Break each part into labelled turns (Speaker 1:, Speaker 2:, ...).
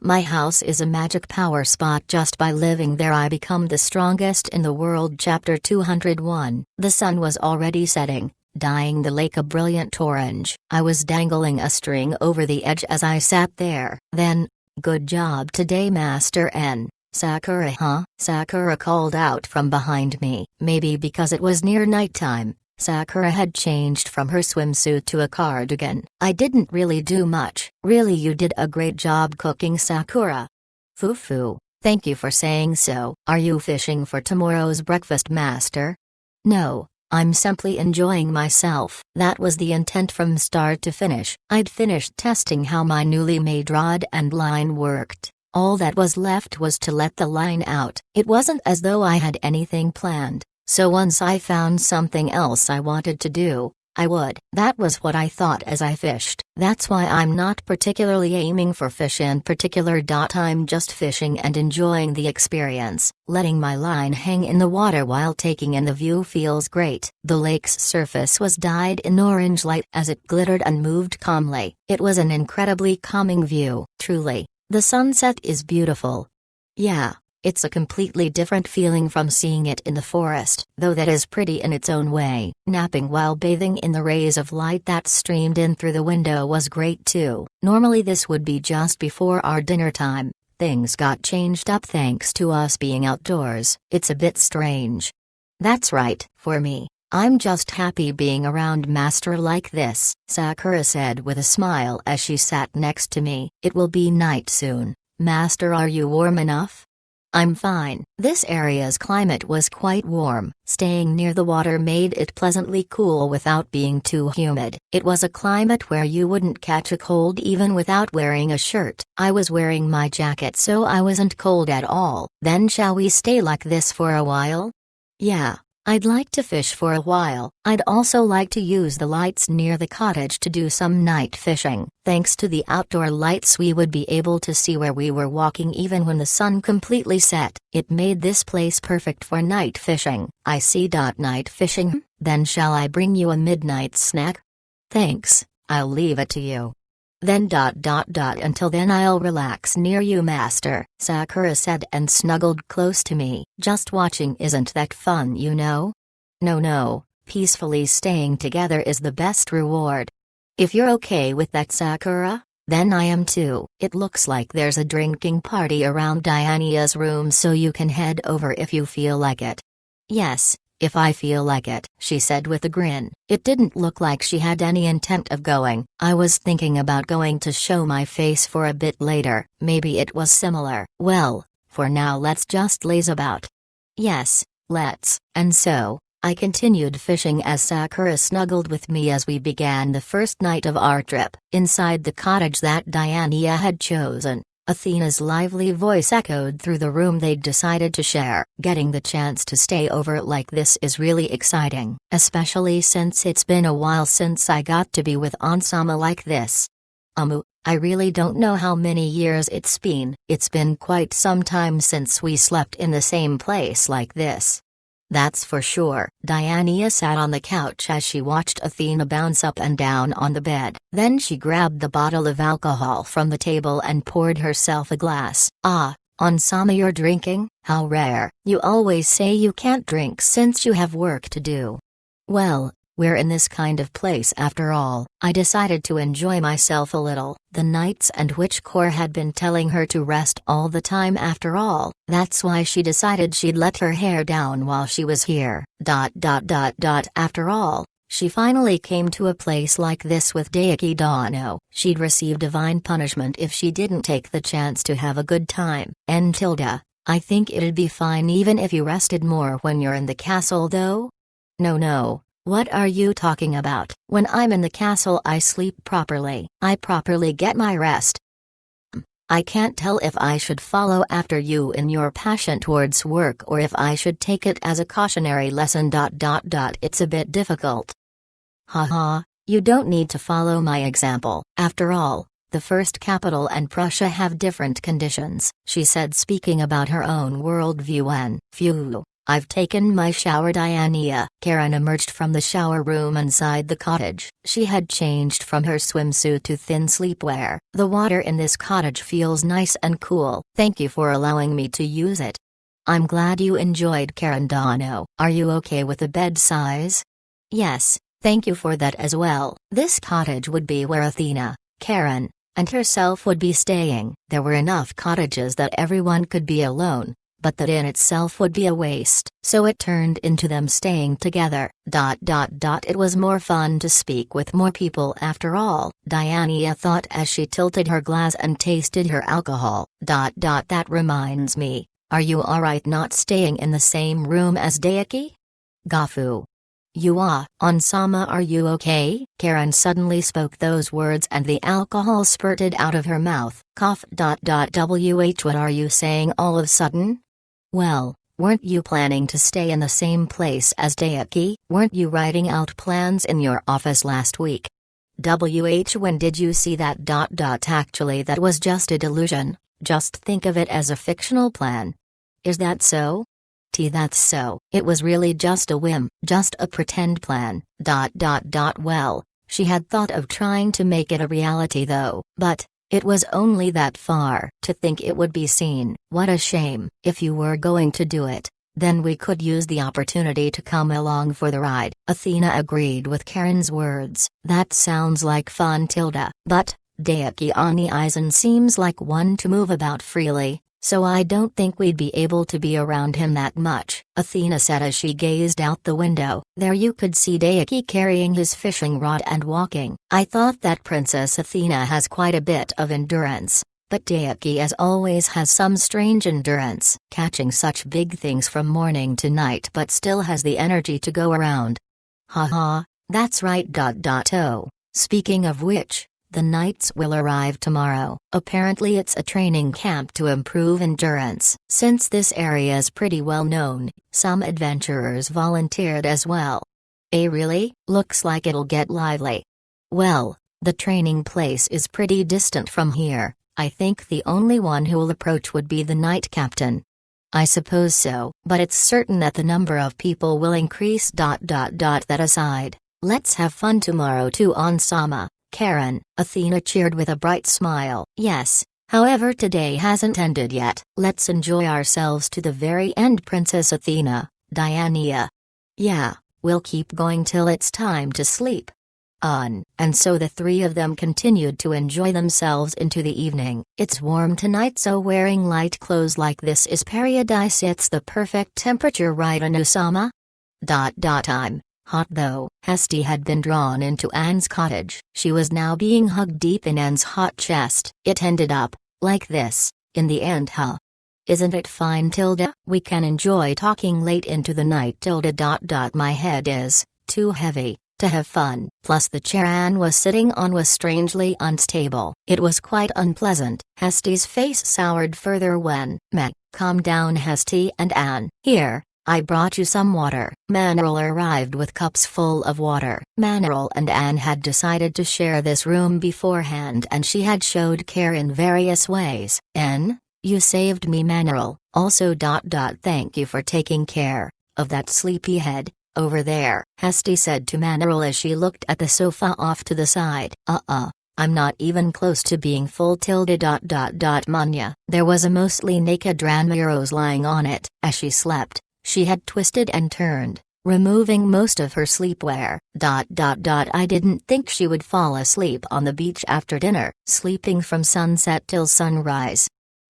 Speaker 1: My house is a magic power spot. Just by living there I become the strongest in the world. Chapter 201. The sun was already setting, dyeing the lake a brilliant orange. I was dangling a string over the edge as I sat there. Then, "Good job today, Master N. Sakura, huh?" Sakura called out from behind me. Maybe because it was near nighttime, Sakura had changed from her swimsuit to a cardigan. "I didn't really do much." "Really, you did a great job cooking, Sakura." "Foo-foo, thank you for saying so." "Are you fishing for tomorrow's breakfast, Master?" "No, I'm simply enjoying myself." That was the intent from start to finish. I'd finished testing how my newly made rod and line worked. All that was left was to let the line out. It wasn't as though I had anything planned, so once I found something else I wanted to do, I would. That was what I thought as I fished. That's why I'm not particularly aiming for fish in particular. I'm just fishing and enjoying the experience. Letting my line hang in the water while taking in the view feels great. The lake's surface was dyed in orange light as it glittered and moved calmly. It was an incredibly calming view. Truly, the sunset is beautiful. Yeah. It's a completely different feeling from seeing it in the forest, though that is pretty in its own way. Napping while bathing in the rays of light that streamed in through the window was great too. Normally this would be just before our dinner time. Things got changed up thanks to us being outdoors. It's a bit strange. That's right. For me, I'm just happy being around Master like this, Sakura said with a smile as she sat next to me. It will be night soon. Master, are you warm enough? I'm fine. This area's climate was quite warm. Staying near the water made it pleasantly cool without being too humid. It was a climate where you wouldn't catch a cold even without wearing a shirt. I was wearing my jacket so I wasn't cold at all. Then shall we stay like this for a while? Yeah. I'd like to fish for a while. I'd also like to use the lights near the cottage to do some night fishing. Thanks to the outdoor lights we would be able to see where we were walking even when the sun completely set. It made this place perfect for night fishing. I see. Night fishing? Then shall I bring you a midnight snack? Thanks, I'll leave it to you. Then until then I'll relax near you, Master, Sakura said and snuggled close to me. Just watching isn't that fun, you know? No, peacefully staying together is the best reward. If you're okay with that, Sakura, then I am too. It looks like there's a drinking party around Diania's room, so you can head over if you feel like it. Yes. If I feel like it, she said with a grin. It didn't look like she had any intent of going. I was thinking about going to show my face for a bit later. Maybe it was similar. Well, for now let's just laze about. Yes, let's. And so, I continued fishing as Sakura snuggled with me as we began the first night of our trip. Inside the cottage that Diania had chosen, Athena's lively voice echoed through the room they'd decided to share. Getting the chance to stay over like this is really exciting, especially since it's been a while since I got to be with Onsama like this. I really don't know how many years it's been. It's been quite some time since we slept in the same place like this. That's for sure. Diania sat on the couch as she watched Athena bounce up and down on the bed. Then she grabbed the bottle of alcohol from the table and poured herself a glass. Onsama, you're drinking? How rare. You always say you can't drink since you have work to do. Well, we're in this kind of place after all. I decided to enjoy myself a little. The nights and Witchcore had been telling her to rest all the time after all. That's why she decided she'd let her hair down while she was here. After all, she finally came to a place like this with Daiki Dano. She'd receive divine punishment if she didn't take the chance to have a good time. I think it'd be fine even if you rested more when you're in the castle though? No. What are you talking about? When I'm in the castle I sleep properly. I properly get my rest. I can't tell if I should follow after you in your passion towards work or if I should take it as a cautionary lesson. It's a bit difficult. Haha, you don't need to follow my example. After all, the First Capital and Prussia have different conditions, she said, speaking about her own worldview and I've taken my shower, Diania. Karen emerged from the shower room inside the cottage. She had changed from her swimsuit to thin sleepwear. The water in this cottage feels nice and cool. Thank you for allowing me to use it. I'm glad you enjoyed, Karen Dono. Are you okay with the bed size? Yes, thank you for that as well. This cottage would be where Athena, Karen, and herself would be staying. There were enough cottages that everyone could be alone, but that in itself would be a waste. So it turned into them staying together. It was more fun to speak with more people after all, Diania thought as she tilted her glass and tasted her alcohol. That reminds me, are you alright not staying in the same room as Daiki? Gafu. You are. Onsama, are you okay? Karen suddenly spoke those words and the alcohol spurted out of her mouth. Cough. What are you saying all of a sudden? Well, weren't you planning to stay in the same place as Daiki? Weren't you writing out plans in your office last week? When did you see that? Actually, that was just a delusion. Just think of it as a fictional plan. Is that so? That's so. It was really just a whim, just a pretend plan. Well, she had thought of trying to make it a reality though, but it was only that far. To think it would be seen. What a shame. If you were going to do it, then we could use the opportunity to come along for the ride. Athena agreed with Karen's words. That sounds like fun, Tilda. But Daiki Ani Aizen seems like one to move about freely, so I don't think we'd be able to be around him that much, Athena said as she gazed out the window. There you could see Daiki carrying his fishing rod and walking. I thought that Princess Athena has quite a bit of endurance, but Daiki as always has some strange endurance, catching such big things from morning to night but still has the energy to go around. Haha, that's right. Oh, speaking of which, the Knights will arrive tomorrow. Apparently it's a training camp to improve endurance. Since this area is pretty well known, some adventurers volunteered as well. Really? Looks like it'll get lively. Well, the training place is pretty distant from here. I think the only one who'll approach would be the Knight Captain. I suppose so, but it's certain that the number of people will increase. That aside, let's have fun tomorrow too, Onsama. Karen, Athena cheered with a bright smile. Yes, however today hasn't ended yet. Let's enjoy ourselves to the very end, Princess Athena. Diania. Yeah, we'll keep going till it's time to sleep. And so the three of them continued to enjoy themselves into the evening. It's warm tonight, so wearing light clothes like this is paradise. It's the perfect temperature, right, Anusama? I'm hot though. Hesty had been drawn into Anne's cottage. She was now being hugged deep in Anne's hot chest. It ended up like this, in the end, huh? Isn't it fine, Tilda? We can enjoy talking late into the night, Tilda. My head is too heavy to have fun. Plus the chair Anne was sitting on was strangely unstable. It was quite unpleasant. Hesty's face soured further when, Meh, calm down, Hesty and Anne. Here, I brought you some water. Manuel arrived with cups full of water. Manuel and Anne had decided to share this room beforehand and she had showed care in various ways. You saved me, Manuel. Also. Thank you for taking care of that sleepyhead over there, Hesty said to Manuel as she looked at the sofa off to the side. I'm not even close to being full, Tilda. Manya. There was a mostly naked Ranmiros lying on it. As she slept, she had twisted and turned, removing most of her sleepwear. I didn't think she would fall asleep on the beach after dinner, sleeping from sunset till sunrise.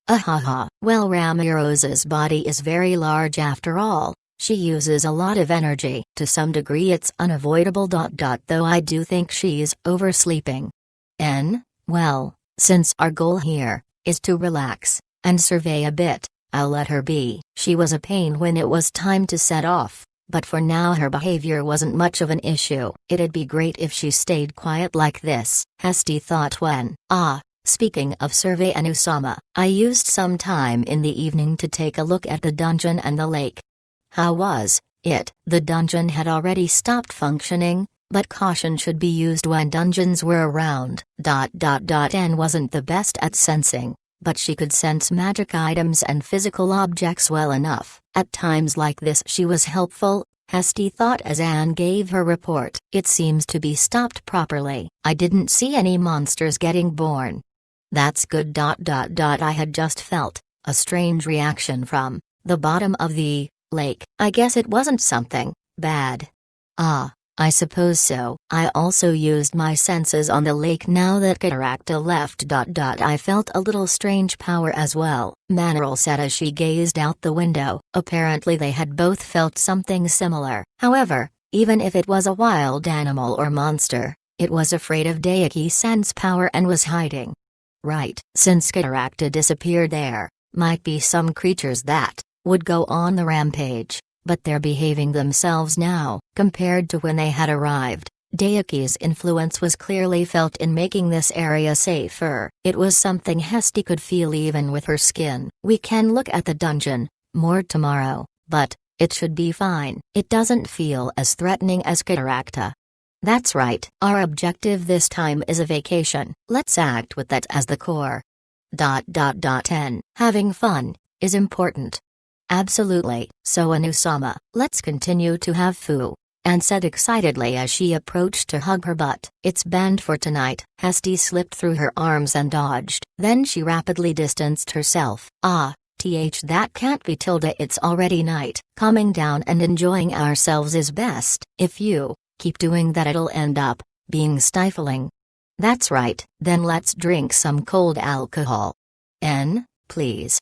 Speaker 1: Well, Ramiros's body is very large after all. She uses a lot of energy. To some degree it's unavoidable. Though I do think she's oversleeping. Well, since our goal here is to relax and survey a bit, I'll let her be. She was a pain when it was time to set off, but for now her behavior wasn't much of an issue. It'd be great if she stayed quiet like this, Hesty thought when, speaking of survey and Usama, I used some time in the evening to take a look at the dungeon and the lake. How was it? The dungeon had already stopped functioning, but caution should be used when dungeons were around. Anne wasn't the best at sensing, but she could sense magic items and physical objects well enough. At times like this she was helpful, Hesty thought as Anne gave her report. It seems to be stopped properly. I didn't see any monsters getting born. That's good. I had just felt a strange reaction from the bottom of the lake. I guess it wasn't something bad. Ah, I suppose so. I also used my senses on the lake now that Cataracta left. I felt a little strange power as well, Mannerl said as she gazed out the window. Apparently they had both felt something similar. However, even if it was a wild animal or monster, it was afraid of Daiki sense power and was hiding. Right. Since Cataracta disappeared, there might be some creatures that would go on the rampage. But they're behaving themselves now, compared to when they had arrived. Daiki's influence was clearly felt in making this area safer. It was something Hesty could feel even with her skin. We can look at the dungeon more tomorrow, but it should be fine. It doesn't feel as threatening as Cataracta. That's right. Our objective this time is a vacation. Let's act with that as the core. And having fun is important. Absolutely. So Anu-sama, let's continue to have fun, Anne said excitedly as she approached to hug her butt. It's banned for tonight. Hesty slipped through her arms and dodged. Then she rapidly distanced herself. That can't be. It's already night. Calming down and enjoying ourselves is best. If you keep doing that it'll end up being stifling. That's right. Then let's drink some cold alcohol. N, please.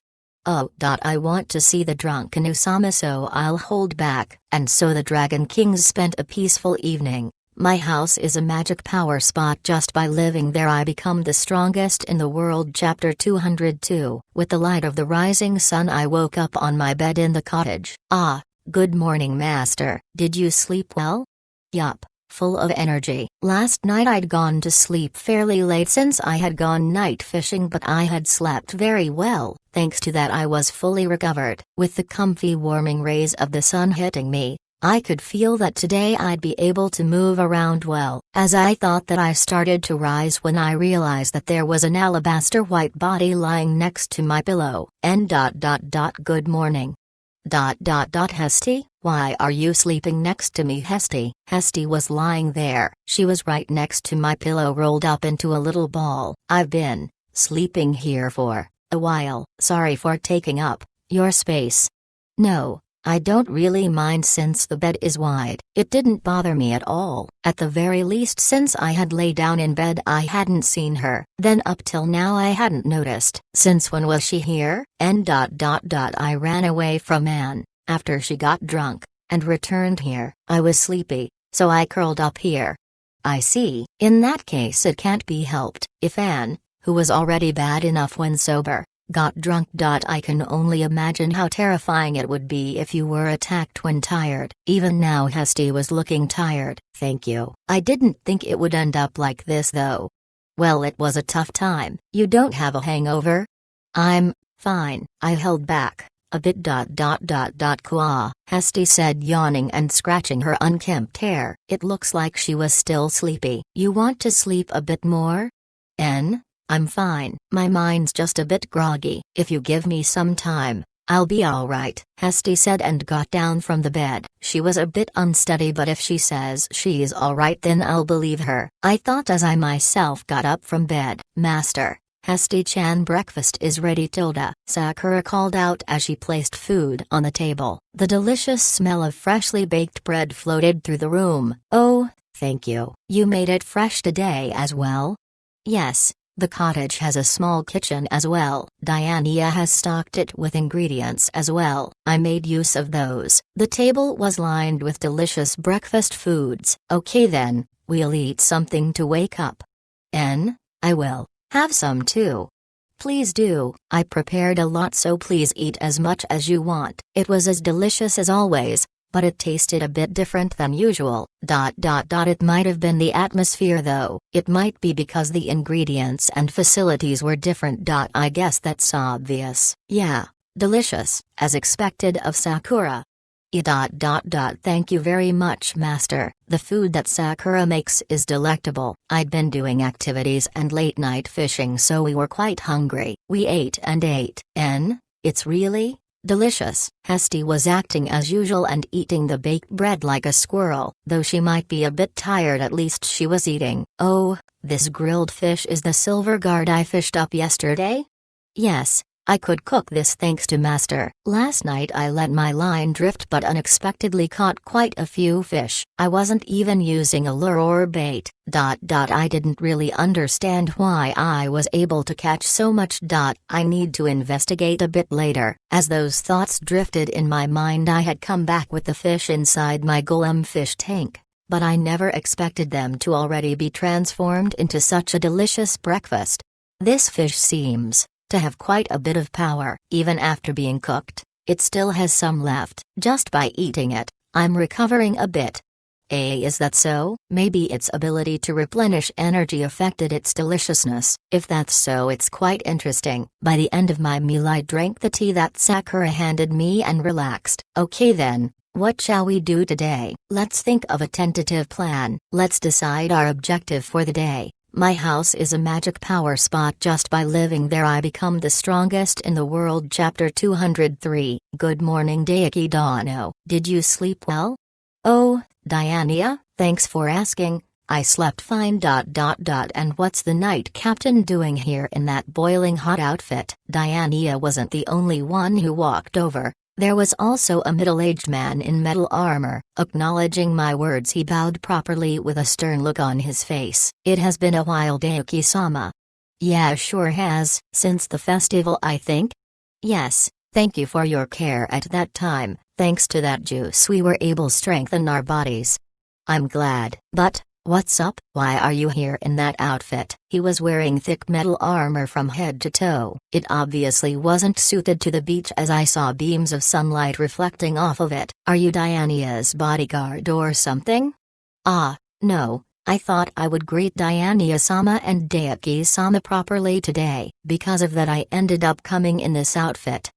Speaker 1: I want to see the drunk Anu-sama, so I'll hold back. And so the Dragon Kings spent a peaceful evening. My house is a magic power spot. Just by living there I become the strongest in the world. Chapter 202. With the light of the rising sun I woke up on my bed in the cottage. Good morning, master. Did you sleep well? Yup. Full of energy. Last night I'd gone to sleep fairly late since I had gone night fishing, but I had slept very well. Thanks to that I was fully recovered. With the comfy warming rays of the sun hitting me, I could feel that today I'd be able to move around well. As I thought that, I started to rise when I realized that there was an alabaster white body lying next to my pillow. Good morning. Hesty, why are you sleeping next to me? Hesty was lying there. She was right next to my pillow, rolled up into a little ball. I've been sleeping here for a while. Sorry for taking up your space. No, I don't really mind since the bed is wide. It didn't bother me at all. At the very least, since I had lay down in bed I hadn't seen her. Then up till now I hadn't noticed. Since when was she here? I ran away from Anne after she got drunk and returned here. I was sleepy, so I curled up here. I see. In that case it can't be helped. If Anne, who was already bad enough when sober, got drunk. I can only imagine how terrifying it would be if you were attacked when tired. Even now Hesty was looking tired. Thank you. I didn't think it would end up like this though. Well, it was a tough time. You don't have a hangover? I'm fine. I held back a bit. Hesty said, yawning and scratching her unkempt hair. It looks like she was still sleepy. You want to sleep a bit more? I'm fine. My mind's just a bit groggy. If you give me some time, I'll be alright, Hesty said and got down from the bed. She was a bit unsteady, but if she says she's alright then I'll believe her, I thought as I myself got up from bed. Master, Hesty-chan, breakfast is ready. Sakura called out as she placed food on the table. The delicious smell of freshly baked bread floated through the room. Oh, thank you. You made it fresh today as well? Yes. The cottage has a small kitchen as well. Diania has stocked it with ingredients as well. I made use of those. The table was lined with delicious breakfast foods. Okay then, we'll eat something to wake up. I will. Have some too. Please do. I prepared a lot, so please eat as much as you want. It was as delicious as always, but it tasted a bit different than usual. It might have been the atmosphere though. It might be because the ingredients and facilities were different. I guess that's obvious. Yeah, delicious, as expected of Sakura. Thank you very much, Master. The food that Sakura makes is delectable. I'd been doing activities and late night fishing, so we were quite hungry. We ate and ate. It's really delicious. Hesty was acting as usual and eating the baked bread like a squirrel. Though she might be a bit tired, at least she was eating. Oh, this grilled fish is the silver guard I fished up yesterday? Yes. I could cook this thanks to Master. Last night I let my line drift but unexpectedly caught quite a few fish. I wasn't even using a lure or bait. I didn't really understand why I was able to catch so much. I need to investigate a bit later. As those thoughts drifted in my mind, I had come back with the fish inside my golem fish tank, but I never expected them to already be transformed into such a delicious breakfast. This fish seems to have quite a bit of power. Even after being cooked, it still has some left. Just by eating it, I'm recovering a bit. Is that so? Maybe its ability to replenish energy affected its deliciousness. If that's so, it's quite interesting. By the end of my meal, I drank the tea that Sakura handed me and relaxed. Okay then, what shall we do today? Let's think of a tentative plan. Let's decide our objective for the day. My house is a magic power spot. Just by living there I become the strongest in the world. Chapter 203. Good morning, Daiki Dano. Did you sleep well? Oh, Diania, thanks for asking. I slept fine. And what's the Knight Captain doing here in that boiling hot outfit? Diania wasn't the only one who walked over. There was also a middle-aged man in metal armor. Acknowledging my words, he bowed properly with a stern look on his face. It has been a while, Daiki-sama. Yeah, sure has. Since the festival, I think? Yes, thank you for your care at that time. Thanks to that juice we were able to strengthen our bodies. I'm glad. But what's up? Why are you here in that outfit? He was wearing thick metal armor from head to toe. It obviously wasn't suited to the beach, as I saw beams of sunlight reflecting off of it. Are you Diania's bodyguard or something? Ah, no. I thought I would greet Diania-sama and Daiki-sama properly today. Because of that I ended up coming in this outfit.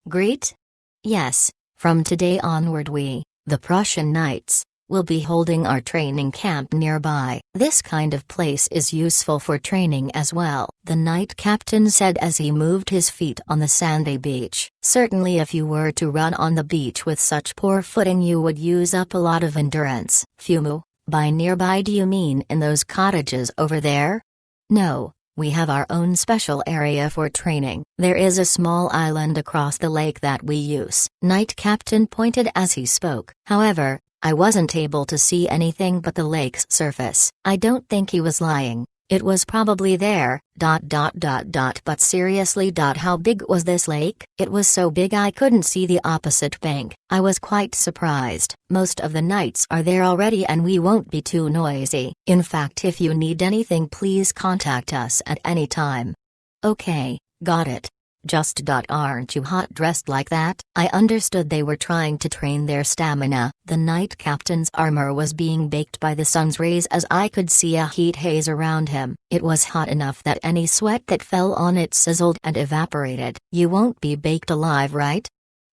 Speaker 1: Greet? Yes. From today onward we, the Prussian Knights, will be holding our training camp nearby. This kind of place is useful for training as well, the Knight Captain said as he moved his feet on the sandy beach. Certainly if you were to run on the beach with such poor footing you would use up a lot of endurance. Fumu, by nearby do you mean in those cottages over there? No. We have our own special area for training. There is a small island across the lake that we use. Knight Captain pointed as he spoke. However, I wasn't able to see anything but the lake's surface. I don't think he was lying. It was probably there. But seriously, how big was this lake? It was so big I couldn't see the opposite bank. I was quite surprised. Most of the knights are there already and we won't be too noisy. In fact, if you need anything, please contact us at any time. Okay, got it. Just. Aren't you hot dressed like that? I understood they were trying to train their stamina. The Knight Captain's armor was being baked by the sun's rays as I could see a heat haze around him. It was hot enough that any sweat that fell on it sizzled and evaporated. You won't be baked alive, right?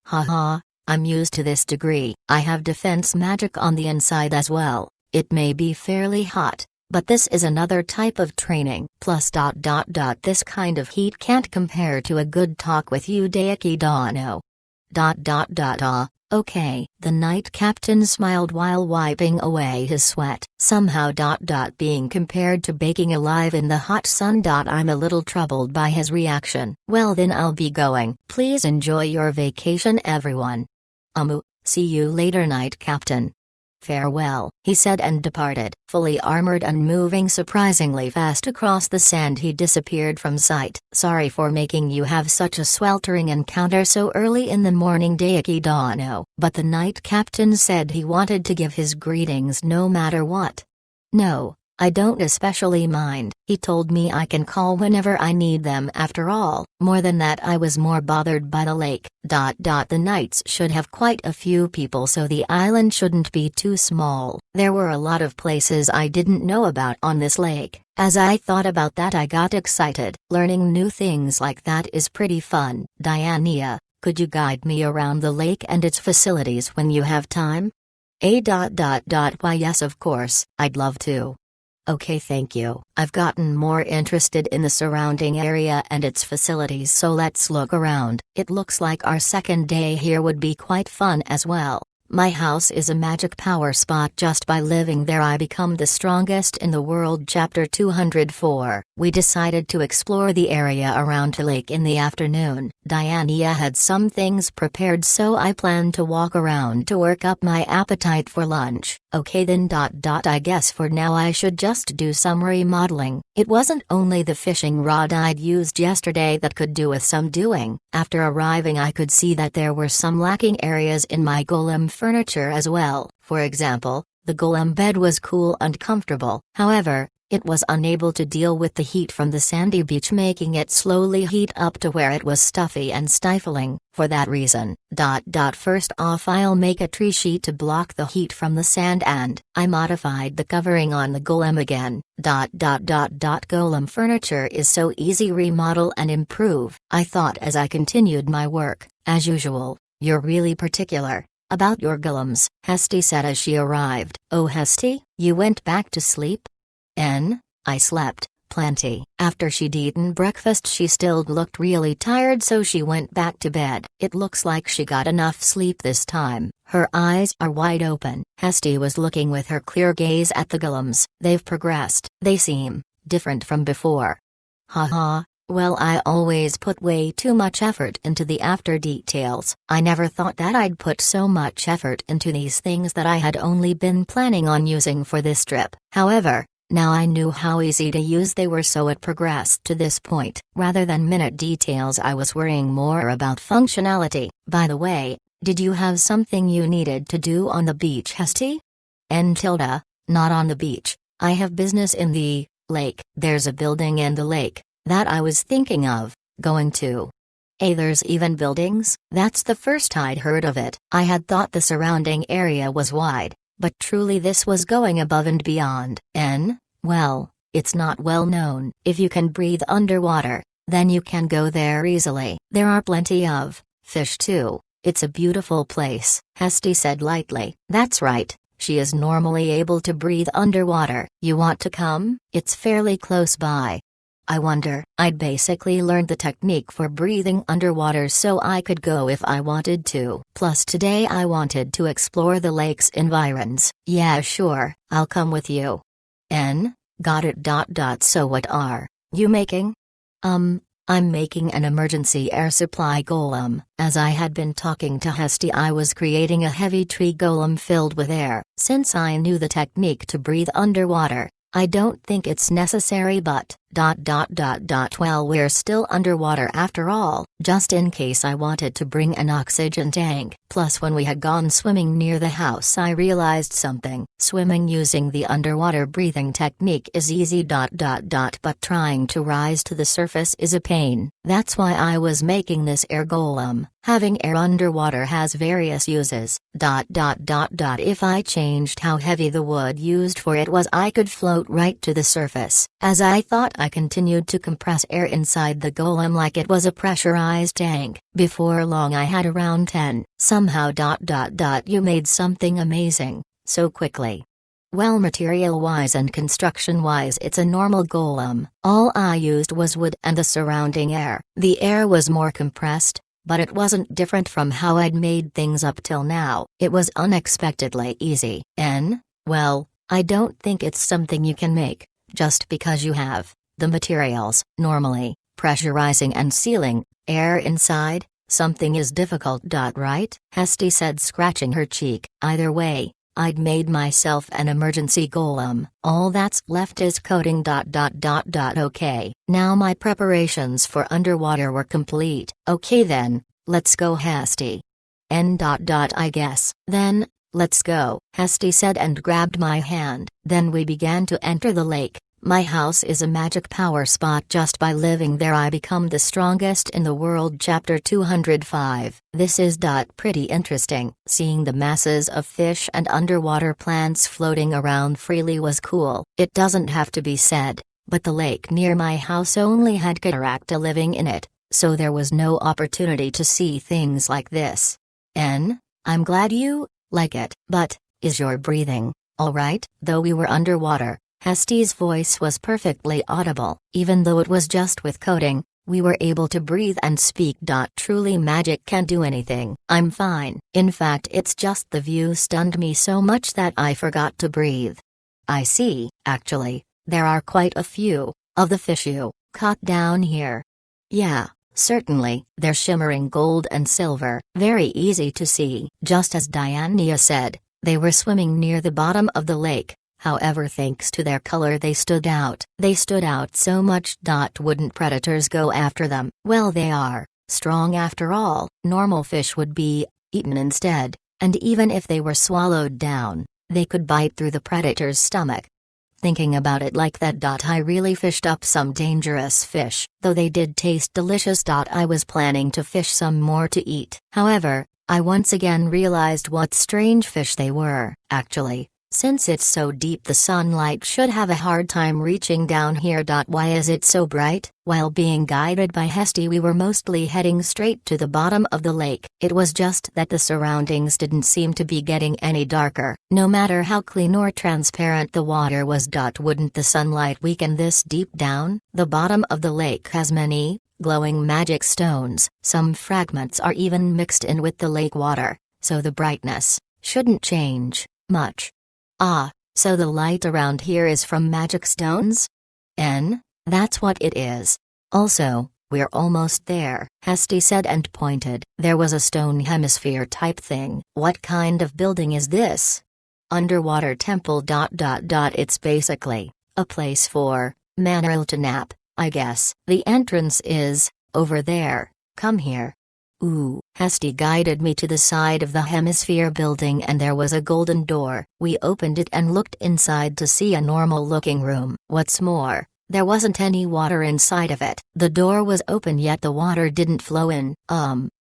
Speaker 1: Haha, I'm used to this degree. I have defense magic on the inside as well. It may be fairly hot, but this is another type of training. Plus. This kind of heat can't compare to a good talk with you, Daiki Dano. Okay. The Knight Captain smiled while wiping away his sweat. Somehow. Being compared to baking alive in the hot sun. I'm a little troubled by his reaction. Well then I'll be going. Please enjoy your vacation, everyone. See you later, Knight Captain. Farewell, he said and departed. Fully armored and moving surprisingly fast across the sand, he disappeared from sight. Sorry for making you have such a sweltering encounter so early in the morning, Daiki Dano. But the Knight Captain said he wanted to give his greetings no matter what. No, I don't especially mind. He told me I can call whenever I need them after all. More than that, I was more bothered by the lake. The knights should have quite a few people, so the island shouldn't be too small. There were a lot of places I didn't know about on this lake. As I thought about that, I got excited. Learning new things like that is pretty fun. Diania, Could you guide me around the lake and its facilities when you have time? Why yes, of course, I'd love to. Okay, thank you. I've gotten more interested in the surrounding area and its facilities, so let's look around. It looks like our second day here would be quite fun as well. My house is a magic power spot. Just by living there I become the strongest in the world. Chapter 204. We decided to explore the area around the lake in the afternoon. Diania had some things prepared, so I planned to walk around to work up my appetite for lunch. Okay then. I guess for now I should just do some remodeling. It wasn't only the fishing rod I'd used yesterday that could do with some doing. After arriving I could see that there were some lacking areas in my golem furniture as well. For example, the golem bed was cool and comfortable. However, it was unable to deal with the heat from the sandy beach, making it slowly heat up to where it was stuffy and stifling. For that reason, first off I'll make a tree sheet to block the heat from the sand, and I modified the covering on the golem again. Golem furniture is so easy remodel and improve, I thought as I continued my work. As usual, you're really particular about your golems, Hesty said as she arrived. Oh Hesty, you went back to sleep? I slept plenty. After she'd eaten breakfast she still looked really tired, so she went back to bed. It looks like she got enough sleep this time. Her eyes are wide open. Hesty was looking with her clear gaze at the golems. They've progressed. They seem different from before. Haha. Well, I always put way too much effort into the after details. I never thought that I'd put so much effort into these things that I had only been planning on using for this trip. However, now I knew how easy to use they were, so it progressed to this point. Rather than minute details I was worrying more about functionality. By the way, did you have something you needed to do on the beach, Hesty? Not on the beach. I have business in the lake. There's a building in the lake that I was thinking of going to. There's even buildings? That's the first I'd heard of it. I had thought the surrounding area was wide, but truly this was going above and beyond. Well, it's not well known. If you can breathe underwater, then you can go there easily. There are plenty of fish too. It's a beautiful place, Hesty said lightly. That's right, she is normally able to breathe underwater. You want to come? It's fairly close by. I wonder. I'd basically learned the technique for breathing underwater so I could go if I wanted to. Plus today I wanted to explore the lake's environs. Yeah sure, I'll come with you. Got it. So what are you making? I'm making an emergency air supply golem. As I had been talking to Hesty I was creating a heavy tree golem filled with air. Since I knew the technique to breathe underwater, I don't think it's necessary, but well, we're still underwater after all. Just in case I wanted to bring an oxygen tank. Plus when we had gone swimming near the house I realized something. Swimming using the underwater breathing technique is easy. But trying to rise to the surface is a pain. That's why I was making this air golem. Having air underwater has various uses. If I changed how heavy the wood used for it was, I could float right to the surface. As I thought, I continued to compress air inside the golem like it was a pressurized tank. Before long I had around 10. Somehow. You made something amazing so quickly. Well, material-wise and construction-wise it's a normal golem. All I used was wood and the surrounding air. The air was more compressed, but it wasn't different from how I'd made things up till now. It was unexpectedly easy. Well, I don't think it's something you can make just because you have the materials. Normally, pressurizing and sealing air inside something is difficult. Right? Hesty said, scratching her cheek. Either way, I'd made myself an emergency golem. All that's left is coating. Okay, now my preparations for underwater were complete. Okay then, let's go, Hesty. I guess. Then, let's go, Hesty said and grabbed my hand. Then we began to enter the lake. My house is a magic power spot. Just by living there I become the strongest in the world. Chapter 205. This is pretty interesting. Seeing the masses of fish and underwater plants floating around freely was cool. It doesn't have to be said, but the lake near my house only had cataracta living in it, so there was no opportunity to see things like this. I'm glad you like it, but is your breathing all right? Though we were underwater, Hesty's voice was perfectly audible. Even though it was just with coating, we were able to breathe and speak. Truly, magic can do anything. I'm fine. In fact, it's just the view stunned me so much that I forgot to breathe. I see. Actually, there are quite a few of the fish you caught down here. Yeah, certainly. They're shimmering gold and silver, very easy to see. Just as Diania said, they were swimming near the bottom of the lake. However, thanks to their color, they stood out. They stood out so much. Wouldn't predators go after them? Well, they are strong after all. Normal fish would be eaten instead, and even if they were swallowed down, they could bite through the predator's stomach. Thinking about it like that, I really fished up some dangerous fish. Though they did taste delicious. I was planning to fish some more to eat. However, I once again realized what strange fish they were. Actually, since it's so deep, the sunlight should have a hard time reaching down here. Why is it so bright? While being guided by Hesty, we were mostly heading straight to the bottom of the lake. It was just that the surroundings didn't seem to be getting any darker. No matter how clean or transparent the water was. Wouldn't the sunlight weaken this deep down? The bottom of the lake has many glowing magic stones. Some fragments are even mixed in with the lake water, so the brightness shouldn't change much. Ah, so the light around here is from magic stones? That's what it is. Also, we're almost there, Hesty said and pointed. There was a stone hemisphere type thing. What kind of building is this? Underwater temple. It's basically a place for Manaril to nap, I guess. The entrance is over there. Come here. Ooh. Hesty guided me to the side of the hemisphere building, and there was a golden door. We opened it and looked inside to see a normal-looking room. What's more, there wasn't any water inside of it. The door was open, yet the water didn't flow in.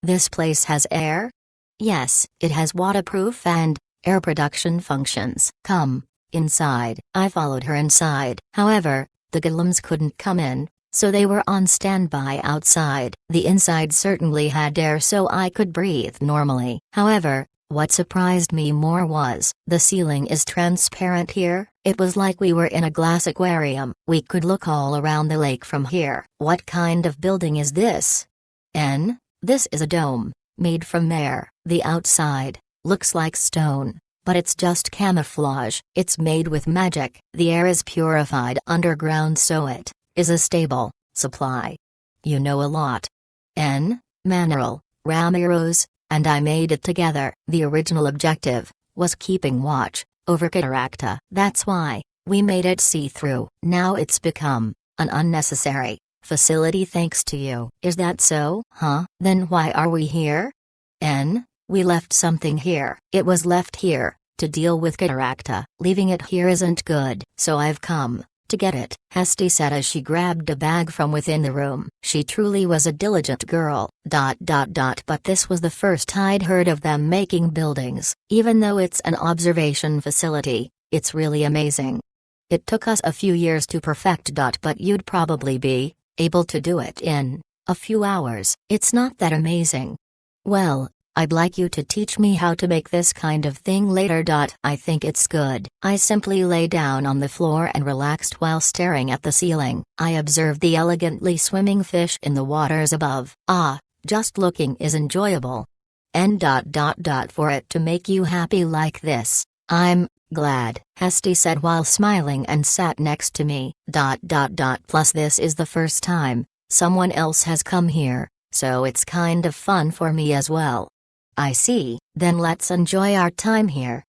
Speaker 1: This place has air? Yes, it has waterproof and air production functions. Come inside. I followed her inside. However, the golems couldn't come in, so they were on standby outside. The inside certainly had air, so I could breathe normally. However, what surprised me more was, the ceiling is transparent here. It was like we were in a glass aquarium. We could look all around the lake from here. What kind of building is this? This is a dome, made from air. The outside looks like stone, but it's just camouflage. It's made with magic. The air is purified underground, so it is a stable supply. You know a lot. Manaril, Ramiros, and I made it together. The original objective was keeping watch over Cataracta. That's why we made it see-through. Now it's become an unnecessary facility thanks to you. Is that so? Then why are we here? We left something here. It was left here to deal with Cataracta. Leaving it here isn't good, so I've come to get it, Hesty said as she grabbed a bag from within the room. She truly was a diligent girl. But this was the first I'd heard of them making buildings. Even though it's an observation facility, it's really amazing. It took us a few years to perfect. But you'd probably be able to do it in a few hours. It's not that amazing. Well, I'd like you to teach me how to make this kind of thing later. I think it's good. I simply lay down on the floor and relaxed while staring at the ceiling. I observed the elegantly swimming fish in the waters above. Just looking is enjoyable. For it to make you happy like this, I'm glad, Hesty said while smiling and sat next to me. Plus this is the first time someone else has come here, so it's kind of fun for me as well. I see. Then let's enjoy our time here.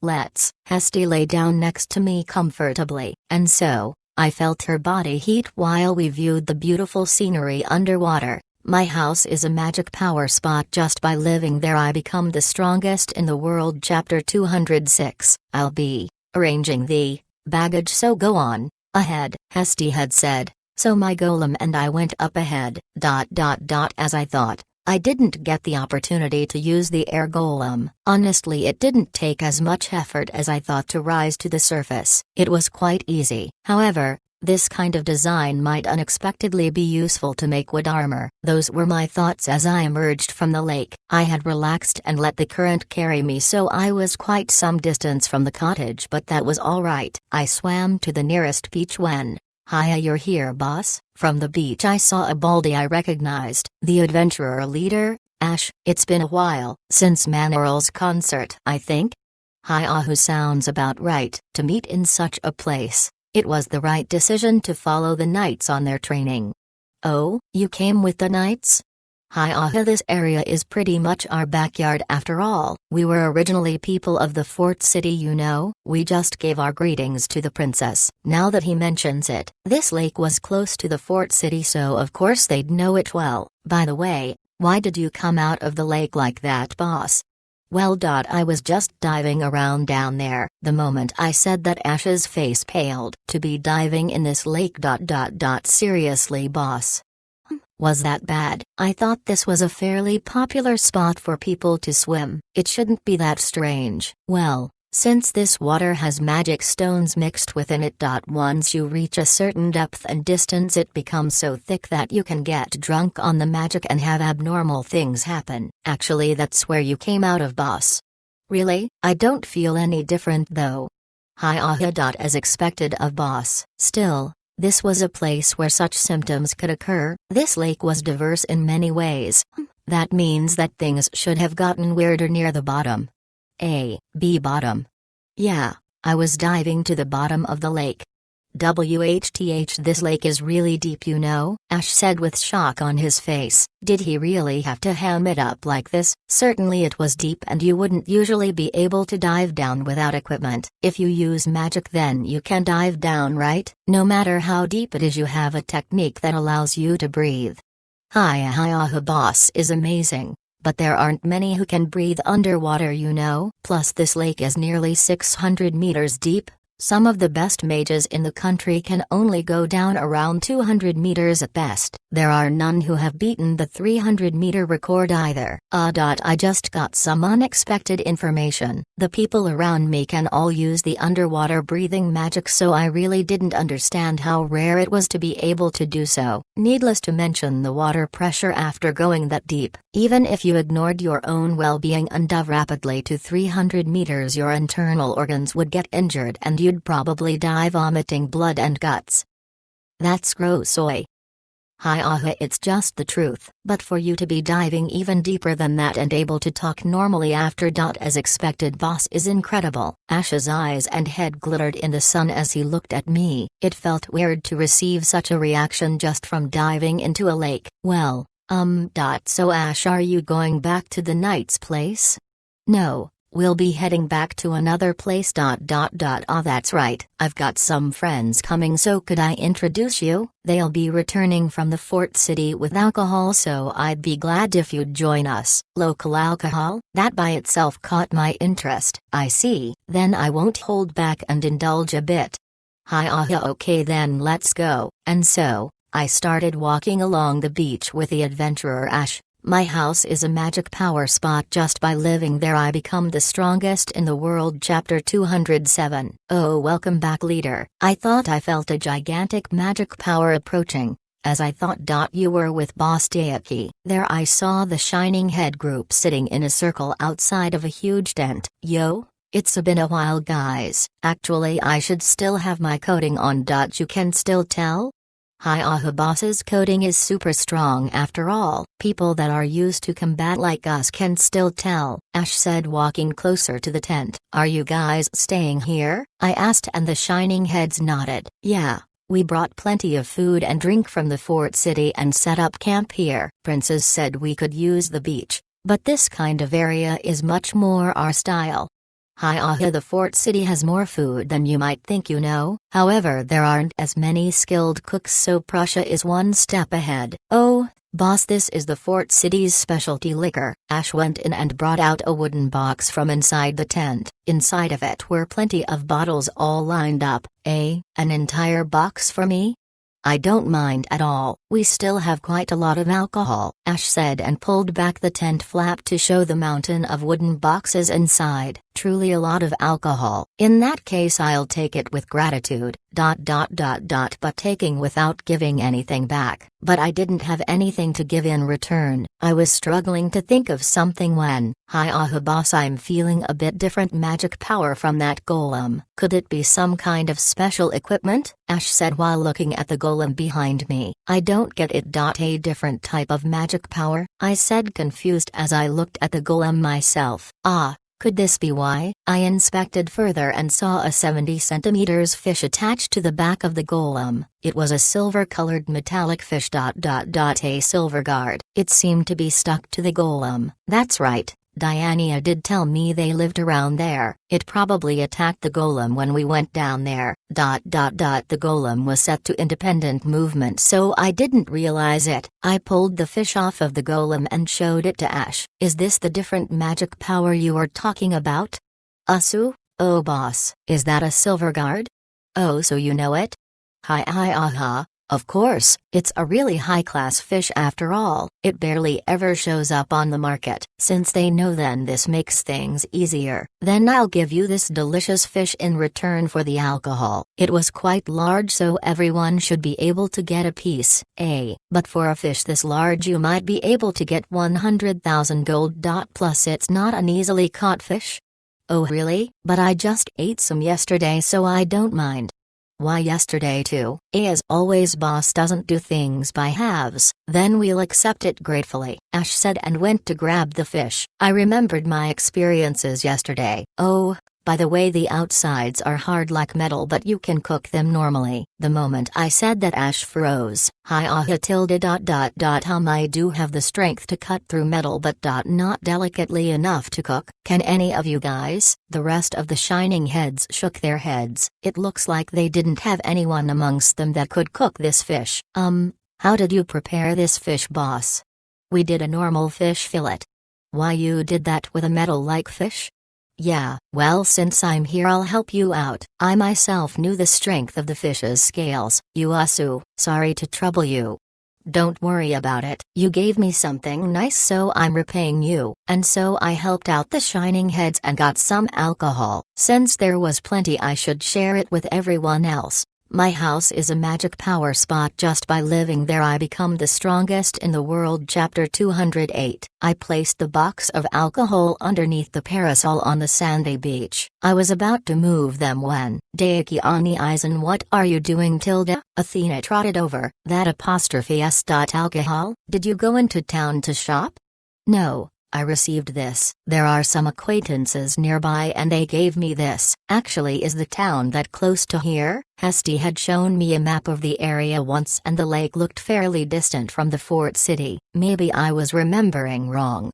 Speaker 1: Let's. Hesty lay down next to me comfortably, and so I felt her body heat while we viewed the beautiful scenery underwater. My house is a magic power spot. Just by living there, I become the strongest in the world. Chapter 206. I'll be arranging the baggage, so go on ahead, Hesty had said. So my golem and I went up ahead. As I thought, I didn't get the opportunity to use the air golem. Honestly, it didn't take as much effort as I thought to rise to the surface. It was quite easy. However, This kind of design might unexpectedly be useful to make wood armor. Those were my thoughts as I emerged from the lake. I had relaxed and let the current carry me, so I was quite some distance from the cottage, but that was all right. I swam to the nearest beach when, "Hiya, you're here, boss." From the beach I saw a Baldy I recognized, the adventurer leader, Ash. "It's been a while since Manoral's concert, I think?" "Hi-Ahu sounds about right. To meet in such a place, it was the right decision to follow the Knights on their training." "Oh, you came with the Knights?" "Hi-Ahu, this area is pretty much our backyard after all. We were originally people of the Fort City, you know. We just gave our greetings to the princess." Now that he mentions it, this lake was close to the Fort City, so of course they'd know it well. "By the way, why did you come out of the lake like that, boss?" "Well, I was just diving around down there." The moment I said that, Ash's face paled. "To be diving in this lake, seriously, boss? Was that bad? I thought this was a fairly popular spot for people to swim. It shouldn't be that strange." "Well, since this water has magic stones mixed within it, once you reach a certain depth and distance, it becomes so thick that you can get drunk on the magic and have abnormal things happen." "Actually, that's where you came out of, boss." "Really? I don't feel any different though." "Hi-Ahu, as expected of, boss. Still, this was a place where such symptoms could occur." "This lake was diverse in many ways." "That means that things should have gotten weirder near the bottom." B bottom. "Yeah, I was diving to the bottom of the lake." "WHTH, this lake is really deep, you know," Ash said with shock on his face. "Did he really have to ham it up like this?" "Certainly it was deep, and you wouldn't usually be able to dive down without equipment. If you use magic, then you can dive down, right? No matter how deep it is, you have a technique that allows you to breathe." "Hi-Ahu, boss is amazing. But there aren't many who can breathe underwater, you know. Plus this lake is nearly 600 meters deep. Some of the best mages in the country can only go down around 200 meters at best. There are none who have beaten the 300-meter record either." I just got some unexpected information. The people around me can all use the underwater breathing magic, so I really didn't understand how rare it was to be able to do so. Needless to mention the water pressure after going that deep. Even if you ignored your own well-being and dove rapidly to 300 meters, your internal organs would get injured and you'd probably die vomiting blood and guts. "That's gross, oi." "Hi-Ahu, it's just the truth. But for you to be diving even deeper than that and able to talk normally after as expected, boss, is incredible." Ash's eyes and head glittered in the sun as he looked at me. It felt weird to receive such a reaction just from diving into a lake. "Well, so Ash, are you going back to the Knight's place?" "No. We'll be heading back to another place. Oh, that's right. I've got some friends coming, so could I introduce you? They'll be returning from the Fort City with alcohol, so I'd be glad if you'd join us." "Local alcohol?" That by itself caught my interest. "I see. Then I won't hold back and indulge a bit." "Hi-Ahu, okay then, let's go." And so, I started walking along the beach with the adventurer Ash. "My house is a magic power spot. Just by living there I become the strongest in the world." Chapter 207. "Oh, welcome back, leader. I thought I felt a gigantic magic power approaching. As I thought. You were with Boss Daiki." There I saw the Shining Head group sitting in a circle outside of a huge tent. "Yo, it's been a while, guys. Actually, I should still have my coating on. You can still tell?" "Hi-Ahu, boss's coating is super strong after all. People that are used to combat like us can still tell," Ash said, walking closer to the tent. "Are you guys staying here?" I asked, and the Shining Heads nodded. "Yeah, we brought plenty of food and drink from the Fort City and set up camp here." Princess said we could use the beach, but this kind of area is much more our style. "Hi-Ahu, the Fort City has more food than you might think, you know. However, there aren't as many skilled cooks, so Prussia is one step ahead." "Oh, boss, this is the Fort City's specialty liquor." Ash went in and brought out a wooden box from inside the tent. Inside of it were plenty of bottles all lined up. An entire box for me?" "I don't mind at all. We still have quite a lot of alcohol," Ash said, and pulled back the tent flap to show the mountain of wooden boxes inside. truly a lot of alcohol. In that case I'll take it with gratitude, but taking without giving anything back. But I didn't have anything to give in return. I was struggling to think of something when, hi boss, I'm feeling a bit different magic power from that golem. Could it be some kind of special equipment? Ash said while looking at the golem behind me. I don't get it. A different type of magic power? I said, confused as I looked at the golem myself. Could this be why? I inspected further and saw a 70 centimeters fish attached to the back of the golem. It was a silver-colored metallic fish. A silver guard. It seemed to be stuck to the golem. That's right. Diania did tell me they lived around there. It probably attacked the golem when we went down there. The golem was set to independent movement, so I didn't realize it. I pulled the fish off of the golem and showed it to Ash. Is this the different magic power you are talking about? Asu? Oh boss, is that a silver guard? Oh, so you know it? Of course, it's a really high-class fish after all. It barely ever shows up on the market. Since they know, then this makes things easier. Then I'll give you this delicious fish in return for the alcohol. It was quite large, so everyone should be able to get a piece. But for a fish this large you might be able to get 100,000 gold. Plus it's not an easily caught fish. Oh really? But I just ate some yesterday, so I don't mind. Why yesterday too? As always, boss doesn't do things by halves. Then we'll accept it gratefully, Ash said and went to grab the fish. I remembered my experiences yesterday. Oh, by the way, the outsides are hard like metal, but you can cook them normally. The moment I said that, Ash froze. I do have the strength to cut through metal, but not delicately enough to cook. Can any of you guys? The rest of the shining heads shook their heads. It looks like they didn't have anyone amongst them that could cook this fish. How did you prepare this fish, boss? We did a normal fish fillet. Why, you did that with a metal-like fish? Yeah, well, since I'm here I'll help you out. I myself knew the strength of the fish's scales. Asu, sorry to trouble you. Don't worry about it. You gave me something nice, so I'm repaying you. And so I helped out the shining heads and got some alcohol. Since there was plenty, I should share it with everyone else. My house is a magic power spot. Just by living there I become the strongest in the world. Chapter 208. I placed the box of alcohol underneath the parasol on the sandy beach. I was about to move them when, Dakiani Aizen, what are you doing, Tilda? Athena trotted over. That apostrophe s. Alcohol? Did you go into town to shop? No. I received this. There are some acquaintances nearby and they gave me this. Actually, is the town that close to here? Hesty had shown me a map of the area once and the lake looked fairly distant from the fort city. Maybe I was remembering wrong.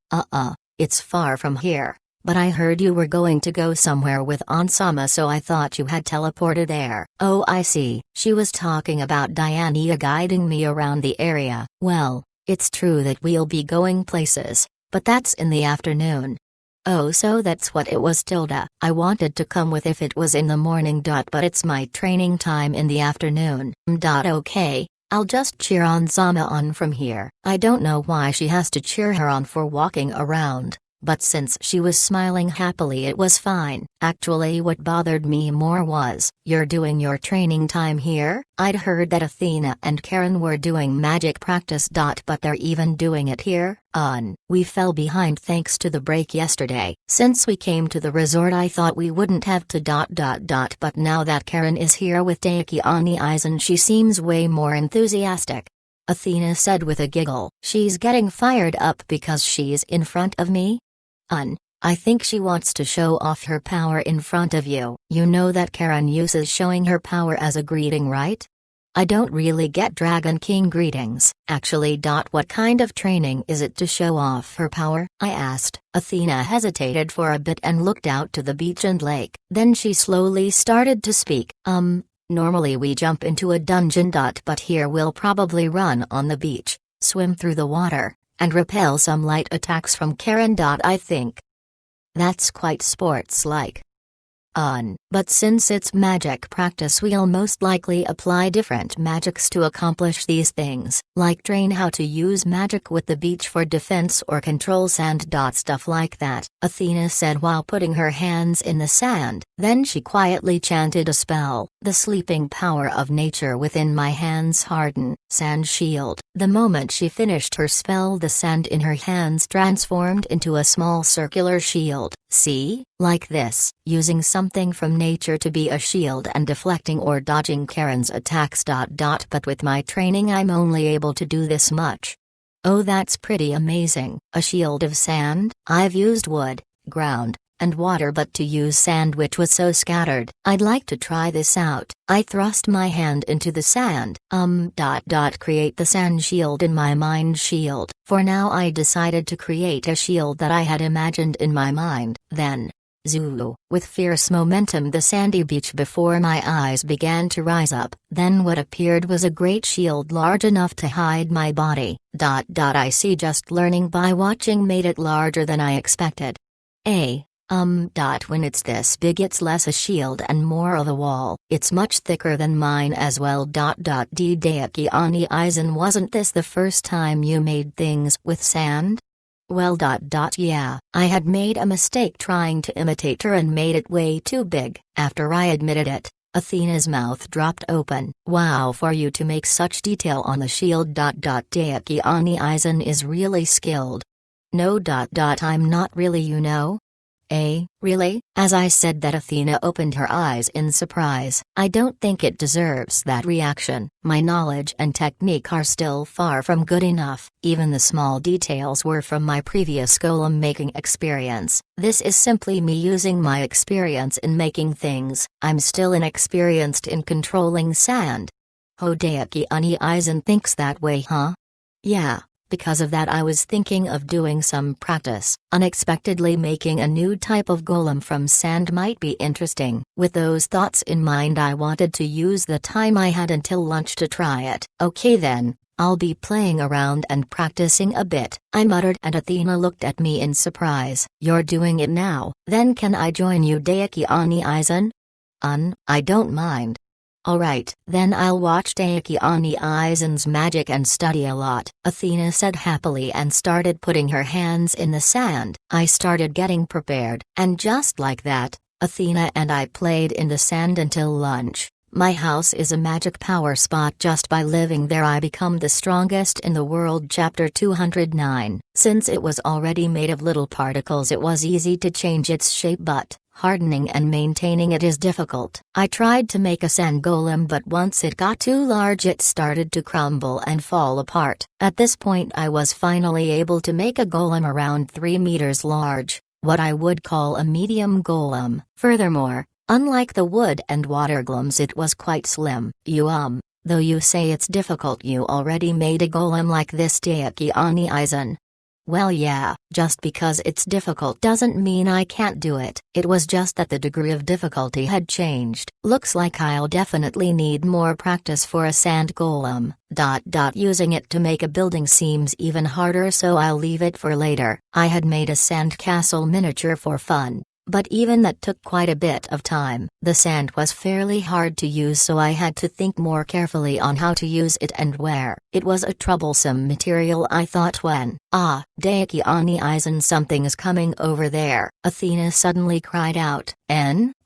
Speaker 1: It's far from here. But I heard you were going to go somewhere with Ansama, so I thought you had teleported there. Oh, I see. She was talking about Diania guiding me around the area. Well, it's true that we'll be going places. But that's in the afternoon. Oh, so that's what it was, Tilda. I wanted to come with if it was in the morning. But it's my training time in the afternoon. Okay, I'll just cheer on Zama on from here. I don't know why she has to cheer her on for walking around. But since she was smiling happily, it was fine. Actually, what bothered me more was, you're doing your training time here? I'd heard that Athena and Karen were doing magic practice. But they're even doing it here? We fell behind thanks to the break yesterday. Since we came to the resort I thought we wouldn't have to. But now that Karen is here with Dakiani Aizen, she seems way more enthusiastic. Athena said with a giggle. She's getting fired up because she's in front of me? I think she wants to show off her power in front of you. You know that Karen uses showing her power as a greeting, right? I don't really get Dragon King greetings. Actually. What kind of training is it to show off her power? I asked. Athena hesitated for a bit and looked out to the beach and lake. Then she slowly started to speak. Normally we jump into a dungeon. But here we'll probably run on the beach, swim through the water, and repel some light attacks from Karen. I think that's quite sports-like. But since it's magic practice, we'll most likely apply different magics to accomplish these things, like train how to use magic with the beach for defense or control sand. Stuff like that, Athena said while putting her hands in the sand. Then she quietly chanted a spell. The sleeping power of nature within my hands harden, sand shield. The moment she finished her spell, the sand in her hands transformed into a small circular shield. See? Like this, using something from nature to be a shield and deflecting or dodging Karen's attacks. But with my training I'm only able to do this much. Oh, that's pretty amazing. A shield of sand? I've used wood, ground, and water, but to use sand which was so scattered, I'd like to try this out. I thrust my hand into the sand. Create the sand shield in my mind shield. For now I decided to create a shield that I had imagined in my mind. Then, Zulu, with fierce momentum the sandy beach before my eyes began to rise up. Then what appeared was a great shield large enough to hide my body. I see, just learning by watching made it larger than I expected. When it's this big it's less a shield and more of a wall. It's much thicker than mine as well. Deaki Ani Aizen, wasn't this the first time you made things with sand? Well, yeah, I had made a mistake trying to imitate her and made it way too big. After I admitted it, Athena's mouth dropped open. Wow, for you to make such detail on the shield. Deaki Ani Aizen is really skilled. No. I'm not really, you know. Really? As I said that, Athena opened her eyes in surprise. I don't think it deserves that reaction. My knowledge and technique are still far from good enough. Even the small details were from my previous golem making experience. This is simply me using my experience in making things. I'm still inexperienced in controlling sand. Deaki Ani Aizen thinks that way, huh? Yeah. Because of that I was thinking of doing some practice. Unexpectedly making a new type of golem from sand might be interesting. With those thoughts in mind I wanted to use the time I had until lunch to try it. Okay then, I'll be playing around and practicing a bit, I muttered, and Athena looked at me in surprise. You're doing it now? Then can I join you, Deaki Ani Aizen? I don't mind. Alright, then I'll watch Deaki Ani Aizen's magic and study a lot, Athena said happily and started putting her hands in the sand. I started getting prepared, and just like that, Athena and I played in the sand until lunch. My house is a magic power spot. Just by living there I become the strongest in the world. Chapter 209. Since it was already made of little particles it was easy to change its shape, but hardening and maintaining it is difficult. I tried to make a sand golem, but once it got too large it started to crumble and fall apart. At this point I was finally able to make a golem around 3 meters large, what I would call a medium golem. Furthermore, unlike the wood and water golems it was quite slim. Though you say it's difficult, you already made a golem like this, Deaki Ani Aizen. Well yeah, just because it's difficult doesn't mean I can't do it. It was just that the degree of difficulty had changed. Looks like I'll definitely need more practice for a sand golem. Using it to make a building seems even harder, so I'll leave it for later. I had made a sand castle miniature for fun, but even that took quite a bit of time. The sand was fairly hard to use, so I had to think more carefully on how to use it and where. It was a troublesome material, I thought, when, Deaki Ani Aizen, something is coming over there, Athena suddenly cried out.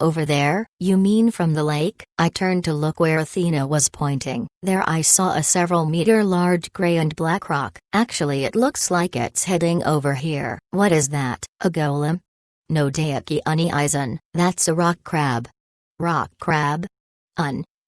Speaker 1: Over there? You mean from the lake? I turned to look where Athena was pointing. There I saw a several meter large gray and black rock. Actually it looks like it's heading over here. What is that, a golem? No, Deaki Ani Aizen, that's a rock crab. Rock crab?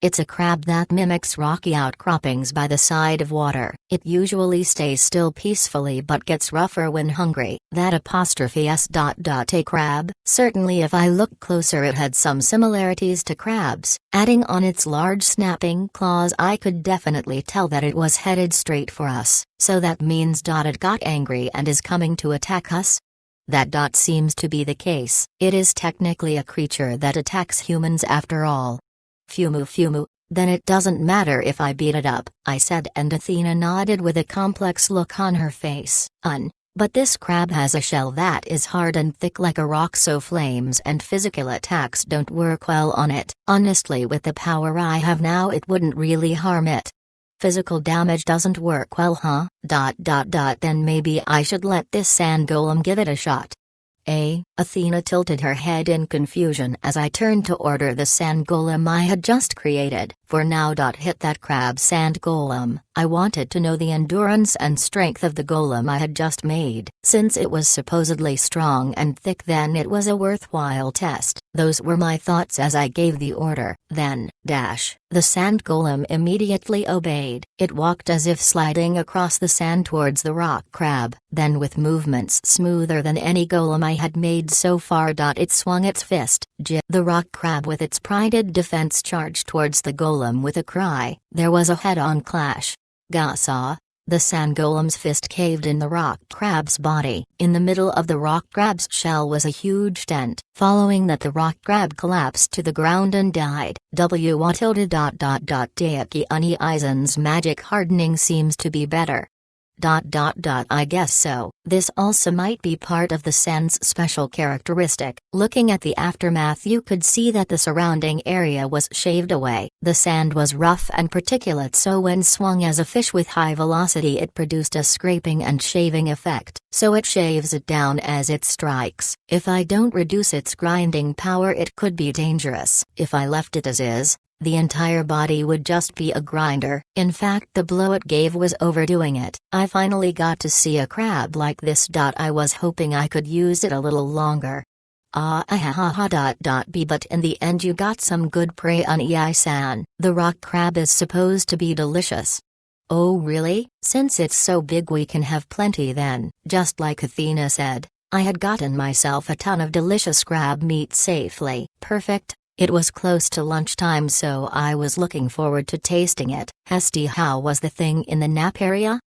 Speaker 1: It's a crab that mimics rocky outcroppings by the side of water. It usually stays still peacefully but gets rougher when hungry. That apostrophe s. A crab? Certainly if I look closer it had some similarities to crabs. Adding on its large snapping claws I could definitely tell that it was headed straight for us. So that means it got angry and is coming to attack us? That seems to be the case. It is technically a creature that attacks humans after all. Fumu, then it doesn't matter if I beat it up, I said, and Athena nodded with a complex look on her face. But this crab has a shell that is hard and thick like a rock, so flames and physical attacks don't work well on it. Honestly, with the power I have now, it wouldn't really harm it. Physical damage doesn't work well, huh? Then maybe I should let this sand golem give it a shot. Athena tilted her head in confusion as I turned to order the sand golem I had just created. For now. Hit that crab sand golem. I wanted to know the endurance and strength of the golem I had just made. Since it was supposedly strong and thick, then it was a worthwhile test. Those were my thoughts as I gave the order. Then, the sand golem immediately obeyed. It walked as if sliding across the sand towards the rock crab. Then, with movements smoother than any golem I had made so far, it swung its fist. The rock crab with its prided defense charged towards the golem with a cry. There was a head-on clash. Gasa! The sand golem's fist caved in the rock crab's body. In the middle of the rock crab's shell was a huge dent. Following that, the rock crab collapsed to the ground and died. Deaki Aizen's magic hardening seems to be better. I guess so. This also might be part of the sand's special characteristic. Looking at the aftermath, you could see that the surrounding area was shaved away. The sand was rough and particulate, so when swung as a fish with high velocity, it produced a scraping and shaving effect. So it shaves it down as it strikes. If I don't reduce its grinding power, it could be dangerous. If I left it as is, the entire body would just be a grinder. In fact, the blow it gave was overdoing it. I finally got to see a crab like this. I was hoping I could use it a little longer. But in the end you got some good prey on Ei-san. The rock crab is supposed to be delicious. Oh really? Since it's so big, we can have plenty then. Just like Athena said, I had gotten myself a ton of delicious crab meat safely. Perfect. It was close to lunchtime, so I was looking forward to tasting it. Hesty, how was the thing in the nap area?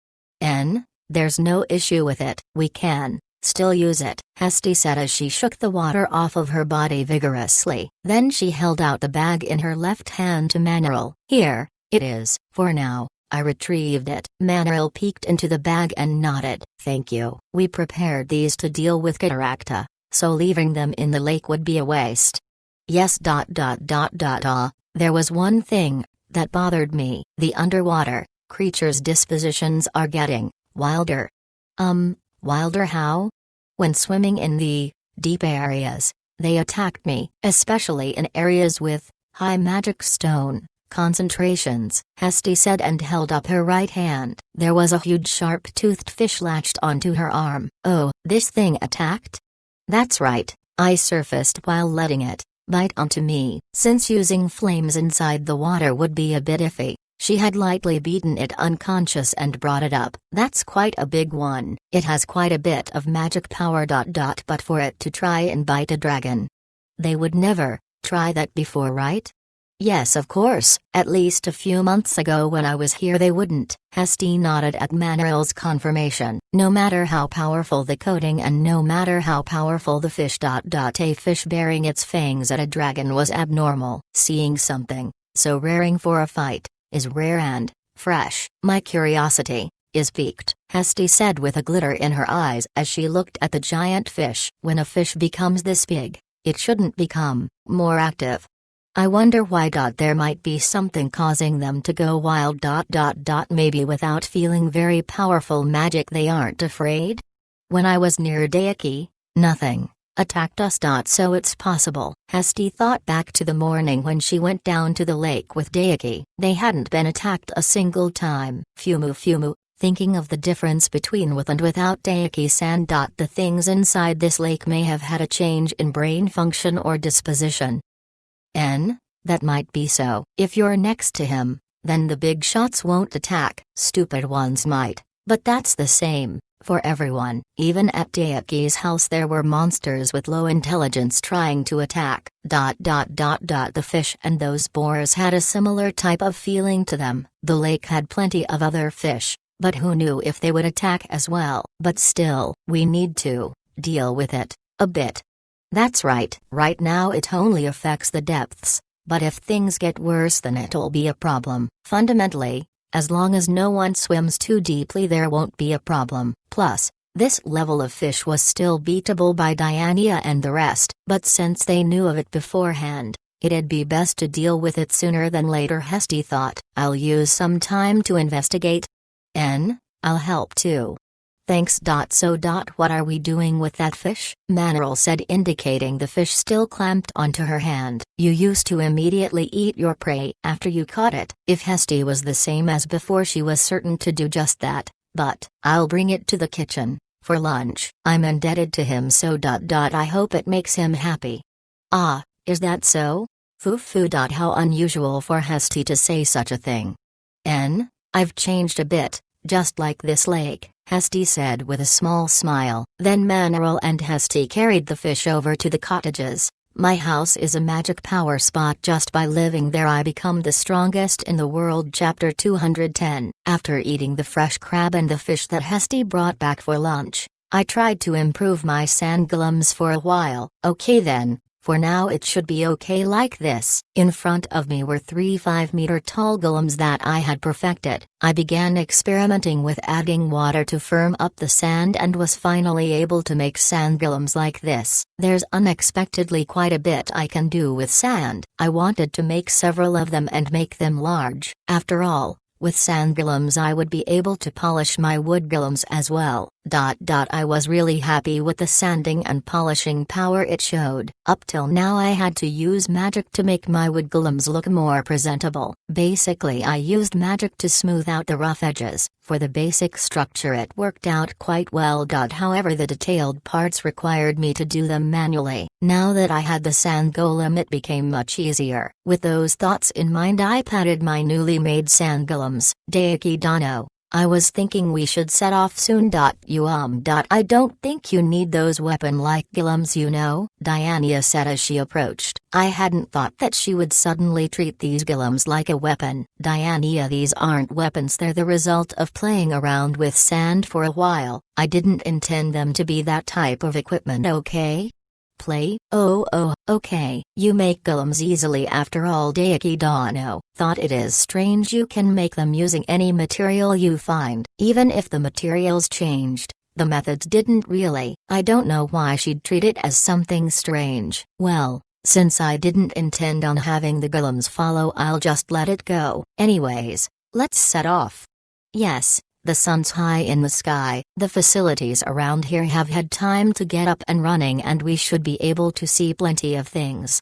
Speaker 1: There's no issue with it. We can still use it, Hesty said as she shook the water off of her body vigorously. Then she held out the bag in her left hand to Manuel. Here it is. For now. I retrieved it. Manuel peeked into the bag and nodded. Thank you. We prepared these to deal with Cataracta, so leaving them in the lake would be a waste. Yes. There was one thing that bothered me. The underwater creatures' dispositions are getting wilder. Wilder how? When swimming in the deep areas, they attacked me, especially in areas with high magic stone concentrations, Hesty said and held up her right hand. There was a huge sharp-toothed fish latched onto her arm. Oh, this thing attacked? That's right. I surfaced while letting it bite onto me. Since using flames inside the water would be a bit iffy, she had lightly beaten it unconscious and brought it up. That's quite a big one. It has quite a bit of magic power. But for it to try and bite a dragon, they would never try that before, right? Yes, of course. At least a few months ago when I was here they wouldn't. Hesty nodded at Manuel's confirmation. No matter how powerful the coating and no matter how powerful the fish. A fish bearing its fangs at a dragon was abnormal. Seeing something so raring for a fight is rare and fresh. My curiosity is piqued, Hesty said with a glitter in her eyes as she looked at the giant fish. When a fish becomes this big, it shouldn't become more active. I wonder why. There might be something causing them to go wild. Maybe without feeling very powerful magic they aren't afraid? When I was near Deaki, nothing attacked us. So it's possible. Hesty thought back to the morning when she went down to the lake with Deaki. They hadn't been attacked a single time. Fumu. Thinking of the difference between with and without Deaki-san. The things inside this lake may have had a change in brain function or disposition. That might be so. If you're next to him, then the big shots won't attack. Stupid ones might, but that's the same for everyone. Even at Deaki's house there were monsters with low intelligence trying to attack. The fish and those boars had a similar type of feeling to them. The lake had plenty of other fish, but who knew if they would attack as well? But still, we need to deal with it a bit. That's right. Right now it only affects the depths, but if things get worse then it'll be a problem. Fundamentally, as long as no one swims too deeply there won't be a problem. Plus, This level of fish was still beatable by Diania and the rest, but since they knew of it beforehand, it'd be best to deal with it sooner than later. Hesty thought. I'll use some time to investigate. I'll help too. Thanks. So what are we doing with that fish? Manaril said, indicating the fish still clamped onto her hand. You used to immediately eat your prey after you caught it. If Hesty was the same as before, she was certain to do just that, but I'll bring it to the kitchen for lunch. I'm indebted to him, so I hope it makes him happy. Ah, is that so? Foo. How unusual for Hesty to say such a thing. I've changed a bit, just like this lake, Hesty said with a small smile. Then Manaril and Hesty carried the fish over to the cottages. My house is a magic power spot. Just by living there I become the strongest in the world. Chapter 210. After eating the fresh crab and the fish that Hesty brought back for lunch, I tried to improve my sand golems for a while. Okay then. For now it should be okay like this. In front of me were 3 5-meter tall golems that I had perfected. I began experimenting with adding water to firm up the sand and was finally able to make sand golems like this. There's unexpectedly quite a bit I can do with sand. I wanted to make several of them and make them large. After all, with sand golems I would be able to polish my wood golems as well. I was really happy with the sanding and polishing power it showed. Up till now I had to use magic to make my wood golems look more presentable. Basically I used magic to smooth out the rough edges. For the basic structure it worked out quite well. However, the detailed parts required me to do them manually. Now that I had the sand golem it became much easier. With those thoughts in mind I patted my newly made sand golems. Daiki Dano, I was thinking we should set off soon. I don't think you need those weapon-like golems, you know, Diania said as she approached. I hadn't thought that she would suddenly treat these golems like a weapon. Diania, these aren't weapons, they're the result of playing around with sand for a while. I didn't intend them to be that type of equipment, okay? Play? Oh, okay. You make golems easily after all. Daiki Dano thought it is strange you can make them using any material you find. Even if the materials changed, the methods didn't really. I don't know why she'd treat it as something strange. Well, since I didn't intend on having the golems follow, I'll just let it go. Anyways, let's set off. Yes. The sun's high in the sky. The facilities around here have had time to get up and running and we should be able to see plenty of things.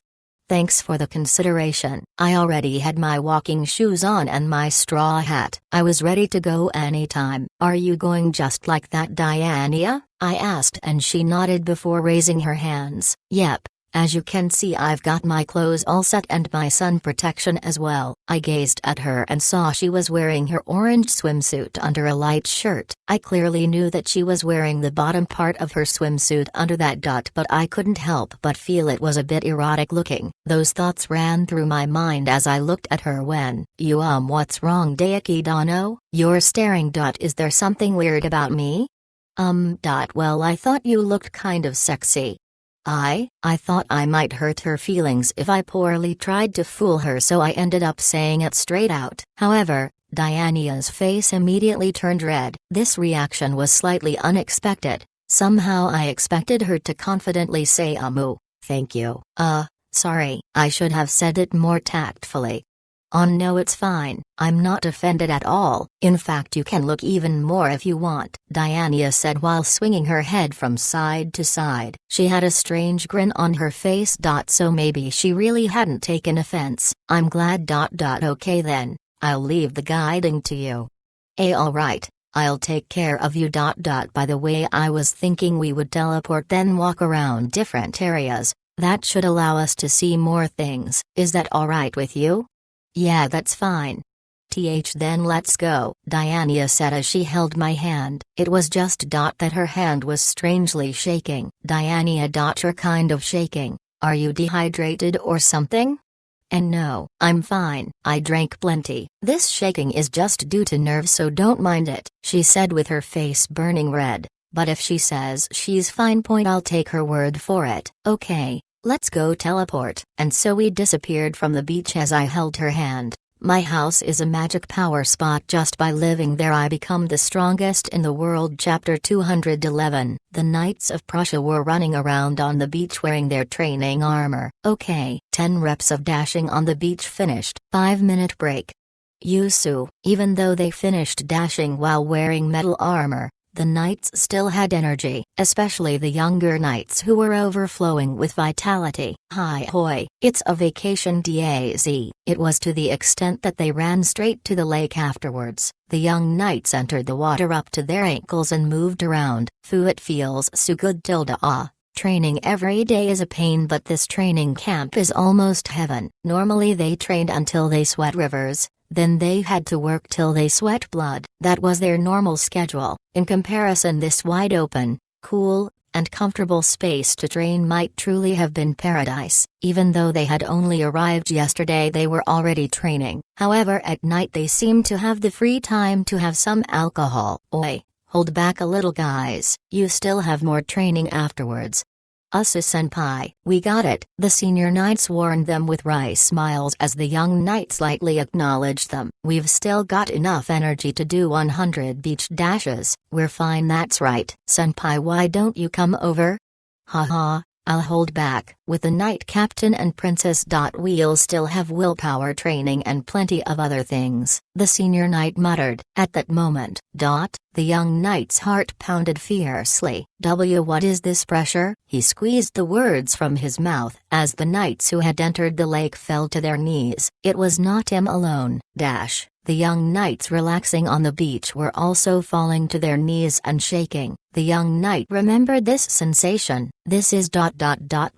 Speaker 1: Thanks for the consideration. I already had my walking shoes on and my straw hat. I was ready to go anytime. Are you going just like that, Diania? I asked and she nodded before raising her hands. Yep. As you can see I've got my clothes all set and my sun protection as well. I gazed at her and saw she was wearing her orange swimsuit under a light shirt. I clearly knew that she was wearing the bottom part of her swimsuit under that, but I couldn't help but feel it was a bit erotic looking. Those thoughts ran through my mind as I looked at her when, what's wrong, Daiki Dano? You're staring. Is there something weird about me? Well, I thought you looked kind of sexy. I thought I might hurt her feelings if I poorly tried to fool her, so I ended up saying it straight out. However, Diania's face immediately turned red. This reaction was slightly unexpected. Somehow I expected her to confidently say thank you. Sorry, I should have said it more tactfully. Oh no, it's fine, I'm not offended at all. In fact, you can look even more if you want, Diania said while swinging her head from side to side. She had a strange grin on her face. So maybe she really hadn't taken offense. I'm glad. Okay then, I'll leave the guiding to you. Alright, I'll take care of you. By the way, I was thinking we would teleport then walk around different areas. That should allow us to see more things. Is that alright with you? Yeah, that's fine. Then let's go, Diania said as she held my hand. It was just that her hand was strangely shaking. Diania, you're kind of shaking. Are you dehydrated or something? And no, I'm fine. I drank plenty. This shaking is just due to nerves, so don't mind it, she said with her face burning red. But if she says she's fine, I'll take her word for it. Okay. Let's go teleport. And so we disappeared from the beach as I held her hand. My house is a magic power spot. Just by living there I become the strongest in the world. Chapter 211. The Knights of Prussia were running around on the beach wearing their training armor. Okay, 10 reps of dashing on the beach finished. 5-minute break. Yusu, even though they finished dashing while wearing metal armor, the knights still had energy, especially the younger knights who were overflowing with vitality. Hi hoy, it's a vacation DAZ. It was to the extent that they ran straight to the lake afterwards. The young knights entered the water up to their ankles and moved around. Fu, it feels so good. Training every day is a pain, but this training camp is almost heaven. Normally they trained until they sweat rivers. Then they had to work till they sweat blood. That was their normal schedule. In comparison, this wide open, cool, and comfortable space to train might truly have been paradise. Even though they had only arrived yesterday, they were already training. However, at night they seemed to have the free time to have some alcohol. Oi, hold back a little guys, you still have more training afterwards. Senpai, we got it, the senior knights warned them with wry smiles as the young knights lightly acknowledged them. We've still got enough energy to do 100 beach dashes. We're fine. That's right. Senpai, why don't you come over? Haha, I'll hold back. With the knight captain and princess. We'll still have willpower training and plenty of other things, the senior knight muttered. At that moment, the young knight's heart pounded fiercely. What is this pressure? He squeezed the words from his mouth as the knights who had entered the lake fell to their knees. It was not him alone. The young knights relaxing on the beach were also falling to their knees and shaking. The young knight remembered this sensation. This is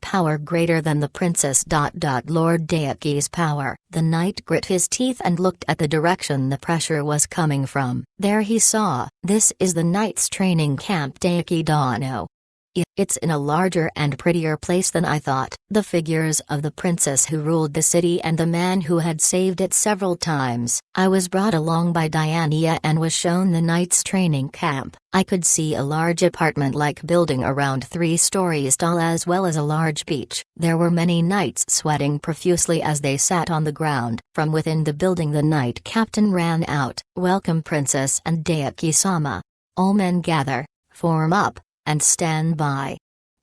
Speaker 1: power greater than the princess. Lord Daeki's power. The knight grit his teeth and looked at the direction the pressure was coming from. There he saw, this is the knight's training camp. Daeki Dano. It's in a larger and prettier place than I thought. The figures of the princess who ruled the city and the man who had saved it several times. I was brought along by Diania and was shown the knight's training camp. I could see a large apartment-like building around 3 stories tall as well as a large beach. There were many knights sweating profusely as they sat on the ground. From within the building the knight captain ran out. Welcome princess and Daeki-sama. All men gather, form up, and stand by.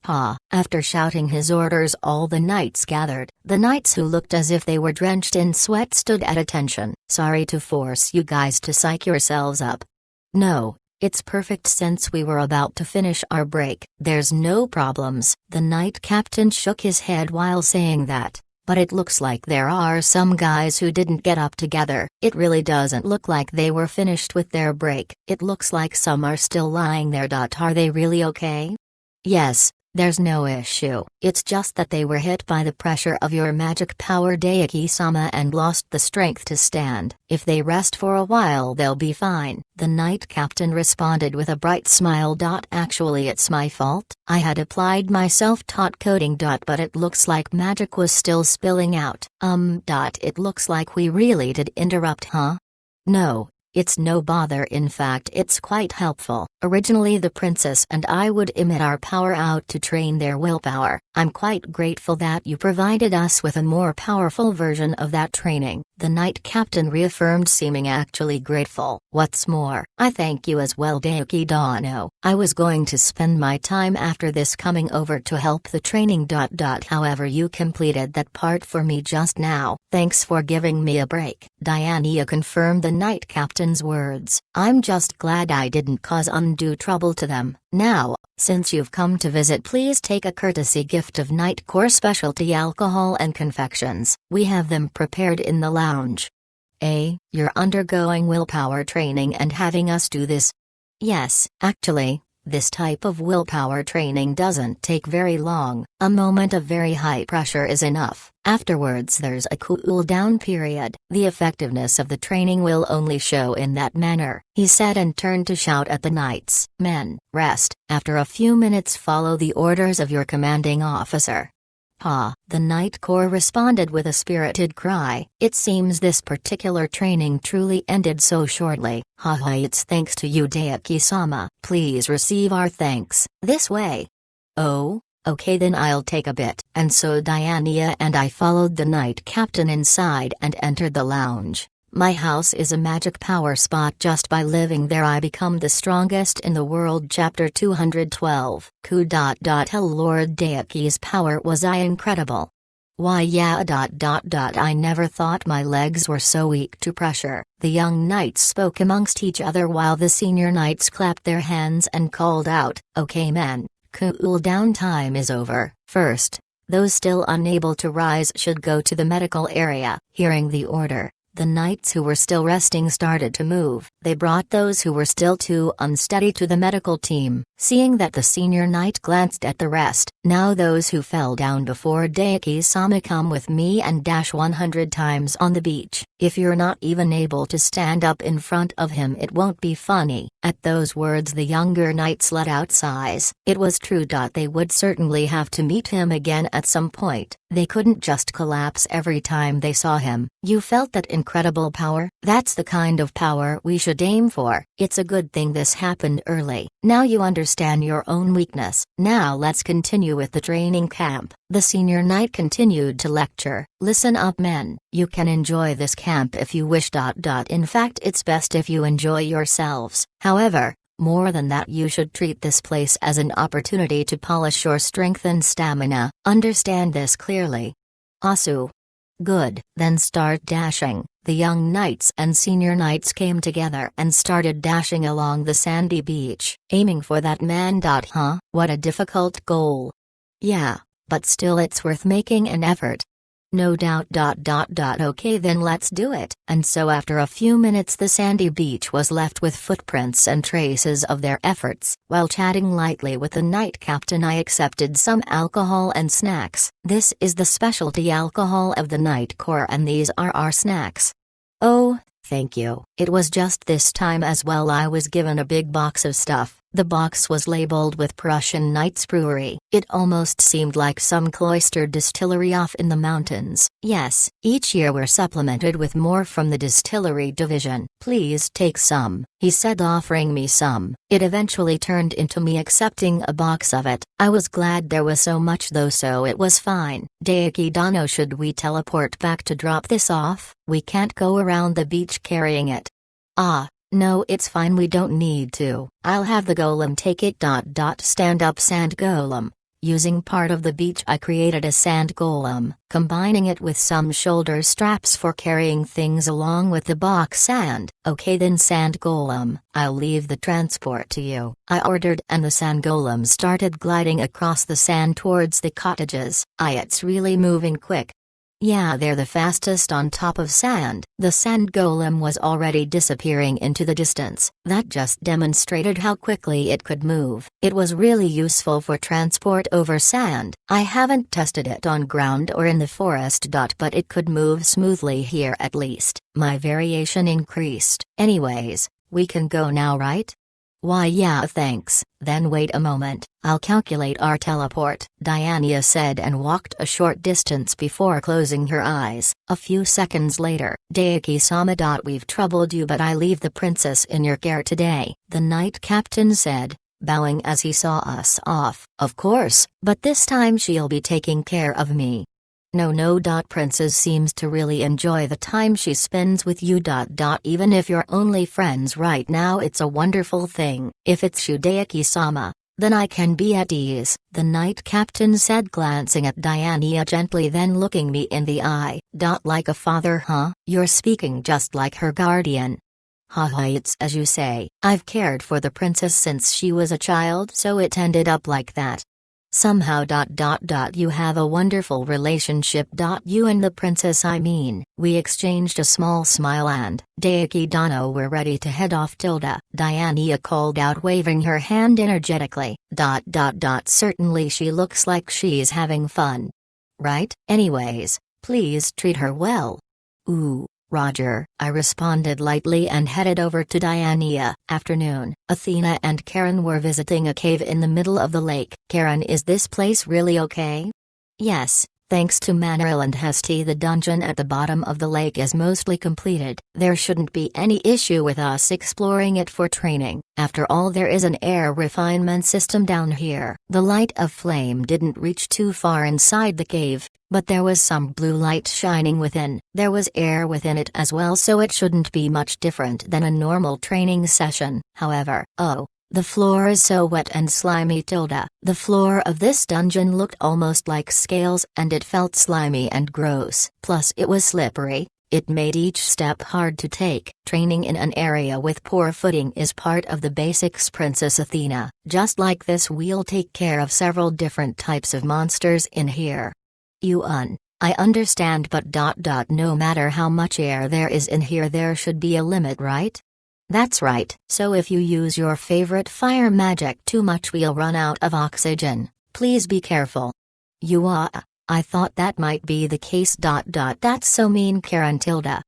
Speaker 1: After shouting his orders, all the knights gathered. The knights who looked as if they were drenched in sweat stood at attention. Sorry to force you guys to psych yourselves up. No, it's perfect since we were about to finish our break. There's no problems. The knight captain shook his head while saying that. But it looks like there are some guys who didn't get up together. It really doesn't look like they were finished with their break. It looks like some are still lying there. Are they really okay? Yes, there's no issue. It's just that they were hit by the pressure of your magic power Daeki-sama and lost the strength to stand. If they rest for a while they'll be fine. The knight captain responded with a bright smile. Actually it's my fault. I had applied my self-taught coding. But it looks like magic was still spilling out. It looks like we really did interrupt, huh? No. It's no bother, in fact it's quite helpful. Originally the princess and I would emit our power out to train their willpower. I'm quite grateful that you provided us with a more powerful version of that training, the knight captain reaffirmed, seeming actually grateful. What's more, I thank you as well Daeki Dano. I was going to spend my time after this coming over to help the training. However you completed that part for me just now. Thanks for giving me a break. Diania confirmed the knight captain's words. I'm just glad I didn't cause undue trouble to them. Now, since you've come to visit, please take a courtesy gift of Night Core specialty alcohol and confections. We have them prepared in the lounge. You're undergoing willpower training and having us do this? Yes, actually, this type of willpower training doesn't take very long. A moment of very high pressure is enough. Afterwards there's a cool-down period. The effectiveness of the training will only show in that manner, he said and turned to shout at the knights. Men, rest. After a few minutes follow the orders of your commanding officer. The Night Corps responded with a spirited cry. It seems this particular training truly ended so shortly. It's thanks to you Daeki-sama. Please receive our thanks. This way. Oh, Okay, then I'll take a bit. And so Diania and I followed the night captain inside and entered the lounge. My house is a magic power spot. Just by living there I become the strongest in the world. Chapter 212. Hell, Lord Daiki's power was incredible. Why yeah. I never thought my legs were so weak to pressure. The young knights spoke amongst each other while the senior knights clapped their hands and called out, "Okay men, cool down time is over." First, those still unable to rise should go to the medical area. Hearing the order, the knights who were still resting started to move. They brought those who were still too unsteady to the medical team. Seeing that the senior knight glanced at the rest, "Now those who fell down before Daiki-sama come with me and dash 100 times on the beach. If you're not even able to stand up in front of him it won't be funny." At those words the younger knights let out sighs. It was true. They would certainly have to meet him again at some point. They couldn't just collapse every time they saw him. You felt that incredible power? That's the kind of power we should aim for. It's a good thing this happened early. Now you understand your own weakness. Now let's continue with the training camp. The senior knight continued to lecture. Listen up men, you can enjoy this camp if you wish. In fact it's best if you enjoy yourselves. However, more than that you should treat this place as an opportunity to polish your strength and stamina. Understand this clearly. Asu. Good. Then start dashing. The young knights and senior knights came together and started dashing along the sandy beach, aiming for that man. Huh? What a difficult goal. Yeah, but still it's worth making an effort. No doubt. Okay then let's do it. And so after a few minutes the sandy beach was left with footprints and traces of their efforts. While chatting lightly with the night captain I accepted some alcohol and snacks. This is the specialty alcohol of the Night Corps and these are our snacks. Oh, thank you. It was just this time as well I was given a big box of stuff. The box was labeled with Prussian Knights Brewery. It almost seemed like some cloistered distillery off in the mountains. Yes, each year we're supplemented with more from the distillery division. Please take some, he said, offering me some. It eventually turned into me accepting a box of it. I was glad there was so much though, so it was fine. Daiki Dano, should we teleport back to drop this off? We can't go around the beach carrying it. Ah. No, it's fine, we don't need to. I'll have the golem take it. Stand up sand golem. Using part of the beach I created a sand golem, combining it with some shoulder straps for carrying things along with the box sand. Okay then sand golem, I'll leave the transport to you, I ordered, and the sand golem started gliding across the sand towards the cottages. It's really moving quick. Yeah, they're the fastest on top of sand. The sand golem was already disappearing into the distance. That just demonstrated how quickly it could move. It was really useful for transport over sand. I haven't tested it on ground or in the forest. But it could move smoothly here at least. My variation increased. Anyways, we can go now, right? Why yeah thanks, then wait a moment, I'll calculate our teleport, Diania said and walked a short distance before closing her eyes. A few seconds later, Daiki-sama. We've troubled you but I leave the princess in your care today, the night captain said, bowing as he saw us off. Of course, but this time she'll be taking care of me. No. Princess seems to really enjoy the time she spends with you. Even if you're only friends right now it's a wonderful thing. If it's Daiki-sama, then I can be at ease, the night captain said, glancing at Diania gently then looking me in the eye. Like a father, huh? You're speaking just like her guardian. Haha, it's as you say, I've cared for the princess since she was a child, so it ended up like that. Somehow. You have a wonderful relationship. You and the princess, I mean. We exchanged a small smile and, Daiki Dano, we're ready to head off. Diania called out, waving her hand energetically. Certainly she looks like she's having fun. Right? Anyways, please treat her well. Ooh. Roger, I responded lightly and headed over to Diania. Afternoon, Athena and Karen were visiting a cave in the middle of the lake. Karen, is this place really okay? Yes, Thanks to Manaril and Hesti, the dungeon at the bottom of the lake is mostly completed. There shouldn't be any issue with us exploring it for training. After all, there is an air refinement system down here. The light of flame didn't reach too far inside the cave, but there was some blue light shining within. There was air within it as well, so it shouldn't be much different than a normal training session. However, the floor is so wet and slimy. The floor of this dungeon looked almost like scales, and it felt slimy and gross. Plus it was slippery. It made each step hard to take. Training in an area with poor footing is part of the basics, Princess Athena. Just like this, we'll take care of several different types of monsters in here. I understand, but no matter how much air there is in here, there should be a limit, right? That's right. So if you use your favorite fire magic too much, we'll run out of oxygen. Please be careful. I thought that might be the case. That's so mean, Karen.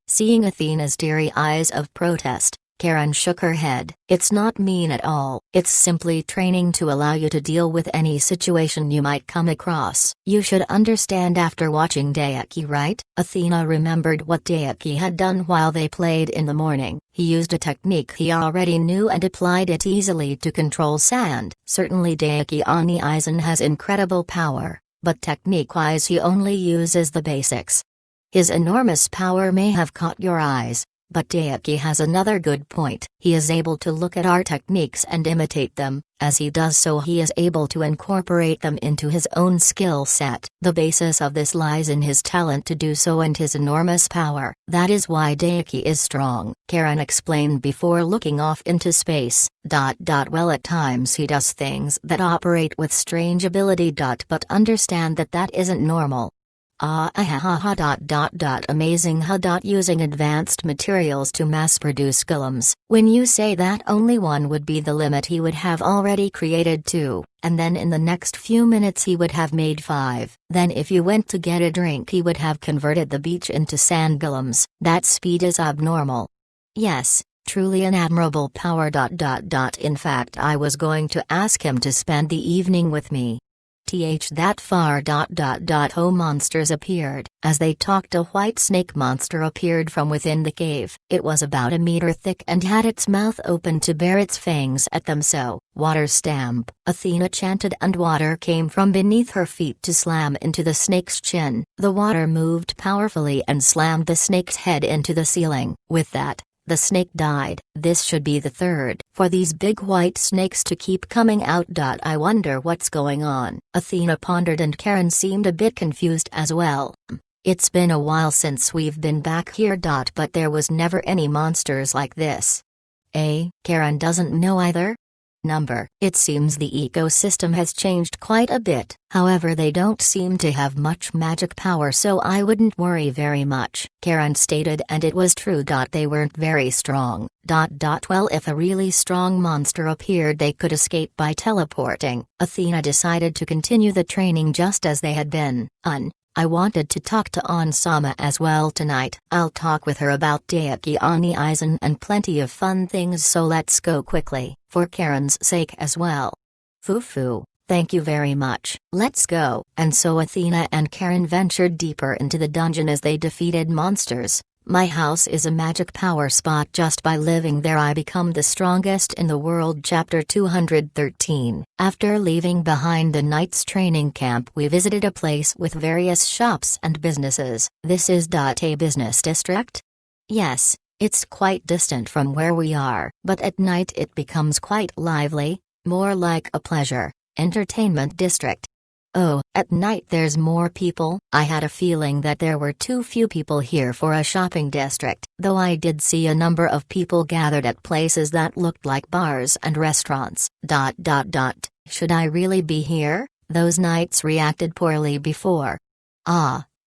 Speaker 1: Seeing Athena's teary eyes of protest, Karen shook her head. It's not mean at all. It's simply training to allow you to deal with any situation you might come across. You should understand after watching Daiki, right? Athena remembered what Daiki had done while they played in the morning. He used a technique he already knew and applied it easily to control sand. Certainly Daiki Oni Aizen has incredible power, but technique-wise he only uses the basics. His enormous power may have caught your eyes, but Daiki has another good point. He is able to look at our techniques and imitate them. As he does so, he is able to incorporate them into his own skill set. The basis of this lies in his talent to do so and his enormous power. That is why Daiki is strong, Karen explained before looking off into space. Well, at times he does things that operate with strange ability. But understand that isn't normal. Amazing. Using advanced materials to mass-produce golems. When you say that, only one would be the limit. He would have already created 2, and then in the next few minutes he would have made 5. Then if you went to get a drink, he would have converted the beach into sand golems. That speed is abnormal. Yes, truly an admirable power. In fact, I was going to ask him to spend the evening with me. That far. Monsters appeared. As they talked, a white snake monster appeared from within the cave. It was about a meter thick and had its mouth open to bare its fangs at them. So, water stamp, Athena chanted, and water came from beneath her feet to slam into the snake's chin. The water moved powerfully and slammed the snake's head into the ceiling. With that, the snake died. This should be the third for these big white snakes to keep coming out. I wonder what's going on. Athena pondered, and Karen seemed a bit confused as well. It's been a while since we've been back here. But there was never any monsters like this. Karen doesn't know either. It seems the ecosystem has changed quite a bit. However, they don't seem to have much magic power, so I wouldn't worry very much, Karen stated, and it was true. They weren't very strong. Well, if a really strong monster appeared, they could escape by teleporting. Athena decided to continue the training just as they had been. I wanted to talk to Ansama as well tonight. I'll talk with her about Daiki Oni Aizen and plenty of fun things, so let's go quickly, for Karen's sake as well. Fufu, thank you very much. Let's go. And so Athena and Karen ventured deeper into the dungeon as they defeated monsters. My house is a magic power spot. Just by living there I become the strongest in the world. Chapter 213. After leaving behind the knight's training camp, we visited a place with various shops and businesses. This is a business district? Yes, it's quite distant from where we are, but at night it becomes quite lively, more like a pleasure, entertainment district. Oh, at night there's more people? I had a feeling that there were too few people here for a shopping district, though I did see a number of people gathered at places that looked like bars and restaurants. Should I really be here? Those knights reacted poorly before.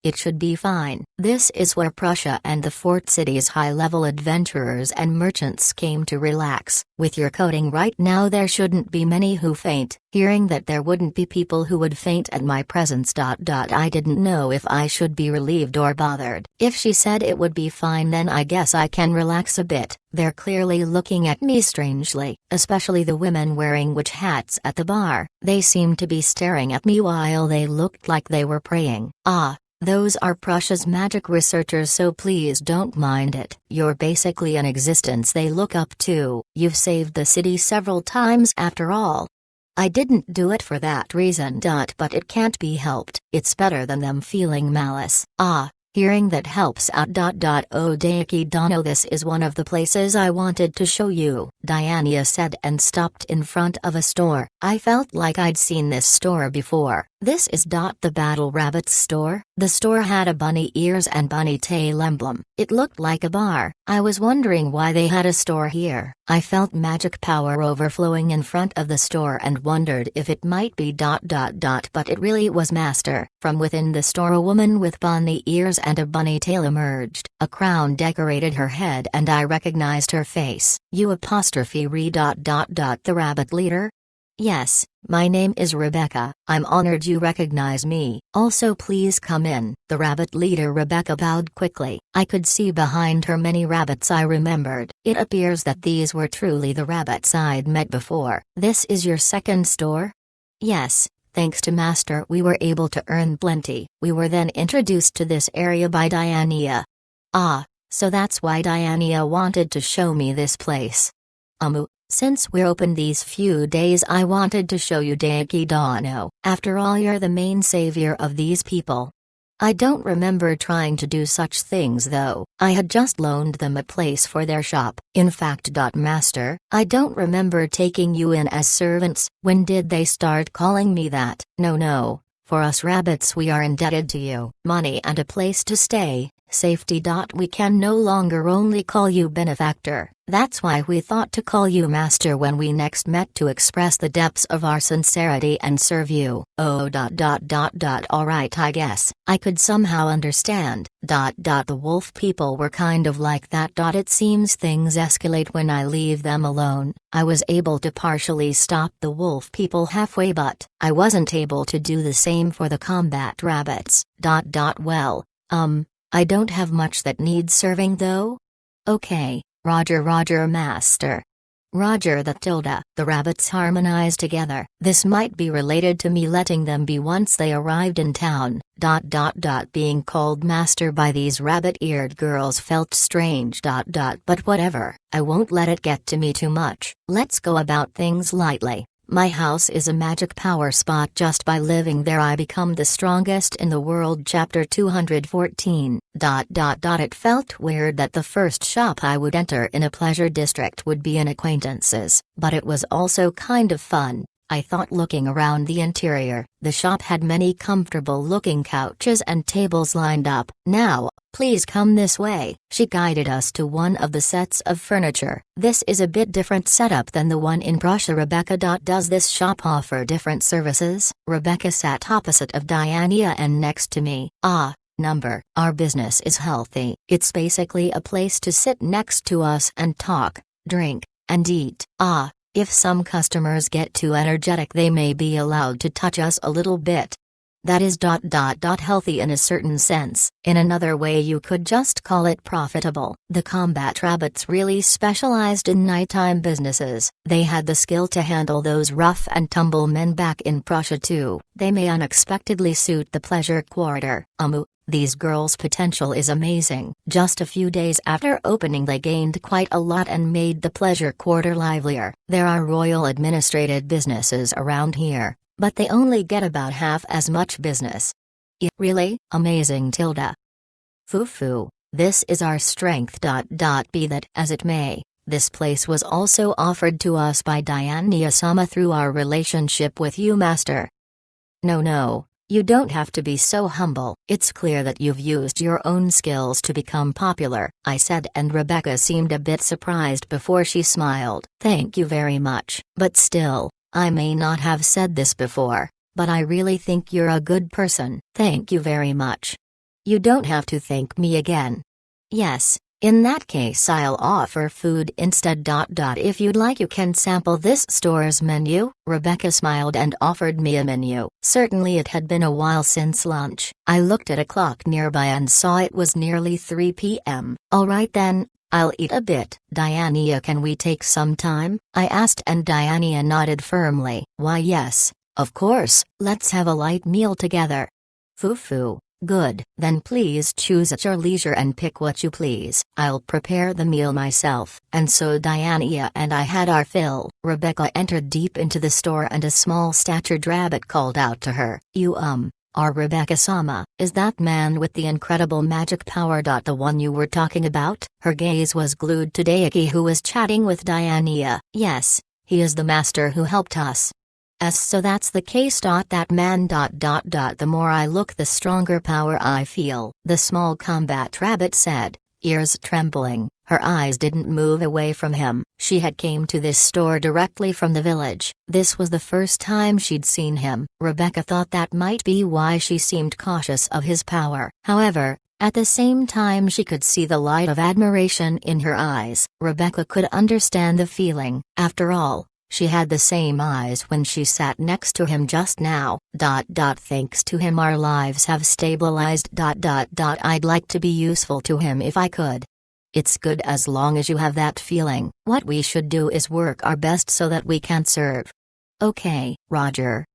Speaker 1: It should be fine. This is where Prussia and the Fort City's high-level adventurers and merchants came to relax. With your coating right now there shouldn't be many who faint. Hearing that there wouldn't be people who would faint at my presence. I didn't know if I should be relieved or bothered. If she said it would be fine then I guess I can relax a bit. They're clearly looking at me strangely, especially the women wearing witch hats at the bar. They seemed to be staring at me while they looked like they were praying. Those are Prussia's magic researchers, so please don't mind it. You're basically an existence they look up to. You've saved the city several times after all. I didn't do it for that reason. But it can't be helped. It's better than them feeling malice. Hearing that helps out. Oh Daiki Dono, this is one of the places I wanted to show you, Diania said and stopped in front of a store. I felt like I'd seen this store before. This is the Battle Rabbits store. The store had a bunny ears and bunny tail emblem. It looked like a bar. I was wondering why they had a store here. I felt magic power overflowing in front of the store and wondered if it might be ... but it really was Master. From within the store a woman with bunny ears and a bunny tail emerged. A crown decorated her head and I recognized her face. You apostrophe re ... the rabbit leader? Yes, my name is Rebecca. I'm honored you recognize me. Also please come in. The rabbit leader Rebecca bowed quickly. I could see behind her many rabbits I remembered. It appears that these were truly the rabbits I'd met before. This is your second store? Yes, thanks to Master we were able to earn plenty. We were then introduced to this area by Diania. So that's why Diania wanted to show me this place. Since we're open these few days I wanted to show you Daiki Dono. After all you're the main savior of these people. I don't remember trying to do such things though. I had just loaned them a place for their shop. In fact, Master, I don't remember taking you in as servants. When did they start calling me that? No. For us rabbits we are indebted to you. Money and a place to stay. Safety. We can no longer only call you benefactor. That's why we thought to call you Master when we next met to express the depths of our sincerity and serve you. Alright, I guess I could somehow understand. The wolf people were kind of like that. It seems things escalate when I leave them alone. I was able to partially stop the wolf people halfway, but I wasn't able to do the same for the combat rabbits. Well, I don't have much that needs serving though? Okay, Roger Master. Roger the rabbits harmonized together. This might be related to me letting them be once they arrived in town. Being called Master by these rabbit-eared girls felt strange. But whatever, I won't let it get to me too much. Let's go about things lightly. My house is a magic power spot. Just by living there I become the strongest in the world. Chapter 214. It felt weird that the first shop I would enter in a pleasure district would be an acquaintance's, but it was also kind of fun. I thought looking around the interior. The shop had many comfortable-looking couches and tables lined up. Now, please come this way. She guided us to one of the sets of furniture. This is a bit different setup than the one in Prussia. Rebecca. Does this shop offer different services? Rebecca sat opposite of Diania and next to me. Our business is healthy. It's basically a place to sit next to us and talk, drink, and eat. If some customers get too energetic they may be allowed to touch us a little bit. That is ... healthy in a certain sense. In another way you could just call it profitable. The combat rabbits really specialized in nighttime businesses. They had the skill to handle those rough and tumble men back in Prussia too. They may unexpectedly suit the pleasure quarter. These girls' potential is amazing. Just a few days after opening they gained quite a lot and made the pleasure quarter livelier. There are royal administrated businesses around here, but they only get about half as much business. Really? Amazing. Foo. This is our strength. Be that as it may, this place was also offered to us by Diania-sama through our relationship with you, Master. No. You don't have to be so humble. It's clear that you've used your own skills to become popular, I said, and Rebecca seemed a bit surprised before she smiled. Thank you very much. But still, I may not have said this before, but I really think you're a good person. Thank you very much. You don't have to thank me again. Yes, in that case I'll offer food instead. If you'd like you can sample this store's menu. Rebecca smiled and offered me a menu. Certainly it had been a while since lunch. I looked at a clock nearby and saw it was nearly 3 p.m. Alright then, I'll eat a bit. Diania, can we take some time? I asked and Diania nodded firmly. Why yes, of course, let's have a light meal together. Foo-foo. Good, then please choose at your leisure and pick what you please. I'll prepare the meal myself. And so Diania and I had our fill. Rebecca entered deep into the store and a small-statured rabbit called out to her. You are Rebecca-sama, is that man with the incredible magic power. The one you were talking about? Her gaze was glued to Daiki, who was chatting with Diania. Yes, he is the master who helped us. So that's the case. That man. The more I look the stronger power I feel, the small combat rabbit said, ears trembling. Her eyes didn't move away from him. She had came to this store directly from the village. This was the first time she'd seen him. Rebecca thought that might be why she seemed cautious of his power. However, at the same time she could see the light of admiration in her eyes. Rebecca could understand the feeling. After all, she had the same eyes when she sat next to him just now. Thanks to him our lives have stabilized. I'd like to be useful to him if I could. It's good as long as you have that feeling. What we should do is work our best so that we can serve. Okay, Roger.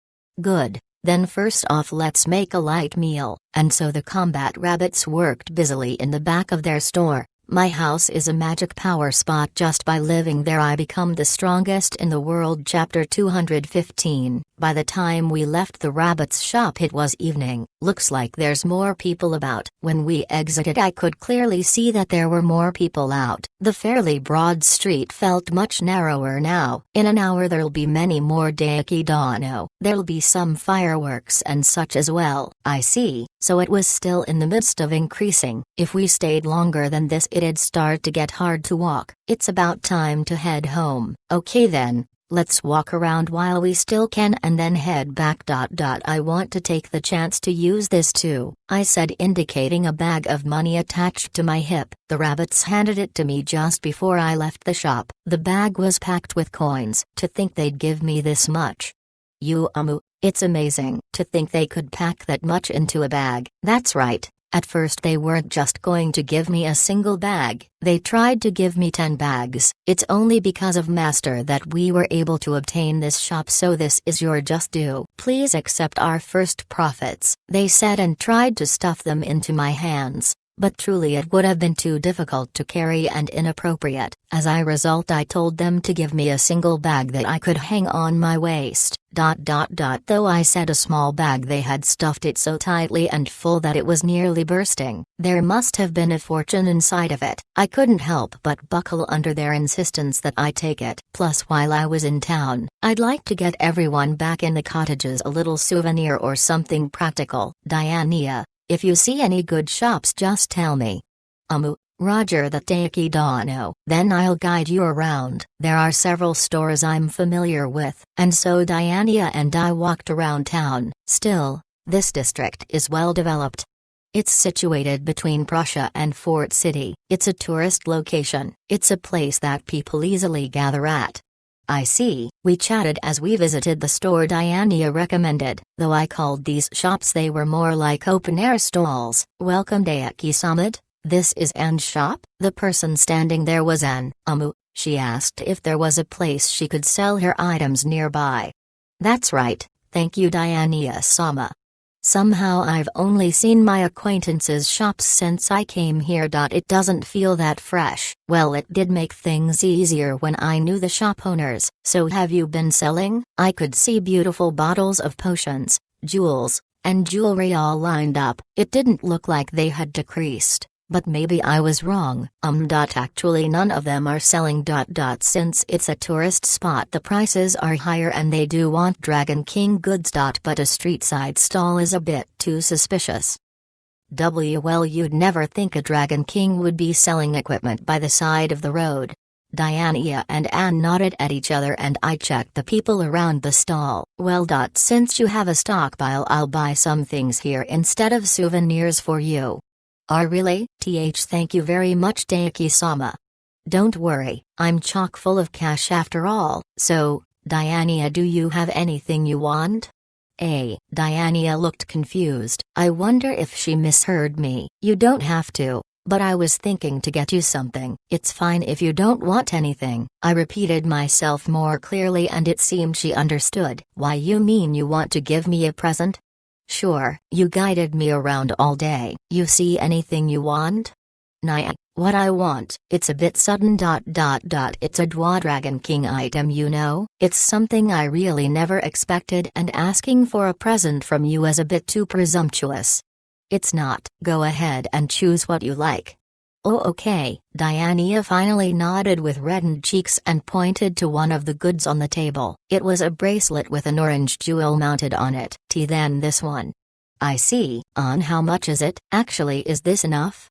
Speaker 1: Good, then first off let's make a light meal. And so the combat rabbits worked busily in the back of their store. My house is a magic power spot. Just by living there I become the strongest in the world. Chapter 215. By the time we left the rabbit's shop it was evening. Looks like there's more people about. When we exited I could clearly see that there were more people out. The fairly broad street felt much narrower now. In an hour there'll be many more Daiki Dono. There'll be some fireworks and such as well. I see, so it was still in the midst of increasing. If we stayed longer than this it'd start to get hard to walk. It's about time to head home. Okay then. Let's walk around while we still can and then head back. I want to take the chance to use this too, I said, indicating a bag of money attached to my hip. The rabbits handed it to me just before I left the shop. The bag was packed with coins. To think they'd give me this much. It's amazing. To think they could pack that much into a bag. That's right. At first they weren't just going to give me a single bag, they tried to give me 10 bags. It's only because of Master that we were able to obtain this shop, so this is your just due. Please accept our first profits, they said and tried to stuff them into my hands. But truly it would have been too difficult to carry and inappropriate. As a result I told them to give me a single bag that I could hang on my waist. Though I said a small bag, they had stuffed it so tightly and full that it was nearly bursting. There must have been a fortune inside of it. I couldn't help but buckle under their insistence that I take it. Plus while I was in town, I'd like to get everyone back in the cottages a little souvenir or something practical. Diania, if you see any good shops just tell me. Roger that, Daiki Dono. Then I'll guide you around. There are several stores I'm familiar with. And so Diania and I walked around town. Still, this district is well developed. It's situated between Prussia and Fort City. It's a tourist location. It's a place that people easily gather at. I see. We chatted as we visited the store Diania recommended. Though I called these shops, they were more like open-air stalls. Welcome Daiki Summit. This is Anne's shop? The person standing there was Anne. She asked if there was a place she could sell her items nearby. That's right, thank you Diania-sama. Somehow I've only seen my acquaintances' shops since I came here. It doesn't feel that fresh. Well, it did make things easier when I knew the shop owners. So have you been selling? I could see beautiful bottles of potions, jewels, and jewelry all lined up. It didn't look like they had decreased. But maybe I was wrong. Actually none of them are selling. Since it's a tourist spot the prices are higher and they do want Dragon King goods. But a street-side stall is a bit too suspicious. Well, you'd never think a Dragon King would be selling equipment by the side of the road. Diania and Anne nodded at each other and I checked the people around the stall. Well. Since you have a stockpile, I'll buy some things here instead of souvenirs for you. Really? Thank you very much, Daiki-sama. Don't worry, I'm chock full of cash after all. So, Diania, do you have anything you want? Diania looked confused. I wonder if she misheard me. You don't have to, but I was thinking to get you something. It's fine if you don't want anything. I repeated myself more clearly and it seemed she understood. Why, you mean you want to give me a present? Sure, you guided me around all day. You see anything you want? Nah, what I want, it's a bit sudden. It's a Dragon King item, you know? It's something I really never expected and asking for a present from you is a bit too presumptuous. It's not. Go ahead and choose what you like. Oh, okay. Diania finally nodded with reddened cheeks and pointed to one of the goods on the table. It was a bracelet with an orange jewel mounted on it. Then this one. I see. On how much is it? Actually, is this enough?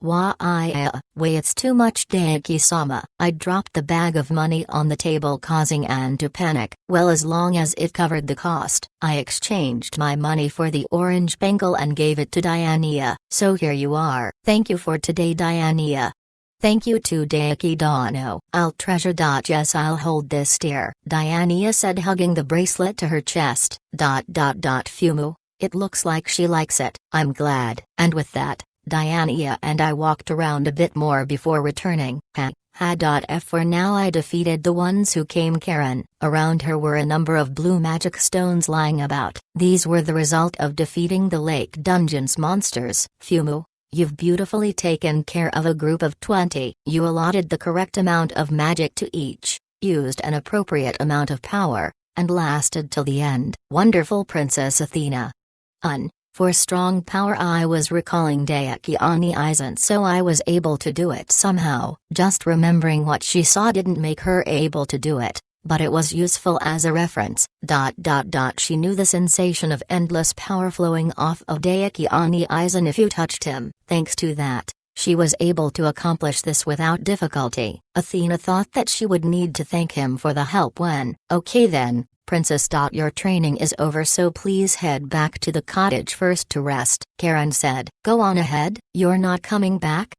Speaker 1: Way, it's too much, Daiki-sama. I dropped the bag of money on the table, causing Anne to panic. Well, as long as it covered the cost. I exchanged my money for the orange bangle and gave it to Diania. So here you are. Thank you for today, Diania. Thank you to Daiki-dono. I'll treasure. Yes, I'll hold this dear, Diania said, hugging the bracelet to her chest. Fumu. It looks like she likes it. I'm glad. And with that, Diania and I walked around a bit more before returning. For now I defeated the ones who came. Karen. Around her were a number of blue magic stones lying about. These were the result of defeating the Lake Dungeon's monsters. Fumu, you've beautifully taken care of a group of 20. You allotted the correct amount of magic to each, used an appropriate amount of power, and lasted till the end. Wonderful, Princess Athena. For strong power, I was recalling Daiki Ani Aizen, so I was able to do it somehow. Just remembering what she saw didn't make her able to do it, but it was useful as a reference. She knew the sensation of endless power flowing off of Daiki Ani Aizen if you touched him. Thanks to that, she was able to accomplish this without difficulty. Athena thought that she would need to thank him for the help when, okay then, Princess. Your training is over, so please head back to the cottage first to rest, Karen said. Go on ahead. You're not coming back?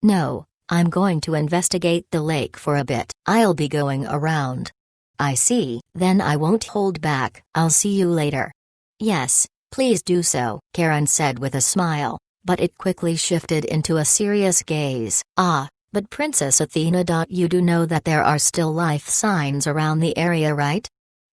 Speaker 1: No, I'm going to investigate the lake for a bit. I'll be going around. I see. Then I won't hold back. I'll see you later. Yes, please do so, Karen said with a smile, but it quickly shifted into a serious gaze. But Princess Athena. You do know that there are still life signs around the area, right?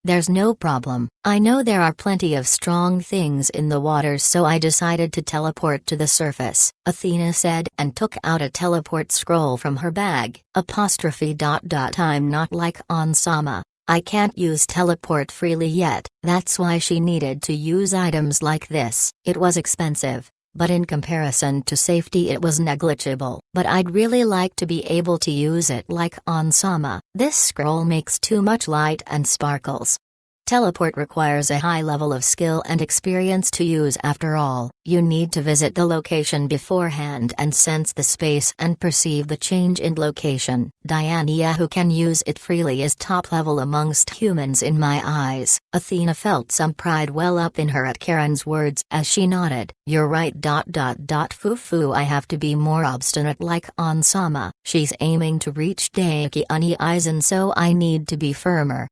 Speaker 1: There's no problem. I know there are plenty of strong things in the waters, so I decided to teleport to the surface, Athena said and took out a teleport scroll from her bag. I'm not like Ansama. I can't use teleport freely yet. That's why she needed to use items like this. It was expensive, but in comparison to safety it was negligible. But I'd really like to be able to use it like Ansama. This scroll makes too much light and sparkles. Teleport requires a high level of skill and experience to use. After all, you need to visit the location beforehand and sense the space and perceive the change in location. Diania, who can use it freely, is top level amongst humans in my eyes. Athena felt some pride well up in her at Karen's words as she nodded. You're right. Fufu, I have to be more obstinate like Ansama. She's aiming to reach Daiki Ani Aizen, so I need to be firmer.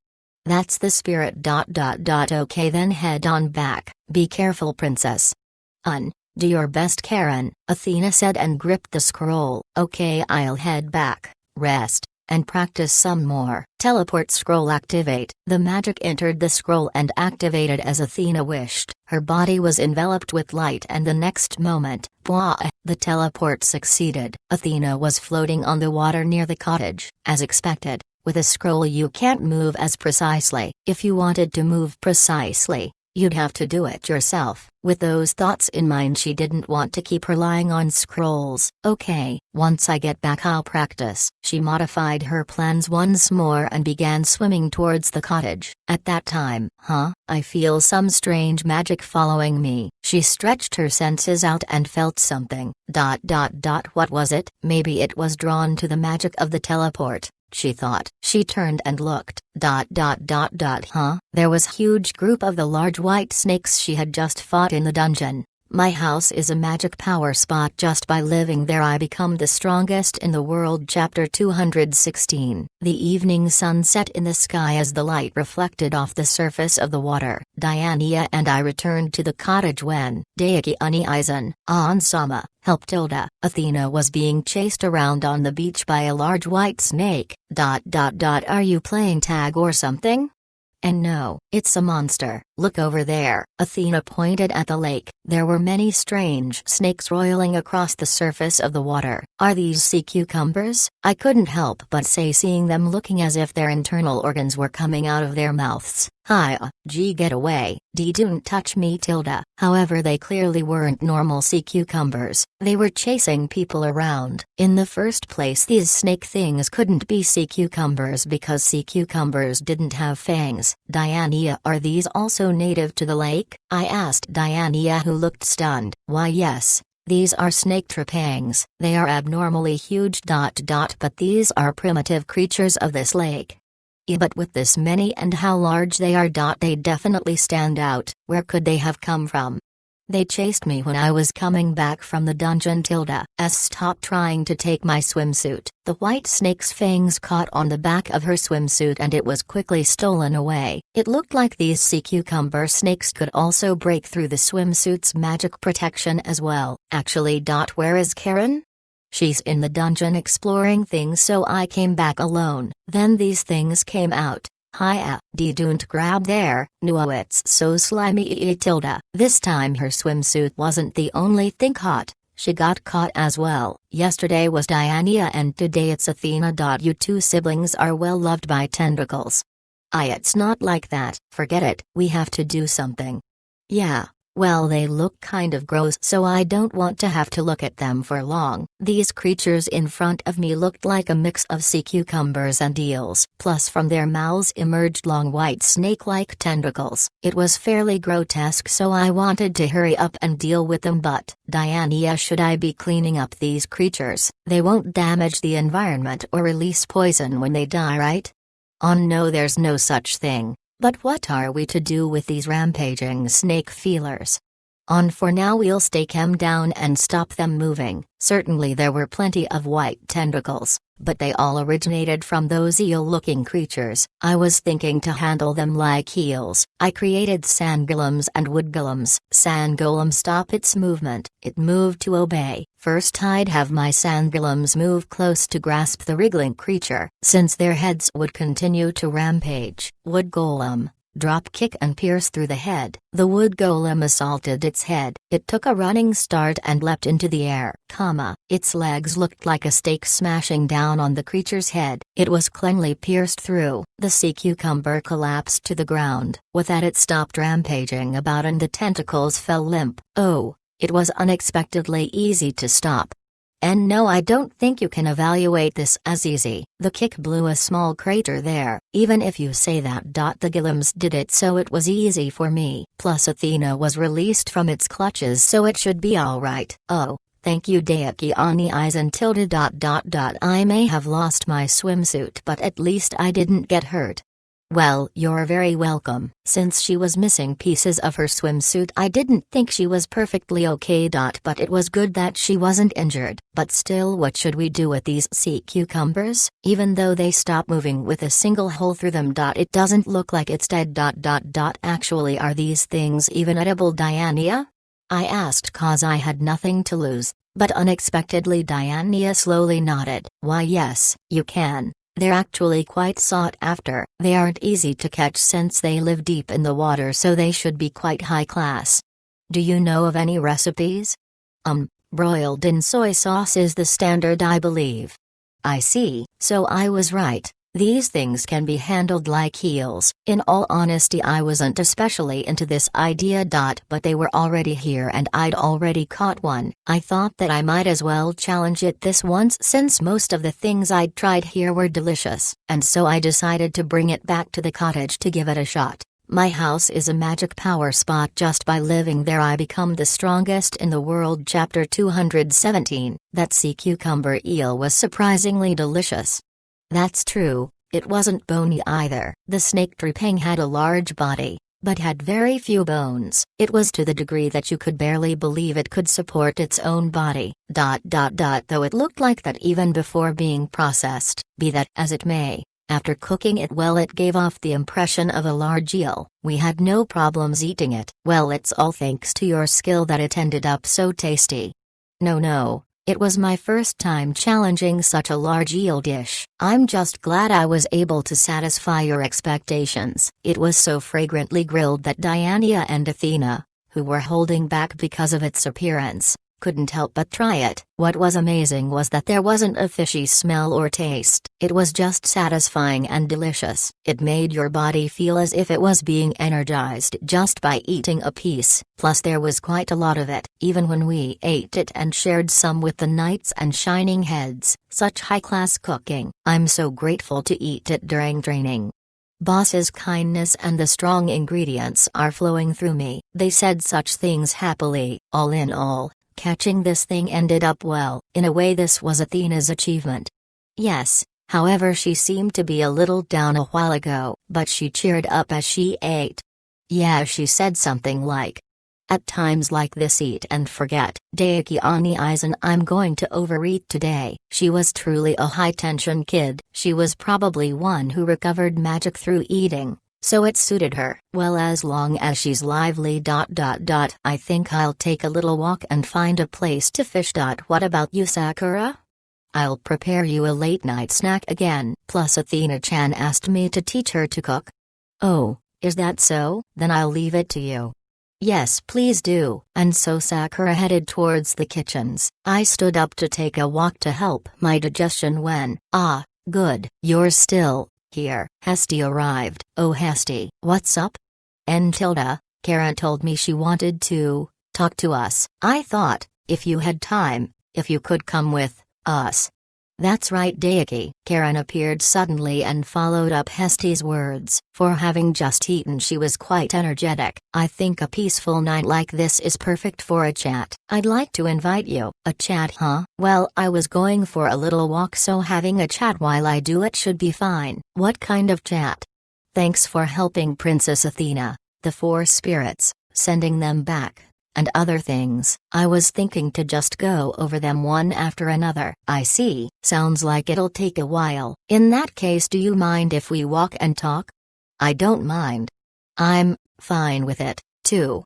Speaker 1: That's the spirit. Okay, then head on back. Be careful, Princess. Do your best, Karen, Athena said and gripped the scroll. Okay, I'll head back, rest, and practice some more. Teleport scroll activate. The magic entered the scroll and activated as Athena wished. Her body was enveloped with light and the next moment, the teleport succeeded. Athena was floating on the water near the cottage. As expected, with a scroll you can't move as precisely. If you wanted to move precisely, you'd have to do it yourself. With those thoughts in mind, she didn't want to keep relying on scrolls. Okay, once I get back I'll practice. She modified her plans once more and began swimming towards the cottage. At that time, I feel some strange magic following me. She stretched her senses out and felt something. What was it? Maybe it was drawn to the magic of the teleport. she thought. She turned and looked. Huh? There was a huge group of the large white snakes she had just fought in the dungeon. My house is a magic power spot. Just by living there I become the strongest in the world. Chapter 216. The evening sun set in the sky as the light reflected off the surface of the water. Diania and I returned to the cottage when Daiki Uni Aizen, Ansama, helped Tilda. Athena was being chased around on the beach by a large white snake. Are you playing tag or something? And no, it's a monster. Look over there. Athena pointed at the lake. There were many strange snakes roiling across the surface of the water. Are these sea cucumbers? I couldn't help but say, seeing them looking as if their internal organs were coming out of their mouths. Hiya, gee, get away. Don't touch me, Tilda. However, they clearly weren't normal sea cucumbers. They were chasing people around. In the first place, these snake things couldn't be sea cucumbers because sea cucumbers didn't have fangs. Diania, are these also native to the lake? I asked Diania, who looked stunned. Why, yes. These are snake trepangs. They are abnormally huge. But these are primitive creatures of this lake. Yeah, but with this many and how large they are. They definitely stand out. Where could they have come from? They chased me when I was coming back from the dungeon. Tilda stopped trying to take my swimsuit. The white snake's fangs caught on the back of her swimsuit and it was quickly stolen away. It looked like these sea cucumber snakes could also break through the swimsuit's magic protection as well. Actually, where is Karen? She's in the dungeon exploring things, so I came back alone. Then these things came out. Hiya, don't grab there. No, it's so slimy. Tilda. This time her swimsuit wasn't the only thing caught. She got caught as well. Yesterday was Diania and today it's Athena. You two siblings are well loved by tentacles. It's not like that. Forget it. We have to do something. Yeah. Well, they look kind of gross, so I don't want to have to look at them for long. These creatures in front of me looked like a mix of sea cucumbers and eels. Plus from their mouths emerged long white snake-like tentacles. It was fairly grotesque, so I wanted to hurry up and deal with them. But, Diania, should I be cleaning up these creatures? They won't damage the environment or release poison when they die, right? Oh no, there's no such thing. But what are we to do with these rampaging snake feelers? For now we'll stake them down and stop them moving. Certainly there were plenty of white tentacles, but they all originated from those eel-looking creatures. I was thinking to handle them like eels. I created sand golems and wood golems. Sand golem stop its movement. It moved to obey. First I'd have my sand golems move close to grasp the wriggling creature, since their heads would continue to rampage. Wood golem. Drop kick and pierce through the head. The wood golem assaulted its head. It took a running start and leapt into the air. Its legs looked like a stake smashing down on the creature's head. It was cleanly pierced through. The sea cucumber collapsed to the ground. With that it stopped rampaging about and the tentacles fell limp. Oh, it was unexpectedly easy to stop. And no, I don't think you can evaluate this as easy. The kick blew a small crater there. Even if you say that. The golems did it, so it was easy for me. Plus Athena was released from its clutches, so it should be alright. Oh, thank you, Daiki Uni Aizen. I may have lost my swimsuit, but at least I didn't get hurt. Well, you're very welcome. Since she was missing pieces of her swimsuit, I didn't think she was perfectly okay. But it was good that she wasn't injured. But still, what should we do with these sea cucumbers? Even though they stop moving with a single hole through them. It doesn't look like it's dead. Actually, are these things even edible, Diania? I asked cause I had nothing to lose. But unexpectedly Diania slowly nodded. Why, yes, you can. They're actually quite sought after. They aren't easy to catch since they live deep in the water, so they should be quite high class. Do you know of any recipes? Broiled in soy sauce is the standard, I believe. I see, so I was right. These things can be handled like eels. In all honesty, I wasn't especially into this idea. But they were already here and I'd already caught one. I thought that I might as well challenge it this once since most of the things I'd tried here were delicious, and so I decided to bring it back to the cottage to give it a shot. My house is a magic power spot. Just by living there I become the strongest in the world. Chapter 217. That sea cucumber eel was surprisingly delicious. That's true, it wasn't bony either. The snake dripping had a large body, but had very few bones. It was to the degree that you could barely believe it could support its own body. Though it looked like that even before being processed. Be that as it may, after cooking it well it gave off the impression of a large eel. We had no problems eating it. Well, it's all thanks to your skill that it ended up so tasty. No. It was my first time challenging such a large eel dish. I'm just glad I was able to satisfy your expectations. It was so fragrantly grilled that Diana and Athena, who were holding back because of its appearance, couldn't help but try it. What was amazing was that there wasn't a fishy smell or taste. It was just satisfying and delicious. It made your body feel as if it was being energized just by eating a piece. Plus there was quite a lot of it, even when we ate it and shared some with the knights and shining heads. Such high-class cooking. I'm so grateful to eat it during training. Boss's kindness and the strong ingredients are flowing through me. They said such things happily. All in all, catching this thing ended up well. In a way this was Athena's achievement. Yes, however she seemed to be a little down a while ago, but she cheered up as she ate. Yeah, she said something like, "At times like this eat and forget. Daiki Ani Eisen, I'm going to overeat today." She was truly a high-tension kid. She was probably one who recovered magic through eating, so it suited her. Well, as long as she's lively. I think I'll take a little walk and find a place to fish. What about you, Sakura? I'll prepare you a late-night snack again. Plus Athena-chan asked me to teach her to cook. Oh, is that so? Then I'll leave it to you. Yes, please do. And so Sakura headed towards the kitchens. I stood up to take a walk to help my digestion when, good, you're still here. Hesty arrived. Oh Hesty, what's up? Tilda, Karen told me she wanted to talk to us. I thought, if you had time, if you could come with us. That's right, Daiki. Karen appeared suddenly and followed up Hesty's words. For having just eaten she was quite energetic. I think a peaceful night like this is perfect for a chat. I'd like to invite you. A chat, huh? Well, I was going for a little walk, so having a chat while I do it should be fine. What kind of chat? Thanks for helping Princess Athena, the four spirits, sending them back, and other things. I was thinking to just go over them one after another. I see. Sounds like it'll take a while. In that case, do you mind if we walk and talk? I don't mind. I'm fine with it, too.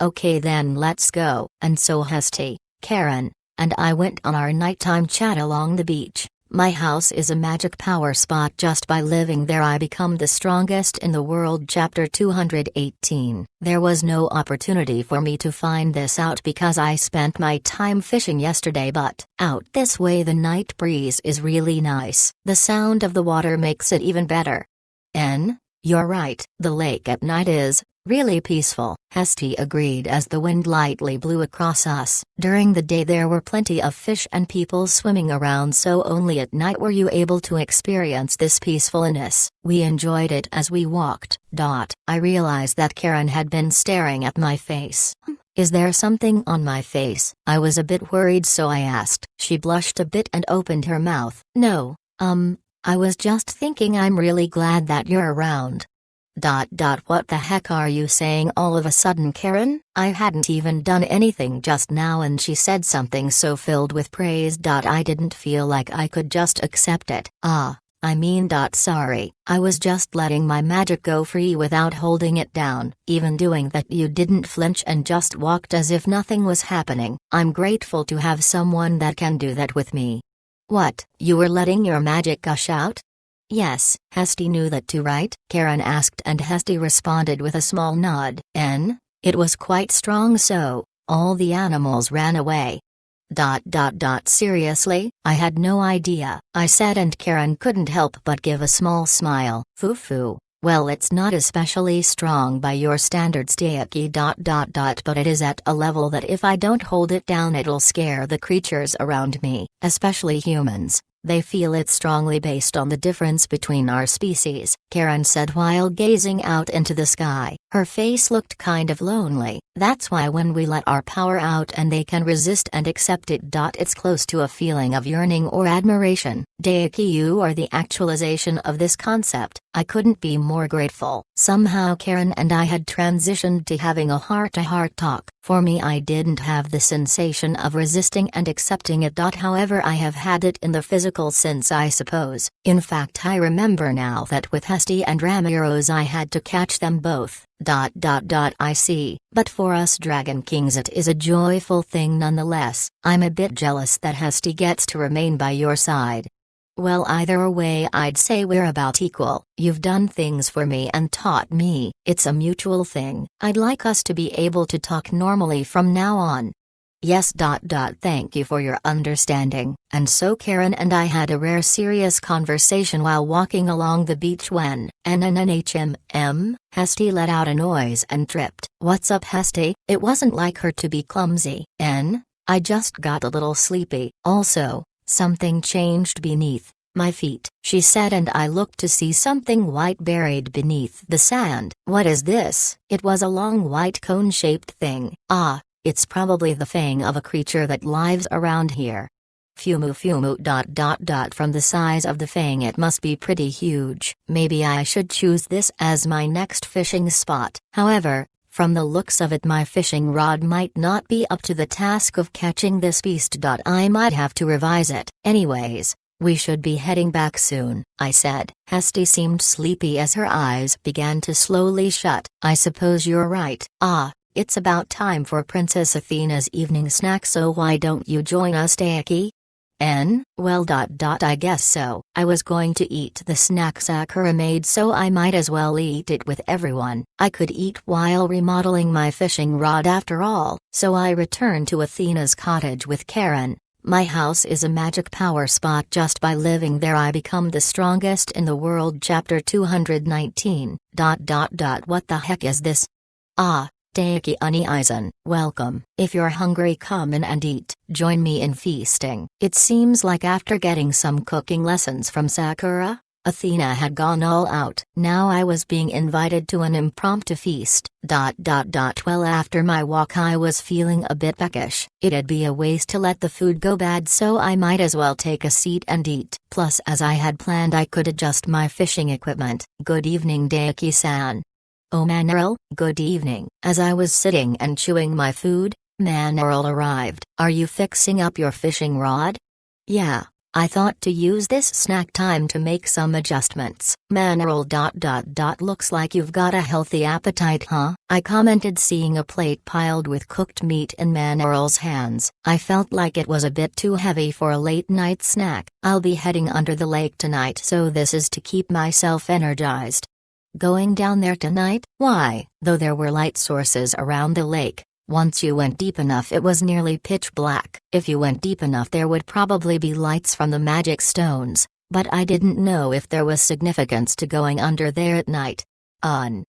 Speaker 1: Okay then, let's go. And so Hesty, Karen, and I went on our nighttime chat along the beach. My house is a magic power spot. Just by living there I become the strongest in the world. Chapter 218. There was no opportunity for me to find this out because I spent my time fishing yesterday, but out this way the night breeze is really nice. The sound of the water makes it even better. You're right. The lake at night is really peaceful. Hesty agreed as the wind lightly blew across us. During the day there were plenty of fish and people swimming around, so only at night were you able to experience this peacefulness. We enjoyed it as we walked. I realized that Karen had been staring at my face. Is there something on my face? I was a bit worried, so I asked. She blushed a bit and opened her mouth. No, I was just thinking I'm really glad that you're around. What the heck are you saying all of a sudden, Karen? I hadn't even done anything just now and she said something so filled with praise. I didn't feel like I could just accept it. Sorry. I was just letting my magic go free without holding it down. Even doing that you didn't flinch and just walked as if nothing was happening. I'm grateful to have someone that can do that with me. What, you were letting your magic gush out? Yes, Hesty knew that too, right? Karen asked and Hesty responded with a small nod. It was quite strong, so all the animals ran away. Seriously? I had no idea, I said, and Karen couldn't help but give a small smile. Foo. Well, it's not especially strong by your standards, Daiki. But it is at a level that if I don't hold it down it'll scare the creatures around me, especially humans. They feel it strongly based on the difference between our species, Karen said while gazing out into the sky. Her face looked kind of lonely. That's why when we let our power out and they can resist and accept it. It's close to a feeling of yearning or admiration. Daiki, you are the actualization of this concept. I couldn't be more grateful. Somehow Karen and I had transitioned to having a heart-to-heart talk. For me, I didn't have the sensation of resisting and accepting it. However, I have had it in the physical sense, I suppose. In fact, I remember now that with Hesty and Ramiro's I had to catch them both. I see. But for us Dragon Kings it is a joyful thing nonetheless. I'm a bit jealous that Hesty gets to remain by your side. Well, either way I'd say we're about equal. You've done things for me and taught me. It's a mutual thing. I'd like us to be able to talk normally from now on. Yes. Thank you for your understanding. And so Karen and I had a rare serious conversation while walking along the beach when Hesty let out a noise and tripped. What's up, Hesty? It wasn't like her to be clumsy. I just got a little sleepy. Also, something changed beneath my feet, she said, and I looked to see something white buried beneath the sand. What is this? It was a long white cone-shaped thing. It's probably the fang of a creature that lives around here. Fumu. From the size of the fang it must be pretty huge. Maybe I should choose this as my next fishing spot. However, from the looks of it my fishing rod might not be up to the task of catching this beast. I might have to revise it. Anyways, we should be heading back soon, I said. Hesty seemed sleepy as her eyes began to slowly shut. I suppose you're right. It's about time for Princess Athena's evening snack, so why don't you join us, Daiki? Well. I guess so. I was going to eat the snack Sakura made, so I might as well eat it with everyone. I could eat while remodeling my fishing rod after all. So I returned to Athena's cottage with Karen. My house is a magic power spot. Just by living there I become the strongest in the world. Chapter 219. What the heck is this? Daiki Uneisen, welcome. If you're hungry, come in and eat. Join me in feasting. It seems like after getting some cooking lessons from Sakura, Athena had gone all out. Now I was being invited to an impromptu feast. Well, after my walk I was feeling a bit peckish. It'd be a waste to let the food go bad, so I might as well take a seat and eat. Plus, as I had planned, I could adjust my fishing equipment. Good evening, Daiki-san. Oh, Manuel, good evening. As I was sitting and chewing my food, Manuel arrived. Are you fixing up your fishing rod? Yeah, I thought to use this snack time to make some adjustments. Manuel. Looks like you've got a healthy appetite, huh? I commented, seeing a plate piled with cooked meat in Manuel's hands. I felt like it was a bit too heavy for a late night snack. I'll be heading under the lake tonight, so this is to keep myself energized. Going down there tonight? Why? Though there were light sources around the lake, once you went deep enough it was nearly pitch black. If you went deep enough there would probably be lights from the magic stones, but I didn't know if there was significance to going under there at night.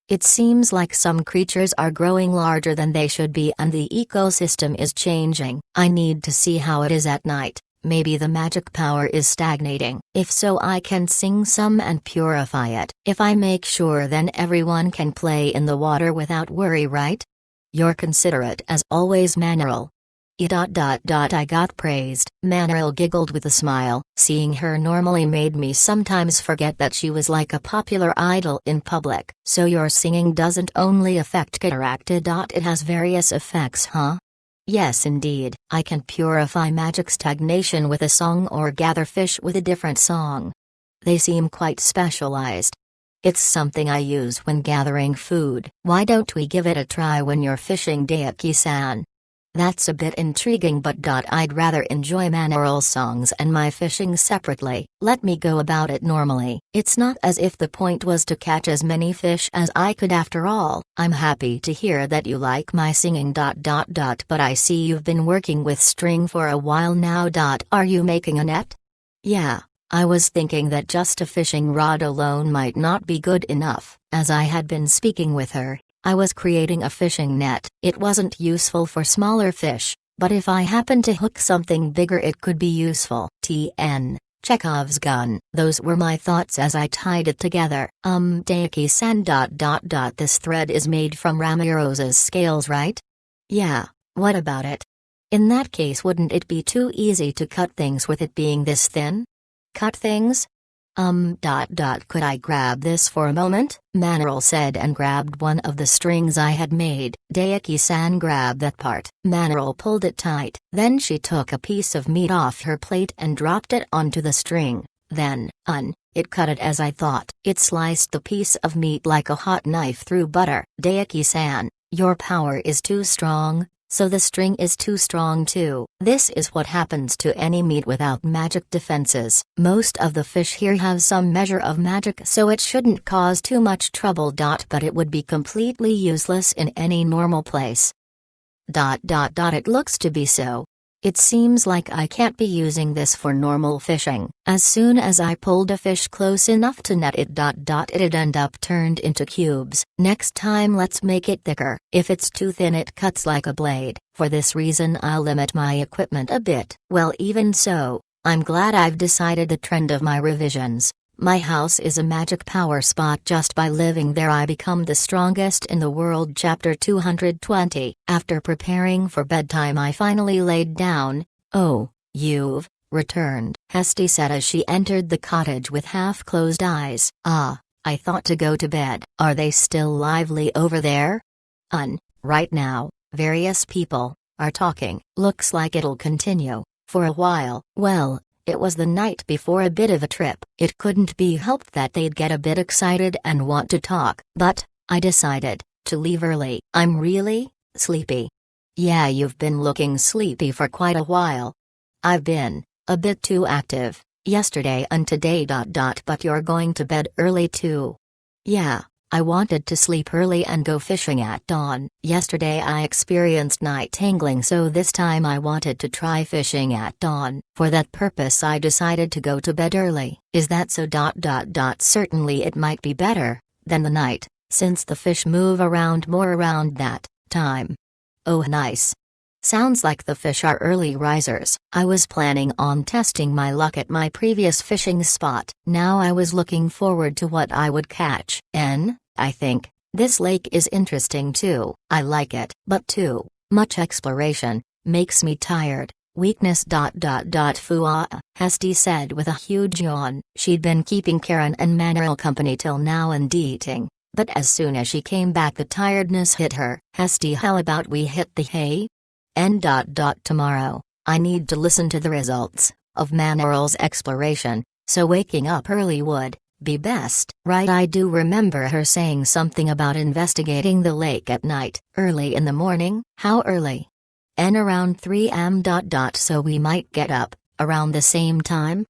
Speaker 1: It seems like some creatures are growing larger than they should be and the ecosystem is changing. I need to see how it is at night. Maybe the magic power is stagnating. If so, I can sing some and purify it. If I make sure, then everyone can play in the water without worry, right? You're considerate as always, Manuel. I got praised. Manuel giggled with a smile. Seeing her normally made me sometimes forget that she was like a popular idol in public. So your singing doesn't only affect cataract, it has various effects, huh? Yes, indeed. I can purify magic stagnation with a song or gather fish with a different song. They seem quite specialized. It's something I use when gathering food. Why don't we give it a try when you're fishing, Daiki-san? That's a bit intriguing, but I'd rather enjoy Manuel's songs and my fishing separately. Let me go about it normally. It's not as if the point was to catch as many fish as I could after all. I'm happy to hear that you like my singing. But I see you've been working with string for a while now. Are you making a net? Yeah. I was thinking that just a fishing rod alone might not be good enough. As I had been speaking with her, I was creating a fishing net. It wasn't useful for smaller fish, but if I happened to hook something bigger it could be useful. Chekhov's gun. Those were my thoughts as I tied it together. Daiki-san. This thread is made from Ramirosa's scales, right? Yeah, what about it? In that case, wouldn't it be too easy to cut things with it being this thin? Cut things? Could I grab this for a moment? Manuel said and grabbed one of the strings I had made. Daiki-san grabbed that part. Manuel pulled it tight. Then she took a piece of meat off her plate and dropped it onto the string. Then, it cut it as I thought. It sliced the piece of meat like a hot knife through butter. Daiki-san, your power is too strong. So the string is too strong too. This is what happens to any meat without magic defenses. Most of the fish here have some measure of magic, so it shouldn't cause too much trouble. But it would be completely useless in any normal place. It looks to be so. It seems like I can't be using this for normal fishing. As soon as I pulled a fish close enough to net it. It'd end up turned into cubes. Next time let's make it thicker. If it's too thin it cuts like a blade. For this reason I'll limit my equipment a bit. Well, even so, I'm glad I've decided the trend of my revisions. My house is a magic power spot. Just by living there I become the strongest in the world. Chapter 220. After preparing for bedtime I finally laid down. Oh, you've returned, Hesty said as she entered the cottage with half-closed eyes. Ah, I thought to go to bed. Are they still lively over there? Right now, various people are talking. Looks like it'll continue for a while. Well, it was the night before a bit of a trip. It couldn't be helped that they'd get a bit excited and want to talk. But, I decided to leave early. I'm really sleepy. Yeah, you've been looking sleepy for quite a while. I've been a bit too active yesterday and today. But you're going to bed early too. Yeah, I wanted to sleep early and go fishing at dawn. Yesterday I experienced night tingling, so this time I wanted to try fishing at dawn. For that purpose I decided to go to bed early. Is that so? Certainly it might be better than the night, since the fish move around more around that time. Oh, nice. Sounds like the fish are early risers. I was planning on testing my luck at my previous fishing spot. Now I was looking forward to what I would catch. I think this lake is interesting too. I like it, but too much exploration makes me tired. Weakness. Fua, Hesty said with a huge yawn. She'd been keeping Karen and Manuel company till now and eating, but as soon as she came back the tiredness hit her. Hesty, how about we hit the hay? Tomorrow, I need to listen to the results of Manuel's exploration, so waking up early would be best. Right, I do remember her saying something about investigating the lake at night. Early in the morning? How early? Around 3 am. So we might get up around the same time?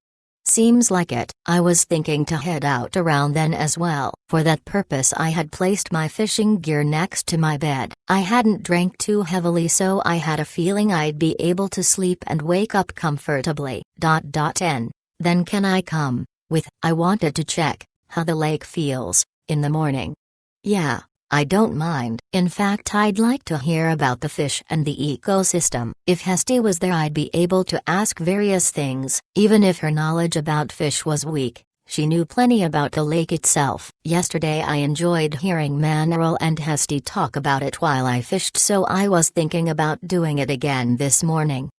Speaker 1: Seems like it. I was thinking to head out around then as well. For that purpose I had placed my fishing gear next to my bed. I hadn't drank too heavily, so I had a feeling I'd be able to sleep and wake up comfortably. Then can I come with? I wanted to check how the lake feels in the morning. Yeah, I don't mind. In fact, I'd like to hear about the fish and the ecosystem. If Hesty was there I'd be able to ask various things. Even if her knowledge about fish was weak, she knew plenty about the lake itself. Yesterday I enjoyed hearing Manuel and Hesty talk about it while I fished, so I was thinking about doing it again this morning.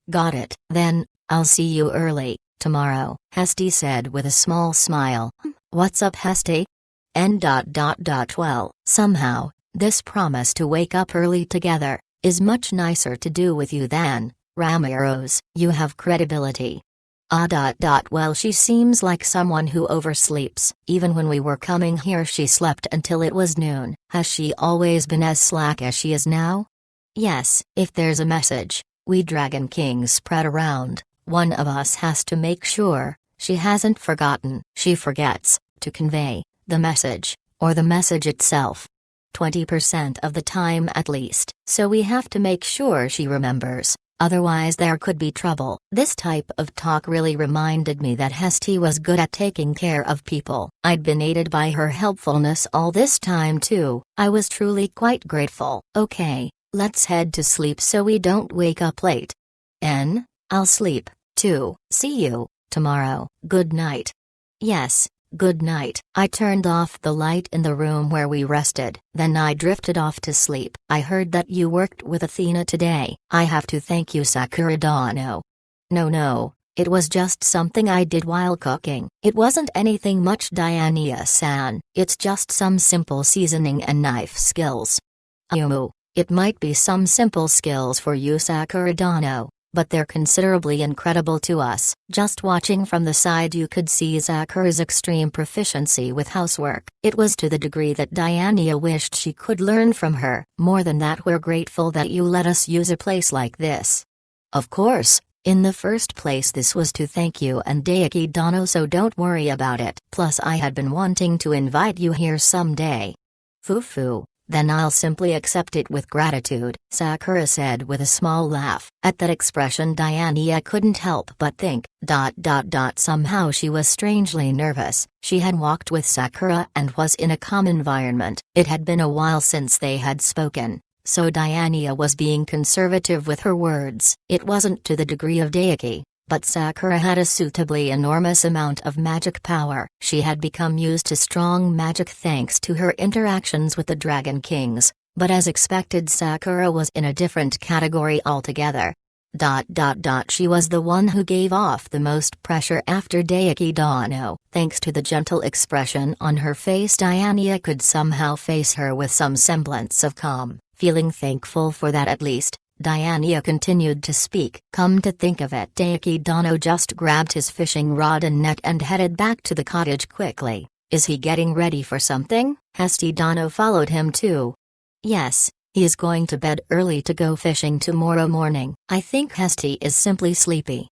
Speaker 1: Got it. Then, I'll see you early tomorrow, Hesty said with a small smile. What's up, Hesty? Well, somehow, this promise to wake up early together is much nicer to do with you than Ramiro's. You have credibility. Well, she seems like someone who oversleeps. Even when we were coming here she slept until it was noon. Has she always been as slack as she is now? Yes. If there's a message we Dragon Kings spread around, one of us has to make sure she hasn't forgotten. She forgets to convey the message, or the message itself. 20% of the time at least. So we have to make sure she remembers, otherwise there could be trouble. This type of talk really reminded me that Hesty was good at taking care of people. I'd been aided by her helpfulness all this time too. I was truly quite grateful. Okay, let's head to sleep so we don't wake up late. I'll sleep, too. See you tomorrow. Good night. Yes. Good night. I turned off the light in the room where we rested. Then I drifted off to sleep. I heard that you worked with Athena today. I have to thank you, Sakura Dano. No, It was just something I did while cooking. It wasn't anything much, Diania-san. It's just some simple seasoning and knife skills. It might be some simple skills for you, Sakura Dano, but they're considerably incredible to us. Just watching from the side you could see Sakura's extreme proficiency with housework. It was to the degree that Diania wished she could learn from her. More than that, we're grateful that you let us use a place like this. Of course, in the first place this was to thank you and Daiki Dano, so don't worry about it. Plus I had been wanting to invite you here someday. Fufu. Then I'll simply accept it with gratitude, Sakura said with a small laugh. At that expression Diania couldn't help but think, somehow she was strangely nervous. She had walked with Sakura and was in a calm environment. It had been a while since they had spoken, so Diania was being conservative with her words. It wasn't to the degree of Daiki, but Sakura had a suitably enormous amount of magic power. She had become used to strong magic thanks to her interactions with the Dragon Kings, but as expected Sakura was in a different category altogether. She was the one who gave off the most pressure after Daiki Dano. Thanks to the gentle expression on her face, Diania could somehow face her with some semblance of calm. Feeling thankful for that at least, Diania continued to speak. Come to think of it, Daiki Dano just grabbed his fishing rod and net and headed back to the cottage quickly. Is he getting ready for something? Hesti Dano followed him too. Yes, he is going to bed early to go fishing tomorrow morning. I think Hesti is simply sleepy.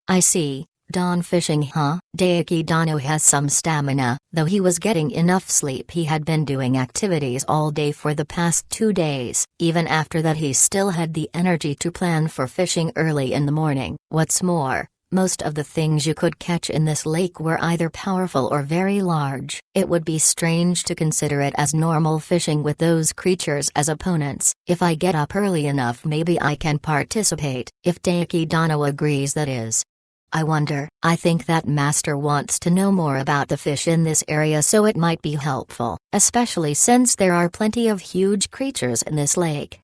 Speaker 1: I see. Dawn fishing, huh? Daiki Dano has some stamina, though he was getting enough sleep. He had been doing activities all day for the past 2 days. Even after that he still had the energy to plan for fishing early in the morning. What's more, most of the things you could catch in this lake were either powerful or very large. It would be strange to consider it as normal fishing with those creatures as opponents. If I get up early enough maybe I can participate. If Daiki Dano agrees, that is. I wonder. I think that master wants to know more about the fish in this area, so it might be helpful, especially since there are plenty of huge creatures in this lake.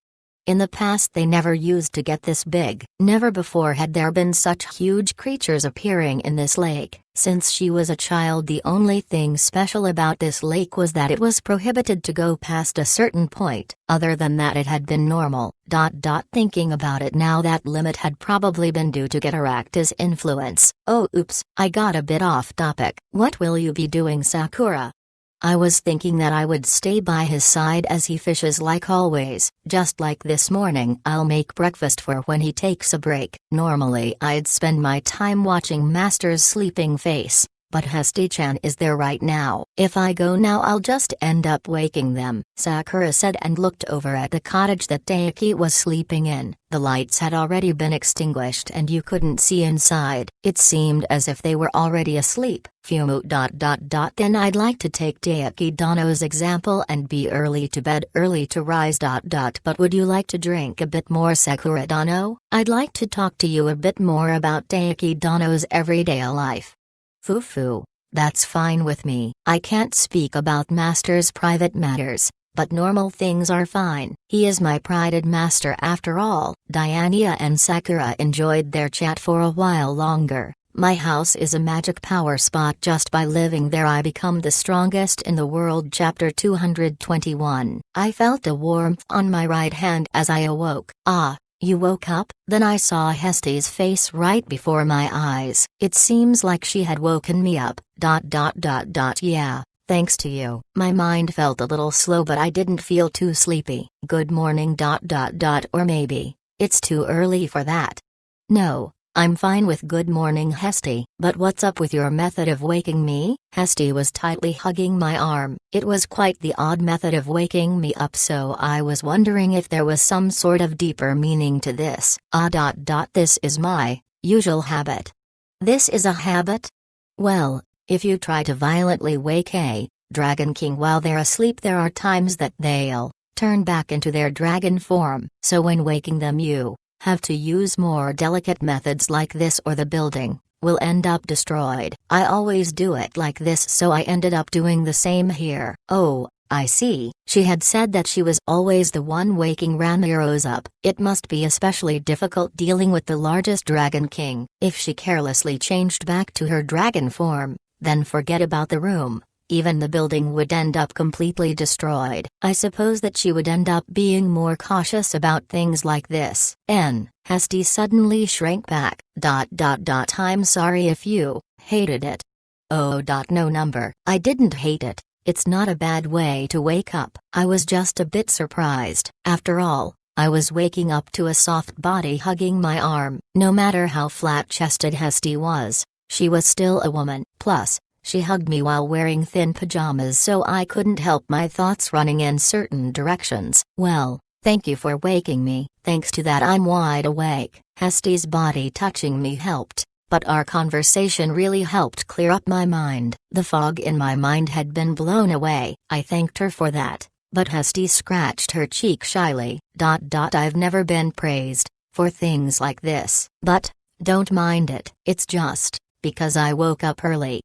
Speaker 1: In the past they never used to get this big. Never before had there been such huge creatures appearing in this lake. Since she was a child, the only thing special about this lake was that it was prohibited to go past a certain point. Other than that it had been normal. Thinking about it now, that limit had probably been due to Gataracta's influence. Oh oops, I got a bit off topic. What will you be doing, Sakura? I was thinking that I would stay by his side as he fishes like always. Just like this morning, I'll make breakfast for when he takes a break. Normally I'd spend my time watching Master's sleeping face, but Hesti-chan is there right now. If I go now I'll just end up waking them, Sakura said and looked over at the cottage that Daiki was sleeping in. The lights had already been extinguished and you couldn't see inside. It seemed as if they were already asleep. Fumu. Then I'd like to take Daiki Dano's example and be early to bed, early to rise. But would you like to drink a bit more, Sakura Dano? I'd like to talk to you a bit more about Daiki Dano's everyday life. Fufu. That's fine with me. I can't speak about Master's private matters, but normal things are fine. He is my prided master after all. Diania and Sakura enjoyed their chat for a while longer. My house is a magic power spot. Just by living there I become the strongest in the world. Chapter 221. I felt a warmth on my right hand as I awoke. Ah, you woke up? Then I saw Hesti's face right before my eyes. It seems like she had woken me up. Yeah, thanks to you. My mind felt a little slow but I didn't feel too sleepy. Good morning. Or maybe it's too early for that. No, I'm fine with good morning, Hesti. But what's up with your method of waking me? Hesti was tightly hugging my arm. It was quite the odd method of waking me up, so I was wondering if there was some sort of deeper meaning to this. This is my usual habit. This is a habit? Well, if you try to violently wake a Dragon King while they're asleep, there are times that they'll turn back into their dragon form. So when waking them you have to use more delicate methods like this or the building will end up destroyed. I always do it like this, so I ended up doing the same here. Oh, I see. She had said that she was always the one waking Ramiro's up. It must be especially difficult dealing with the largest Dragon King. If she carelessly changed back to her dragon form, then forget about the room. Even the building would end up completely destroyed. I suppose that she would end up being more cautious about things like this. Hesty suddenly shrank back. I'm sorry if you hated it. Oh. No number. I didn't hate it. It's not a bad way to wake up. I was just a bit surprised. After all, I was waking up to a soft body hugging my arm. No matter how flat-chested Hesty was, she was still a woman. Plus, she hugged me while wearing thin pajamas, so I couldn't help my thoughts running in certain directions. Well, thank you for waking me. Thanks to that I'm wide awake. Hesty's body touching me helped, but our conversation really helped clear up my mind. The fog in my mind had been blown away. I thanked her for that, but Hesty scratched her cheek shyly. I've never been praised for things like this. But don't mind it. It's just because I woke up early.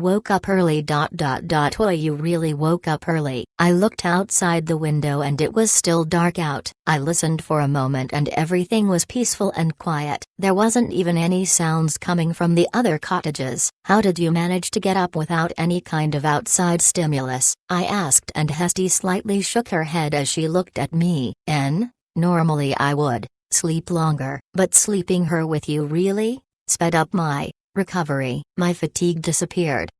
Speaker 1: Woke up early. Oh, you really woke up early. I looked outside the window and it was still dark out. I listened for a moment and everything was peaceful and quiet. There wasn't even any sounds coming from the other cottages. How did you manage to get up without any kind of outside stimulus? I asked, and Hesty slightly shook her head as she looked at me. Normally I would sleep longer, but sleeping here with you really sped up my recovery. My fatigue disappeared.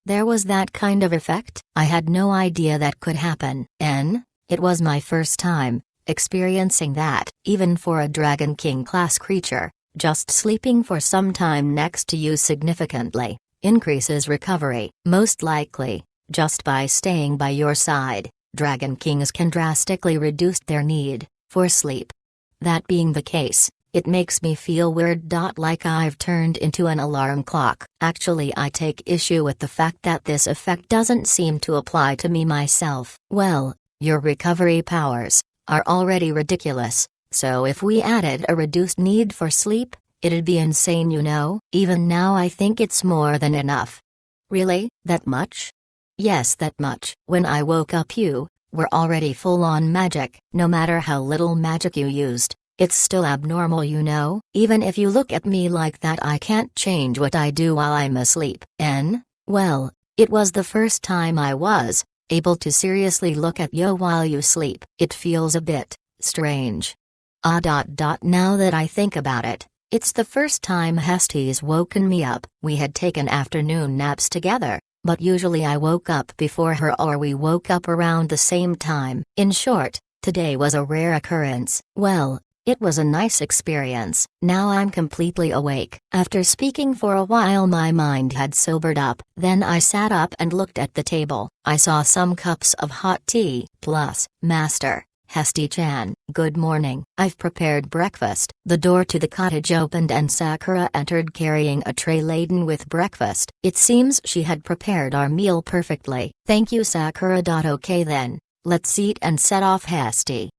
Speaker 1: There was that kind of effect? I had no idea that could happen. It was my first time experiencing that. Even for a Dragon King class creature, just sleeping for some time next to you significantly increases recovery. Most likely, just by staying by your side, Dragon Kings can drastically reduce their need for sleep. That being the case, it makes me feel weird. Like I've turned into an alarm clock. Actually, I take issue with the fact that this effect doesn't seem to apply to me myself. Well, your recovery powers are already ridiculous, so if we added a reduced need for sleep, it'd be insane, you know? Even now I think it's more than enough. Really? That much? Yes, that much. When I woke up you were already full on magic. No matter how little magic you used, it's still abnormal, you know? Even if you look at me like that, I can't change what I do while I'm asleep. Well, it was the first time I was able to seriously look at you while you sleep. It feels a bit strange. Now that I think about it, it's the first time Hesty's woken me up. We had taken afternoon naps together, but usually I woke up before her or we woke up around the same time. In short, today was a rare occurrence. Well, it was a nice experience. Now I'm completely awake. After speaking for a while, my mind had sobered up. Then I sat up and looked at the table. I saw some cups of hot tea. Plus, Master Hesty-chan, good morning. I've prepared breakfast. The door to the cottage opened and Sakura entered carrying a tray laden with breakfast. It seems she had prepared our meal perfectly. Thank you, Sakura. Okay then, let's eat and set off Hesty.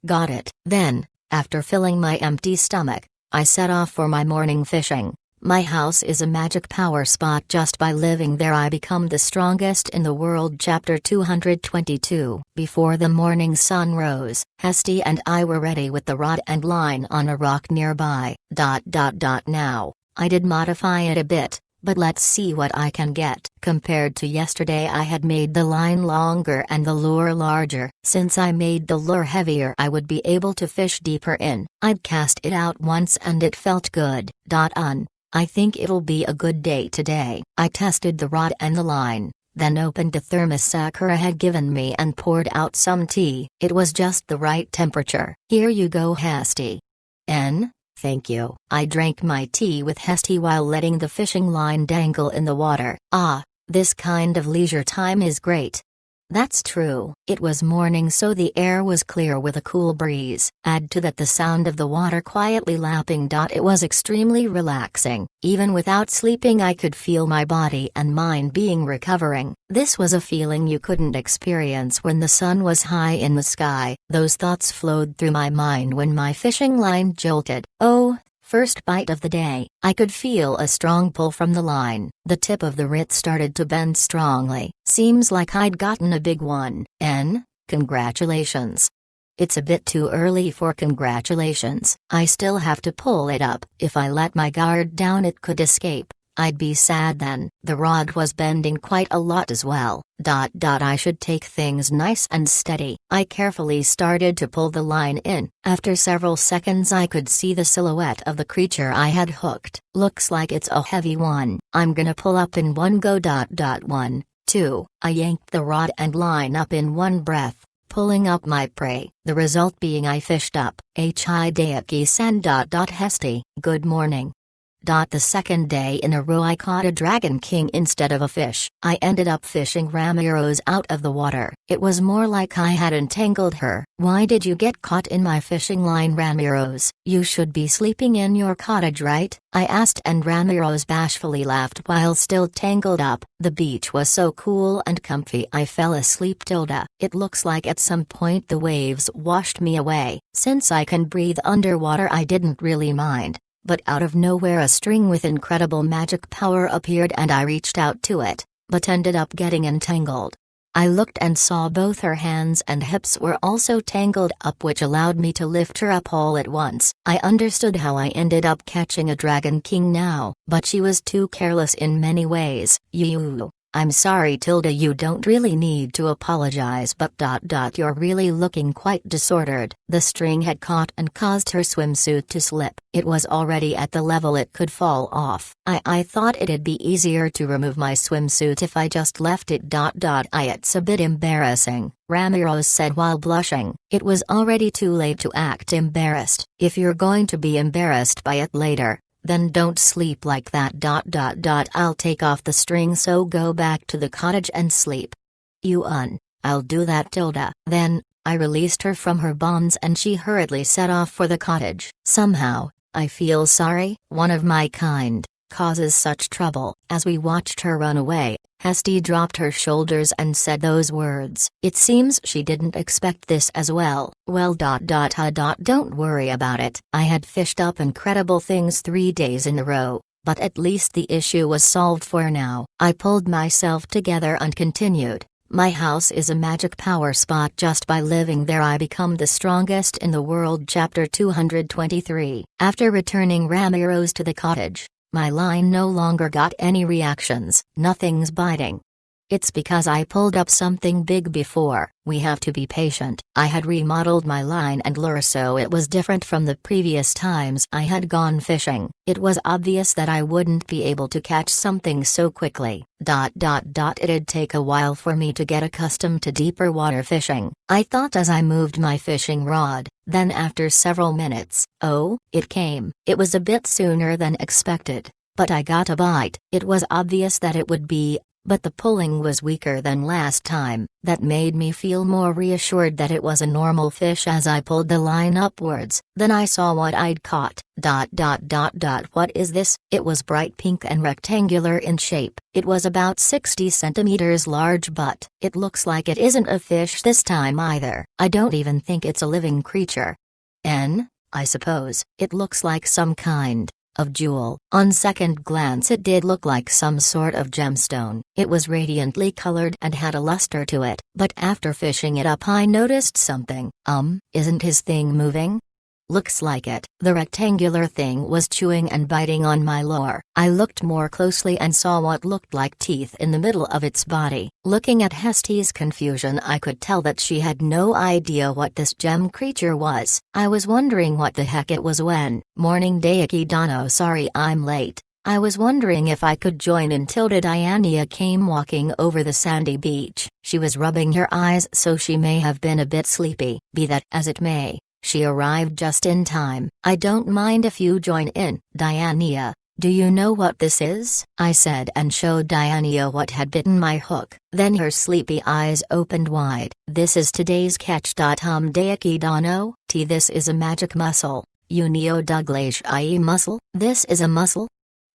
Speaker 1: Got it. Then, after filling my empty stomach, I set off for my morning fishing. My house is a magic power spot. Just by living there I become the strongest in the world. Chapter 222. Before the morning sun rose, Hesty and I were ready with the rod and line on a rock nearby. Now, I did modify it a bit, but let's see what I can get. Compared to yesterday, I had made the line longer and the lure larger. Since I made the lure heavier, I would be able to fish deeper in. I'd cast it out once and it felt good. I think it'll be a good day today. I tested the rod and the line, then opened the thermos Sakura had given me and poured out some tea. It was just the right temperature. Here you go, Hesty. Thank you. I drank my tea with Hesty while letting the fishing line dangle in the water. This kind of leisure time is great. That's true. It was morning, so the air was clear with a cool breeze. Add to that the sound of the water quietly lapping. It was extremely relaxing. Even without sleeping, I could feel my body and mind being recovering. This was a feeling you couldn't experience when the sun was high in the sky. Those thoughts flowed through my mind when my fishing line jolted. Oh, First bite of the day, I could feel a strong pull from the line. The tip of the rit started to bend strongly. Seems like I'd gotten a big one. Congratulations. It's a bit too early for congratulations. I still have to pull it up. If I let my guard down, it could escape. I'd be sad then. The rod was bending quite a lot as well. I should take things nice and steady. I carefully started to pull the line in. After several seconds I could see the silhouette of the creature I had hooked. Looks like it's a heavy one. I'm gonna pull up in one go. 1, 2. I yanked the rod and line up in one breath, pulling up my prey. The result being I fished up Hideaki-san. Hesty. Good morning. The second day in a row I caught a Dragon King instead of a fish. I ended up fishing Ramiro's out of the water. It was more like I had entangled her. Why did you get caught in my fishing line, Ramiro's? You should be sleeping in your cottage, right? I asked, and Ramiro's bashfully laughed while still tangled up. The beach was so cool and comfy I fell asleep. It looks like at some point the waves washed me away. Since I can breathe underwater I didn't really mind. But out of nowhere a string with incredible magic power appeared and I reached out to it, but ended up getting entangled. I looked and saw both her hands and hips were also tangled up, which allowed me to lift her up all at once. I understood how I ended up catching a Dragon King now, but she was too careless in many ways. I'm sorry, you don't really need to apologize, but you're really looking quite disordered. The string had caught and caused her swimsuit to slip. It was already at the level it could fall off. I thought it'd be easier to remove my swimsuit if I just left it. It's a bit embarrassing, Ramiro said while blushing. It was already too late to act embarrassed. If you're going to be embarrassed by it later, then don't sleep like that. I'll take off the string, so go back to the cottage and sleep. I'll do that. Then, I released her from her bonds and she hurriedly set off for the cottage. Somehow, I feel sorry, one of my kind causes such trouble. As we watched her run away, Hesty dropped her shoulders and said those words. It seems she didn't expect this as well. Well, don't worry about it. I had fished up incredible things 3 days in a row, but at least the issue was solved for now. I pulled myself together and continued. My house is a magic power spot. Just by living there I become the strongest in the world. Chapter 223. After returning Ramiro's to the cottage, my line no longer got any reactions. Nothing's biting. It's because I pulled up something big before. We have to be patient. I had remodeled my line and lure so it was different from the previous times I had gone fishing. It was obvious that I wouldn't be able to catch something so quickly. It'd take a while for me to get accustomed to deeper water fishing, I thought as I moved my fishing rod. Then after several minutes, it came. It was a bit sooner than expected, but I got a bite. It was obvious that it would be, but the pulling was weaker than last time. That made me feel more reassured that it was a normal fish. As I pulled the line upwards, then I saw what I'd caught. What is this? It was bright pink and rectangular in shape. It was about 60 centimeters large, but it looks like it isn't a fish this time either. I don't even think it's a living creature. I suppose. It looks like some kind of jewel. On second glance it did look like some sort of gemstone. It was radiantly colored and had a luster to it, but after fishing it up I noticed something. Isn't his thing moving? Looks like it. The rectangular thing was chewing and biting on my lure. I looked more closely and saw what looked like teeth in the middle of its body. Looking at Hesty's confusion I could tell that she had no idea what this gem creature was. I was wondering what the heck it was when, morning Daiki Dano, sorry I'm late. I was wondering if I could join until Diania came walking over the sandy beach. She was rubbing her eyes, so she may have been a bit sleepy. Be that as it may, she arrived just in time. I don't mind if you join in. Diania, do you know what this is? I said and showed Diania what had bitten my hook. Then her sleepy eyes opened wide. This is today's catch. Daiki Dano, this is a magic mussel. Unio Douglas IE mussel? This is a mussel?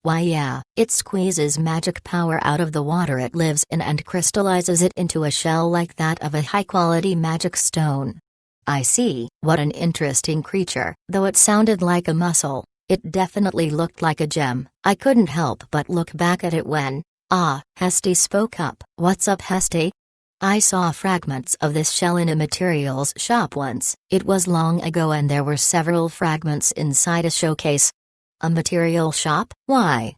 Speaker 1: Why yeah, it squeezes magic power out of the water it lives in and crystallizes it into a shell like that of a high-quality magic stone. I see. What an interesting creature. Though it sounded like a mussel, It definitely looked like a gem. I couldn't help but look back at it when, Hesty spoke up. What's up, Hesty? I saw fragments of this shell in a materials shop once. It was long ago and there were several fragments inside a showcase. A material shop? Why?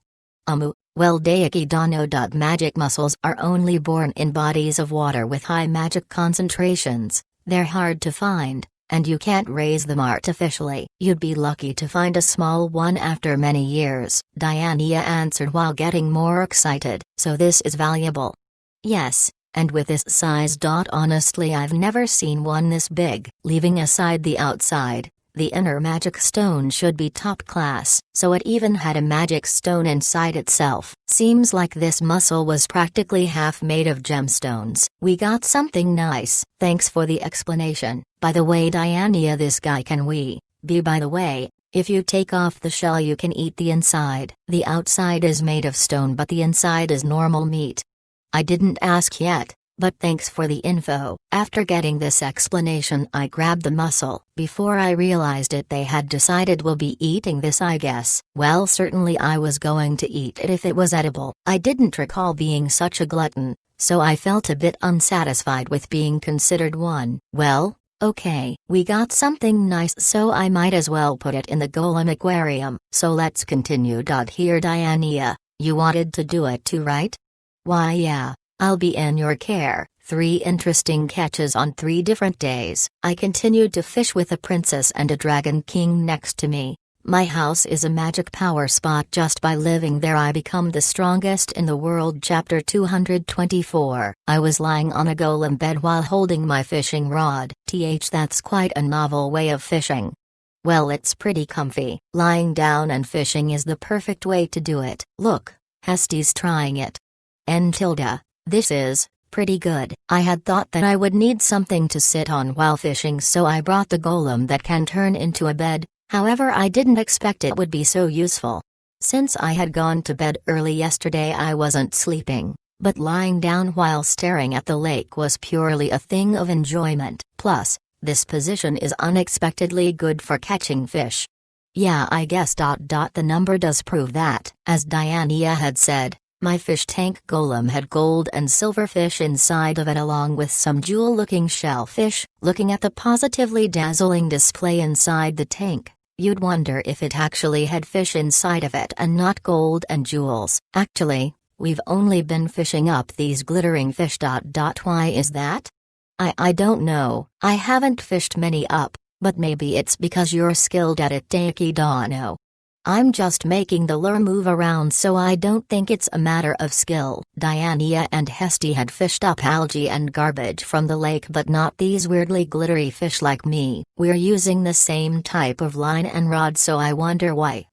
Speaker 1: Well, Daiki Dano. Magic muscles are only born in bodies of water with high magic concentrations. They're hard to find, and you can't raise them artificially. You'd be lucky to find a small one after many years, Diania answered while getting more excited. So this is valuable? Yes, and with this size. Honestly, I've never seen one this big. Leaving aside the outside, the inner magic stone should be top class, so it even had a magic stone inside itself. Seems like this muscle was practically half made of gemstones. We got something nice. Thanks for the explanation. By the way, Diania, this guy can we be? By the way, if you take off the shell you can eat the inside. The outside is made of stone but the inside is normal meat. I didn't ask yet, but thanks for the info. After getting this explanation I grabbed the muscle. Before I realized it they had decided we'll be eating this, I guess. Well, certainly I was going to eat it if it was edible. I didn't recall being such a glutton, so I felt a bit unsatisfied with being considered one. Well, okay, we got something nice so I might as well put it in the golem aquarium. So let's continue. Here, Diania, you wanted to do it too, right? Why, yeah. I'll be in your care. 3 interesting catches on 3 different days. I continued to fish with a princess and a dragon king next to me. My house is a magic power spot. Just by living there I become the strongest in the world. Chapter 224. I was lying on a golem bed while holding my fishing rod. That's quite a novel way of fishing. Well, it's pretty comfy. Lying down and fishing is the perfect way to do it. Look, Hesty's trying it. This is pretty good. I had thought that I would need something to sit on while fishing, so I brought the golem that can turn into a bed. However, I didn't expect it would be so useful. Since I had gone to bed early yesterday I wasn't sleeping, but lying down while staring at the lake was purely a thing of enjoyment. Plus, this position is unexpectedly good for catching fish. Yeah, I guess. The number does prove that. As Diania had said, my fish tank golem had gold and silver fish inside of it along with some jewel-looking shellfish. Looking at the positively dazzling display inside the tank, you'd wonder if it actually had fish inside of it and not gold and jewels. Actually, we've only been fishing up these glittering fish. Why is that? I don't know. I haven't fished many up, but maybe it's because you're skilled at it, Daiki Dano. I'm just making the lure move around, so I don't think it's a matter of skill. Diania and Hesty had fished up algae and garbage from the lake, but not these weirdly glittery fish like me. We're using the same type of line and rod, so I wonder why.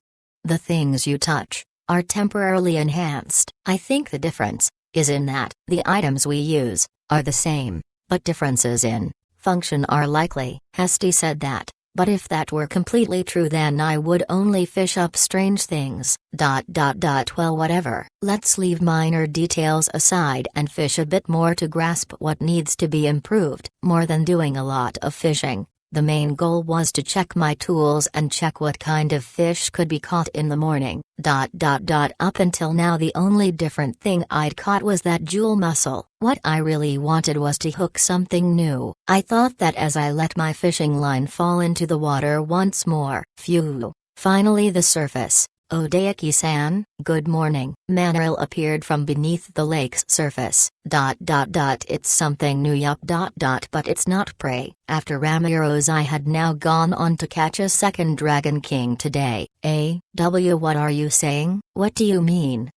Speaker 1: The things you touch are temporarily enhanced. I think the difference is in that the items we use are the same, but differences in function are likely. Hesty said that. But if that were completely true then I would only fish up strange things. Well, whatever. Let's leave minor details aside and fish a bit more to grasp what needs to be improved. More than doing a lot of fishing, the main goal was to check my tools and check what kind of fish could be caught in the morning. Up until now the only different thing I'd caught was that jewel mussel. What I really wanted was to hook something new. I thought that as I let my fishing line fall into the water once more. Phew. Finally the surface. Oh, Daiki-san, good morning. Manaril appeared from beneath the lake's surface. It's something new, yup. But it's not prey. After Ramiro's I had now gone on to catch a second Dragon King today. What are you saying? What do you mean?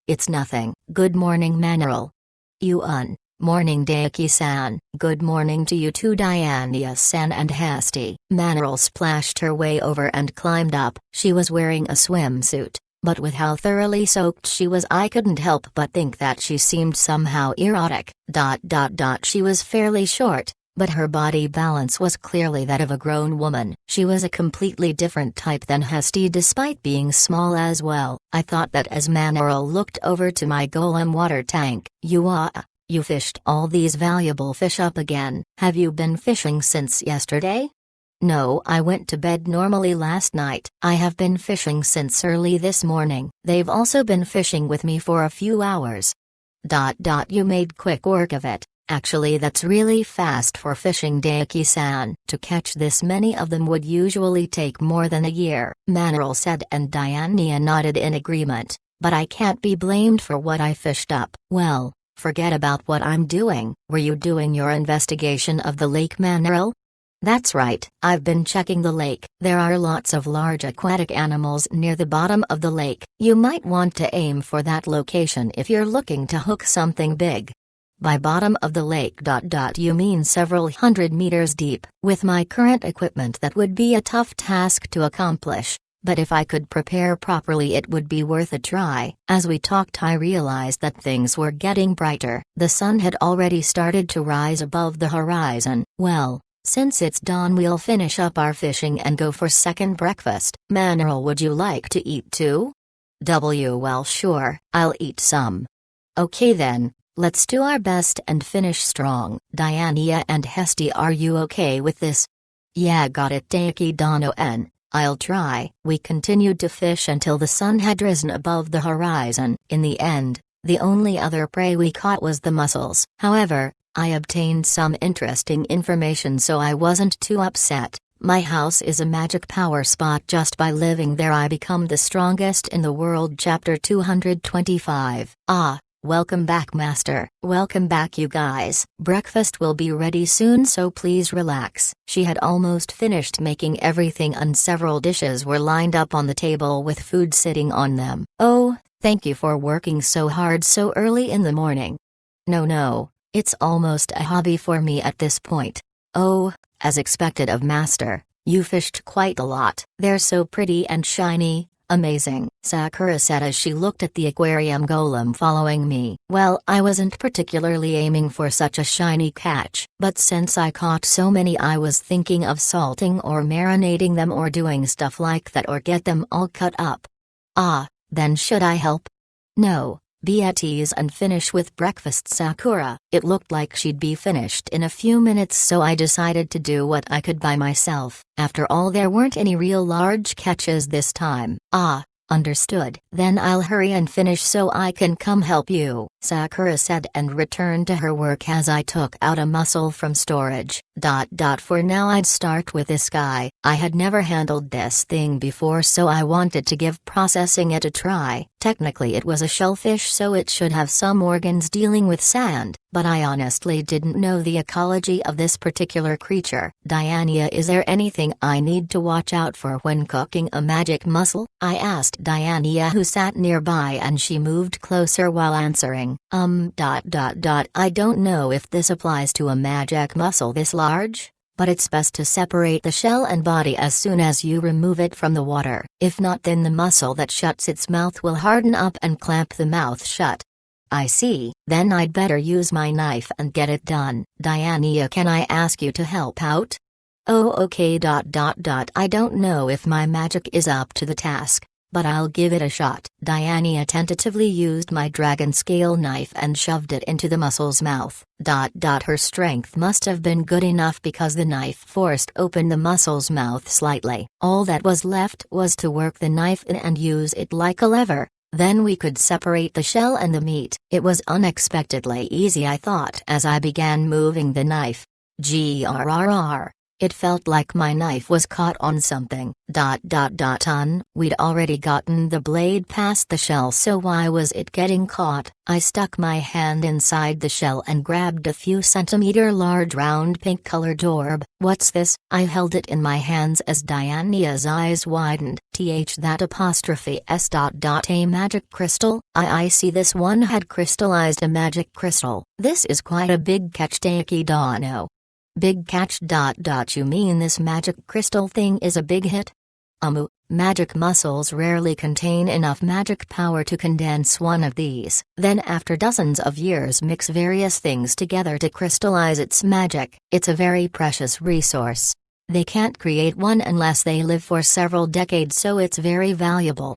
Speaker 1: It's nothing. Good morning, Manaril. Morning, Daiki-san. Good morning to you too, Diania-san and Hesty. Manaril splashed her way over and climbed up. She was wearing a swimsuit, but with how thoroughly soaked she was I couldn't help but think that she seemed somehow erotic. She was fairly short, but her body balance was clearly that of a grown woman. She was a completely different type than Hesty despite being small as well. I thought that as Manaril looked over to my golem water tank. You fished all these valuable fish up again. Have you been fishing since yesterday? No, I went to bed normally last night. I have been fishing since early this morning. They've also been fishing with me for a few hours. You made quick work of it. Actually, that's really fast for fishing, Daiki-san. To catch this many of them would usually take more than a year, Manuel said, and Diania nodded in agreement. But I can't be blamed for what I fished up. Well, forget about what I'm doing. Were you doing your investigation of the lake, Manuel? That's right, I've been checking the lake. There are lots of large aquatic animals near the bottom of the lake. You might want to aim for that location if you're looking to hook something big. By bottom of the lake, you mean several hundred meters deep. With my current equipment, that would be a tough task to accomplish. But if I could prepare properly, it would be worth a try. As we talked, I realized that things were getting brighter. The sun had already started to rise above the horizon. Well, since it's dawn, we'll finish up our fishing and go for second breakfast. Manuel, would you like to eat too? Well, sure, I'll eat some. Okay then, let's do our best and finish strong. Diania and Hesty, are you okay with this? Yeah, got it, Daiki-dono-en. I'll try. We continued to fish until the sun had risen above the horizon. In the end, the only other prey we caught was the mussels. However, I obtained some interesting information, so I wasn't too upset. My house is a magic power spot. Just by living there, I become the strongest in the world. Chapter 225. Ah, welcome back, Master. Welcome back, you guys. Breakfast will be ready soon, so please relax. She had almost finished making everything, and several dishes were lined up on the table with food sitting on them. Oh, thank you for working so hard so early in the morning. No. It's almost a hobby for me at this point. Oh, as expected of Master, you fished quite a lot. They're so pretty and shiny, amazing, Sakura said as she looked at the aquarium golem following me. Well, I wasn't particularly aiming for such a shiny catch, but since I caught so many, I was thinking of salting or marinating them or doing stuff like that, or get them all cut up. Ah, then should I help? No. Be at ease and finish with breakfast, Sakura. It looked like she'd be finished in a few minutes, so I decided to do what I could by myself. After all, there weren't any real large catches this time. Ah, understood. Then I'll hurry and finish so I can come help you, Sakura said and returned to her work as I took out a mussel from storage. For now, I'd start with this guy. I had never handled this thing before, so I wanted to give processing it a try. Technically it was a shellfish, so it should have some organs dealing with sand, but I honestly didn't know the ecology of this particular creature. Diania, is there anything I need to watch out for when cooking a magic mussel? I asked Diania, who sat nearby, and she moved closer while answering. I don't know if this applies to a magic mussel this large, but it's best to separate the shell and body as soon as you remove it from the water. If not, then the mussel that shuts its mouth will harden up and clamp the mouth shut. I see. Then I'd better use my knife and get it done. Diania, can I ask you to help out? Oh, okay. I don't know if my magic is up to the task, but I'll give it a shot. Diania tentatively used my dragon scale knife and shoved it into the mussel's mouth. Her strength must have been good enough because the knife forced open the mussel's mouth slightly. All that was left was to work the knife in and use it like a lever. Then we could separate the shell and the meat. It was unexpectedly easy, I thought, as I began moving the knife. Grrr. It felt like my knife was caught on something. We'd already gotten the blade past the shell, so why was it getting caught? I stuck my hand inside the shell and grabbed a few centimeter large round pink colored orb. What's this? I held it in my hands as Diania's eyes widened. That apostrophe s. A magic crystal? I see, this one had crystallized a magic crystal. This is quite a big catch, Daiki-dono. Big catch. You mean this magic crystal thing is a big hit? Magic mussels rarely contain enough magic power to condense one of these. Then after dozens of years mix various things together to crystallize its magic. It's a very precious resource. They can't create one unless they live for several decades, so it's very valuable.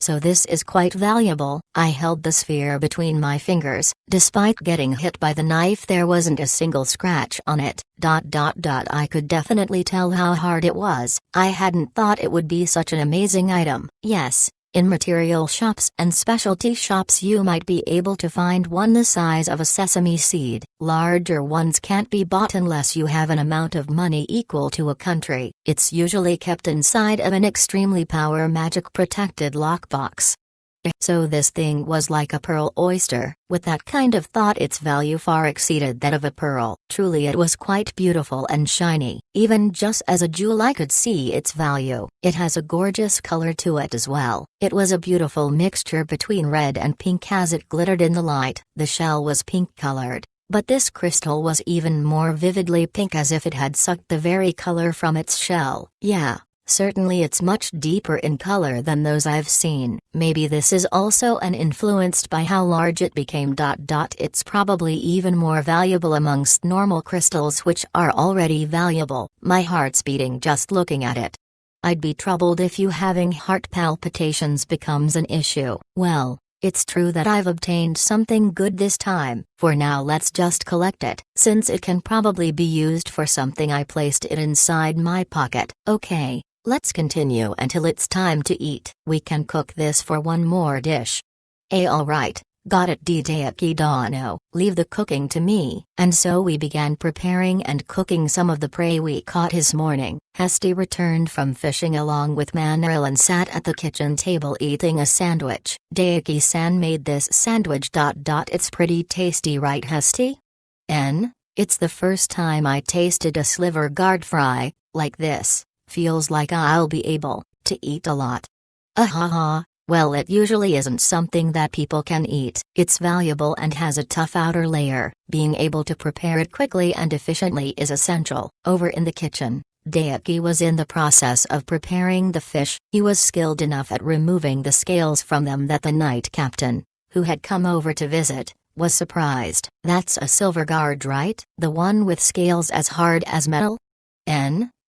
Speaker 1: So this is quite valuable. I held the sphere between my fingers. Despite getting hit by the knife, there wasn't a single scratch on it. I could definitely tell how hard it was. I hadn't thought it would be such an amazing item. Yes, in material shops and specialty shops you might be able to find one the size of a sesame seed. Larger ones can't be bought unless you have an amount of money equal to a country. It's usually kept inside of an extremely power magic protected lockbox. So this thing was like a pearl oyster. With that kind of thought, its value far exceeded that of a pearl. Truly it was quite beautiful and shiny. Even just as a jewel I could see its value. It has a gorgeous color to it as well. It was a beautiful mixture between red and pink as it glittered in the light. The shell was pink colored, but this crystal was even more vividly pink, as if it had sucked the very color from its shell. Yeah. Certainly it's much deeper in color than those I've seen. Maybe this is also influenced by how large it became. It's probably even more valuable amongst normal crystals, which are already valuable. My heart's beating just looking at it. I'd be troubled if you having heart palpitations becomes an issue. Well, it's true that I've obtained something good this time. For now let's just collect it, since it can probably be used for something. I placed it inside my pocket. Okay. Let's continue until it's time to eat. We can cook this for one more dish. Alright, got it. Daiki Dono, leave the cooking to me. And so we began preparing and cooking some of the prey we caught this morning. Hesty returned from fishing along with Manaril and sat at the kitchen table eating a sandwich. Daiki-san made this sandwich. It's pretty tasty, right Hesty? It's the first time I tasted a sliver guard fry like this. Feels like I'll be able to eat a lot. Well, it usually isn't something that people can eat. It's valuable and has a tough outer layer. Being able to prepare it quickly and efficiently is essential. Over in the kitchen, Daiki was in the process of preparing the fish. He was skilled enough at removing the scales from them that the night captain, who had come over to visit, was surprised. That's a silver guard, right? The one with scales as hard as metal?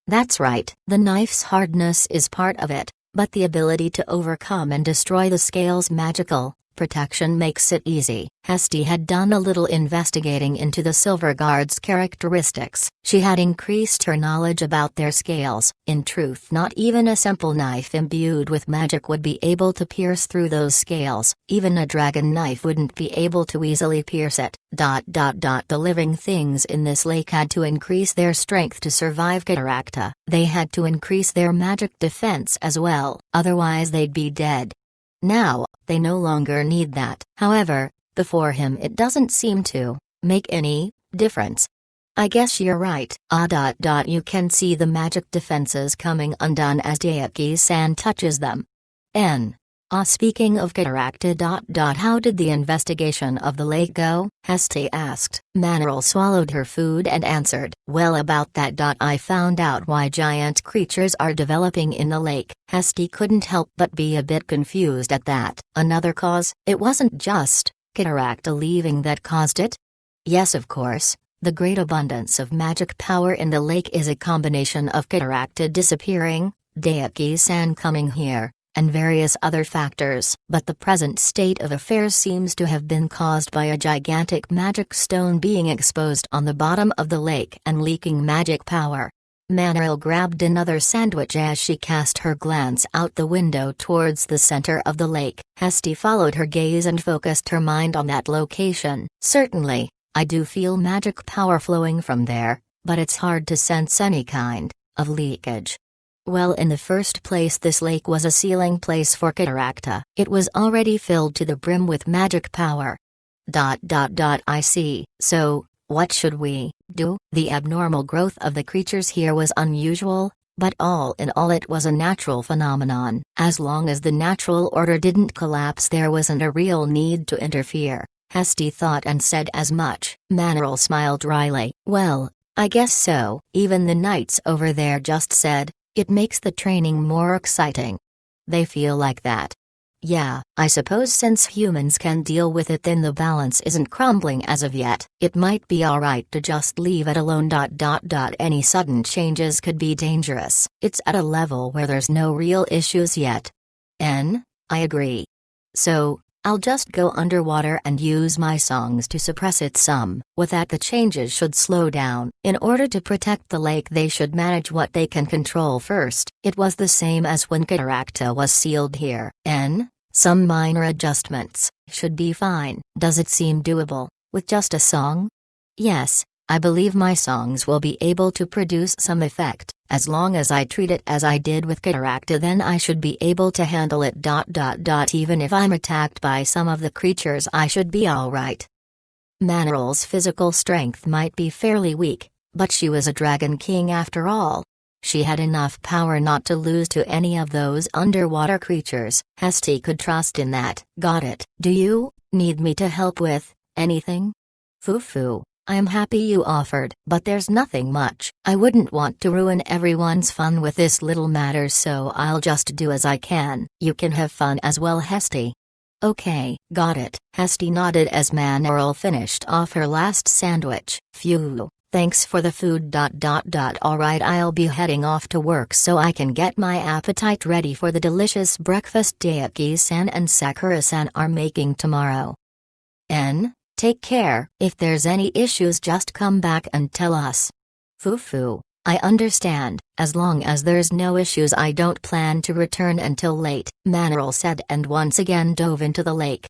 Speaker 1: That's right. The knife's hardness is part of it, but the ability to overcome and destroy the scale's magical protection makes it easy. Hesty had done a little investigating into the Silver Guard's characteristics. She had increased her knowledge about their scales. In truth, not even a simple knife imbued with magic would be able to pierce through those scales. Even a dragon knife wouldn't be able to easily pierce it. The living things in this lake had to increase their strength to survive Cataracta. They had to increase their magic defense as well, otherwise they'd be dead. Now, they no longer need that. However, before him it doesn't seem to make any difference. I guess you're right. You can see the magic defenses coming undone as Daiki-san touches them. Speaking of Cataracta. How did the investigation of the lake go? Hesty asked. Manaril swallowed her food and answered. Well, about that. I found out why giant creatures are developing in the lake. Hesty couldn't help but be a bit confused at that. Another cause? It wasn't just Cataracta leaving that caused it? Yes, of course. The great abundance of magic power in the lake is a combination of Cataracta disappearing, Daiki-san coming here, and various other factors. But the present state of affairs seems to have been caused by a gigantic magic stone being exposed on the bottom of the lake and leaking magic power. Manaril grabbed another sandwich as she cast her glance out the window towards the center of the lake. Hesty followed her gaze and focused her mind on that location. Certainly, I do feel magic power flowing from there, but it's hard to sense any kind of leakage. Well, in the first place, this lake was a sealing place for Cataracta. It was already filled to the brim with magic power. I see. So, what should we do? The abnormal growth of the creatures here was unusual, but all in all it was a natural phenomenon. As long as the natural order didn't collapse, there wasn't a real need to interfere. Hesty thought and said as much. Manaril smiled wryly. Well, I guess so. Even the knights over there just said, it makes the training more exciting. They feel like that. Yeah, I suppose since humans can deal with it, then the balance isn't crumbling as of yet. It might be alright to just leave it alone. Any sudden changes could be dangerous. It's at a level where there's no real issues yet. I agree. So, I'll just go underwater and use my songs to suppress it some. With that, the changes should slow down. In order to protect the lake, they should manage what they can control first. It was the same as when Cataracta was sealed here. Some minor adjustments should be fine. Does it seem doable, with just a song? Yes, I believe my songs will be able to produce some effect. As long as I treat it as I did with Cataracta, then I should be able to handle it. Even if I'm attacked by some of the creatures, I should be alright. Manaral's physical strength might be fairly weak, but she was a Dragon King after all. She had enough power not to lose to any of those underwater creatures. Hestia could trust in that. Got it. Do you need me to help with anything? Fufu, I am happy you offered, but there's nothing much. I wouldn't want to ruin everyone's fun with this little matter, so I'll just do as I can. You can have fun as well, Hestia. Okay, got it. Hestia nodded as Manaral finished off her last sandwich. Phew. Thanks for the food. Alright, I'll be heading off to work so I can get my appetite ready for the delicious breakfast Daiki-san and Sakura-san are making tomorrow. Take care. If there's any issues, just come back and tell us. Fufu, I understand. As long as there's no issues, I don't plan to return until late, Manaral said, and once again dove into the lake.